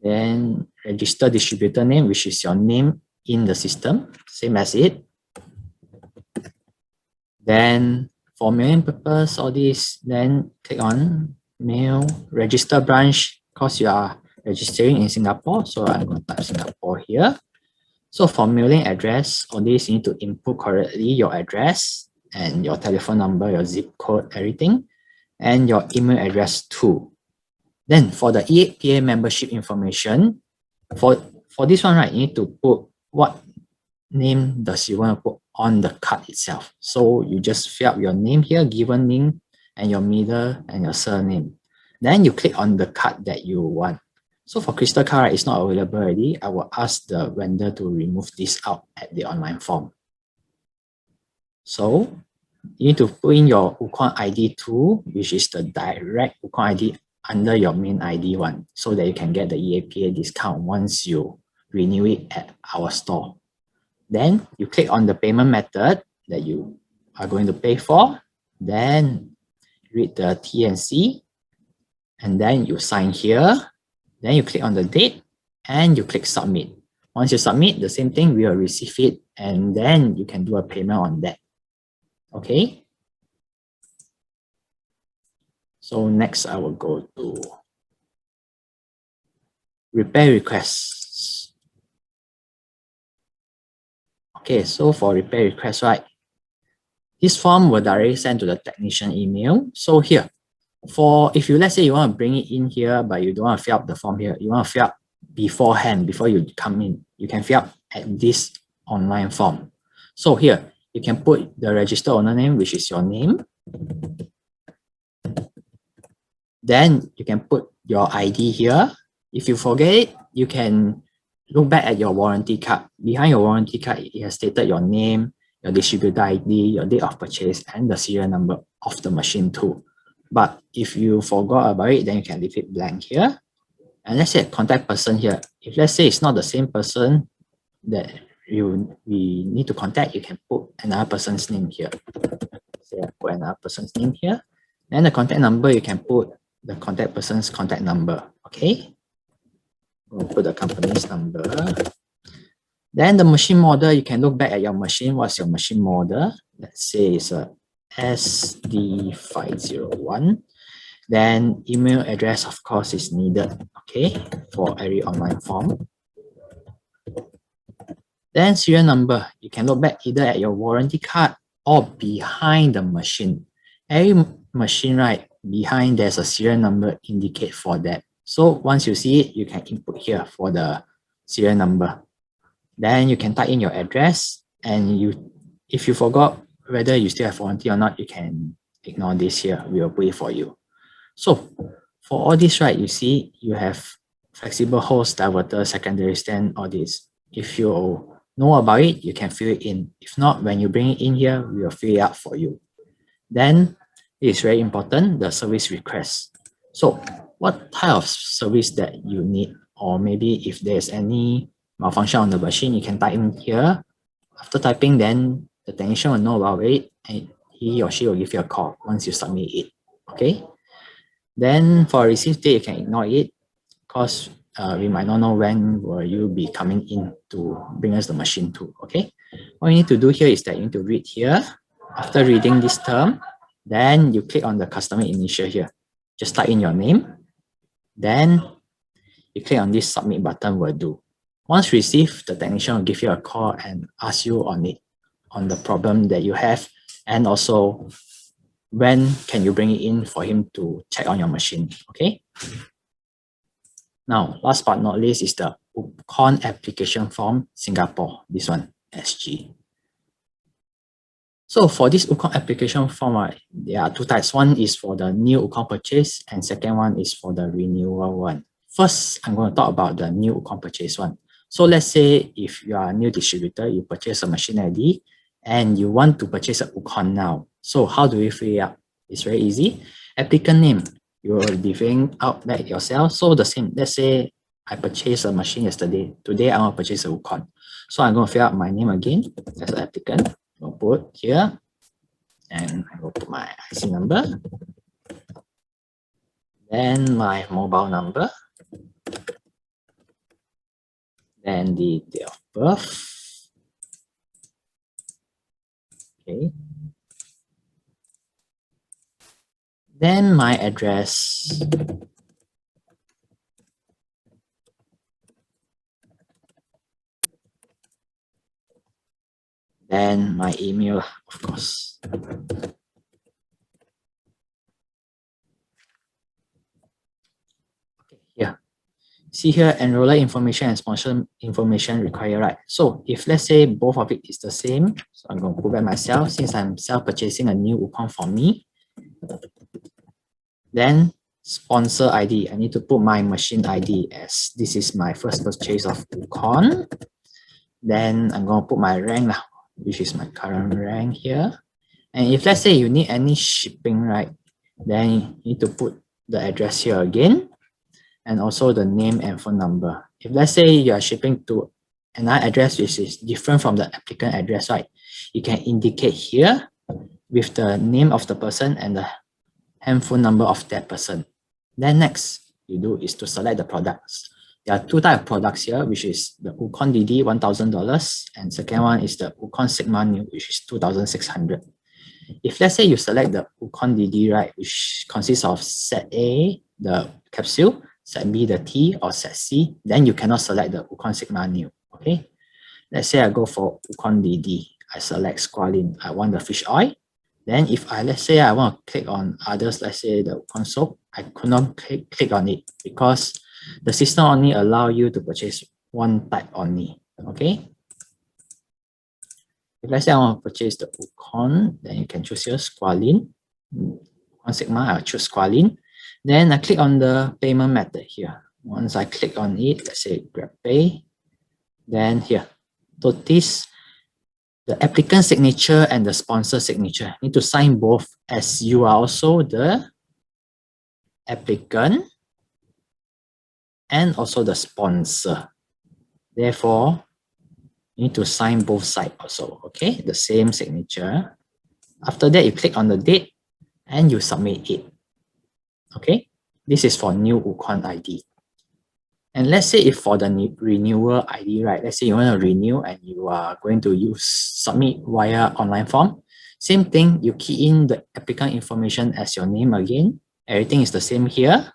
Then register distributor name, which is your name in the system, same as it. Then for mailing purpose, all this, then click on mail, register branch, because you are registering in Singapore. So I'm going to type Singapore here. So for mailing address, all this, you need to input correctly your address and your telephone number, your zip code, everything, and your email address too. Then for the EAPA membership information, for this one, right, you need to put what name does you want to put on the card itself. So you just fill up your name here, given name, and your middle and your surname. Then you click on the card that you want. So for Crystal card, right, it's not available already. I will ask the vendor to remove this out at the online form. So you need to put in your Ukon ID 2, which is the direct Ukon ID under your main ID one, so that you can get the EAPA discount once you renew it at our store. Then you click on the payment method that you are going to pay for. Then read the T&C, and then you sign here. Then you click on the date and you click submit. Once you submit, the same thing, we will receive it, and then you can do a payment on that. Okay. So next I will go to repair requests. Okay, so for repair requests, right, this form will directly send to the technician email. So here, for if you, let's say you want to bring it in here, but you don't want to fill up the form here, you want to fill up beforehand, before you come in, you can fill up at this online form. So here, you can put the register owner name, which is your name. Then you can put your ID here. If you forget it, you can look back at your warranty card. Behind your warranty card, it has stated your name, your distributor ID, your date of purchase, and the serial number of the machine too. But if you forgot about it, then you can leave it blank here. And let's say a contact person here. If let's say it's not the same person that we need to contact, you can put another person's name here. Say I put another person's name here. Then the contact number, you can put the contact person's contact number. Okay. We'll put the company's number. Then the machine model, you can look back at your machine. What's your machine model? Let's say it's a SD501. Then email address, of course, is needed, okay, for every online form. Then serial number, you can look back either at your warranty card or behind the machine. Every machine, right, behind there's a serial number indicate for that. So once you see it, you can input here for the serial number. Then you can type in your address, and if you forgot whether you still have warranty or not, you can ignore this here. We will put it for you. So for all this, right, you see you have flexible hose, diverter, secondary stand, all this. If you know about it, you can fill it in. If not, when you bring it in here, we will fill it up for you. Then it is very important, the service request. So what type of service that you need or maybe if there's any malfunction on the machine, you can type in here. After typing, then the technician will know about it and he or she will give you a call once you submit it. Okay. Then for receive date, you can ignore it because we might not know when will you be coming in to bring us the machine to. Okay. What you need to do here is that you need to read here. After reading this term, then you click on the customer initial here. Just type in your name. Then you click on this submit button will do. Once received, the technician will give you a call and ask you on it, on the problem that you have, and also when can you bring it in for him to check on your machine. Okay. Now, last but not least is the UCON application form Singapore. This one, SG. So for this UCON application form, there are two types. One is for the new UCON purchase, and second one is for the renewal one. First, I'm going to talk about the new UCON purchase one. So let's say if you are a new distributor, you purchase a machine ID and you want to purchase a UCON now. So how do we fill it up? It's very easy. Applicant name, you will be filling out that yourself. So the same, let's say I purchased a machine yesterday. Today I want to purchase a UCON. So I'm going to fill out my name again as an applicant. I'll put here and I will put my IC number. Then my mobile number. Then the date of birth. Okay. Then my address. Then my email, of course. Okay, here. See here, enroller information and sponsor information required, right? So if let's say both of it is the same, so I'm going to go back myself since I'm self-purchasing a new UCON for me. Then sponsor ID, I need to put my machine ID as this is my first purchase of UCON. Then I'm going to put my rank, which is my current rank here. And if let's say you need any shipping, right, then you need to put the address here again. And also the name and phone number. If let's say you are shipping to another address which is different from the applicant address, right, you can indicate here with the name of the person and the handphone number of that person. Then next you do is to select the products. There are two types of products here, which is the UCON DD $1,000 and second one is the UCON Sigma New, which is $2,600. If let's say you select the UCON DD, right, which consists of set A, the capsule, set B, the tea, or set C, then you cannot select the UCON Sigma New. Okay. Let's say I go for UCON DD. I select squalene. I want the fish oil. Then if let's say I want to click on others, let's say the UCON soap, I could not click on it because the system only allow you to purchase one type only. Okay. If let's say I want to purchase the UCON, then you can choose here squalene. UCON Sigma, I'll choose squalene. Then I click on the payment method here. Once I click on it, let's say Grab Pay. Then here, notice the applicant signature and the sponsor signature. You need to sign both as you are also the applicant and also the sponsor. Therefore, you need to sign both sides also, okay? The same signature. After that, you click on the date and you submit it. Okay, this is for new UCON ID. And let's say if for the renewal ID, right, let's say you want to renew and you are going to submit via online form. Same thing, you key in the applicant information as your name again. Everything is the same here.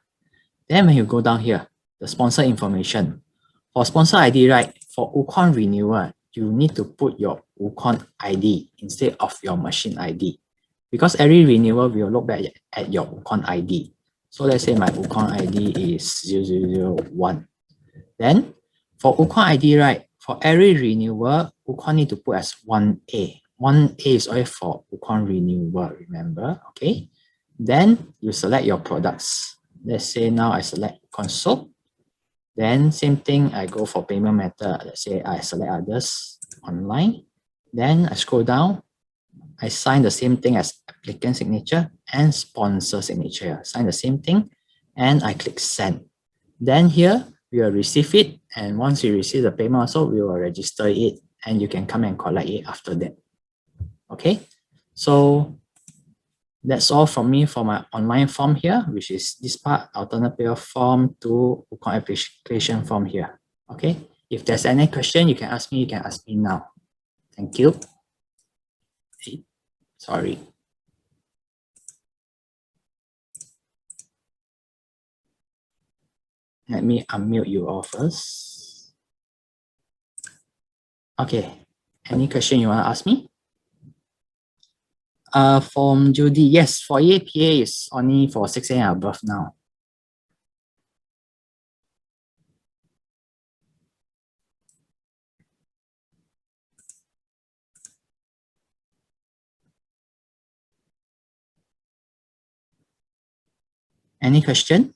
Then when you go down here, the sponsor information. For sponsor ID, right, for UCON renewal, you need to put your UCON ID instead of your machine ID. Because every renewal will look back at your UCON ID. So let's say my UCON ID is 0001. Then for UCON ID, right, for every renewal, UCON need to put as 1A. 1A is always for UCON renewal, remember, okay? Then you select your products. Let's say now I select UCON soap. Then same thing, I go for payment method. Let's say I select others online. Then I scroll down. I sign the same thing as applicant signature and sponsor signature. Sign the same thing and I click send. Then here we will receive it, and once you receive the payment also, we will register it, and you can come and collect it after that. Okay, so that's all from me for my online form here, which is this part, alternate payer form to Wukong application form here. Okay, if there's any question, you can ask me now. Thank you. Sorry. Let me unmute you all first. Okay, any question you want to ask me? From Judy, yes, for EAPA is only for 6 a.m. above now. Any question?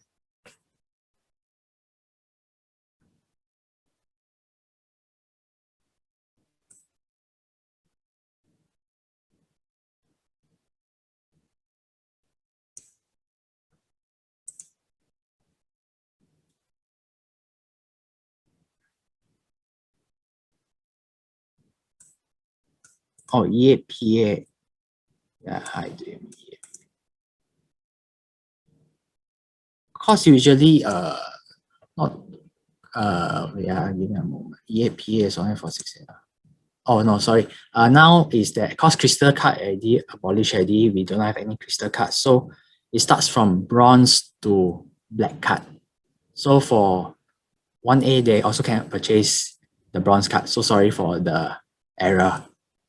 Oh, EAPA. Yeah, hi, course usually not yeah, give me a moment. EAPA is only for 6 a.m. Oh no, sorry. Now is that course crystal card already abolished already. We don't have any crystal cards, so it starts from bronze to black card. So for 1A, they also can purchase the bronze card. So sorry for the error.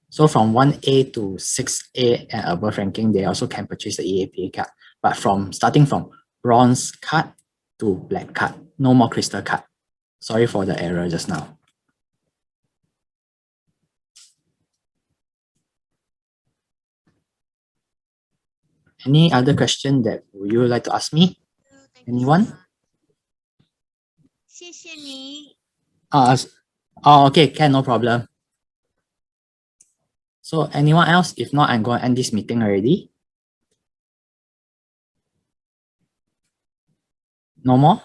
So from 1A to 6A and above ranking, they also can purchase the EAPA card. But starting from bronze card to black card, no more crystal card. Sorry for the error just now. Any other question that would you like to ask me? Anyone? Okay, can, no problem. So anyone else? If not, I'm going to end this meeting already. No more?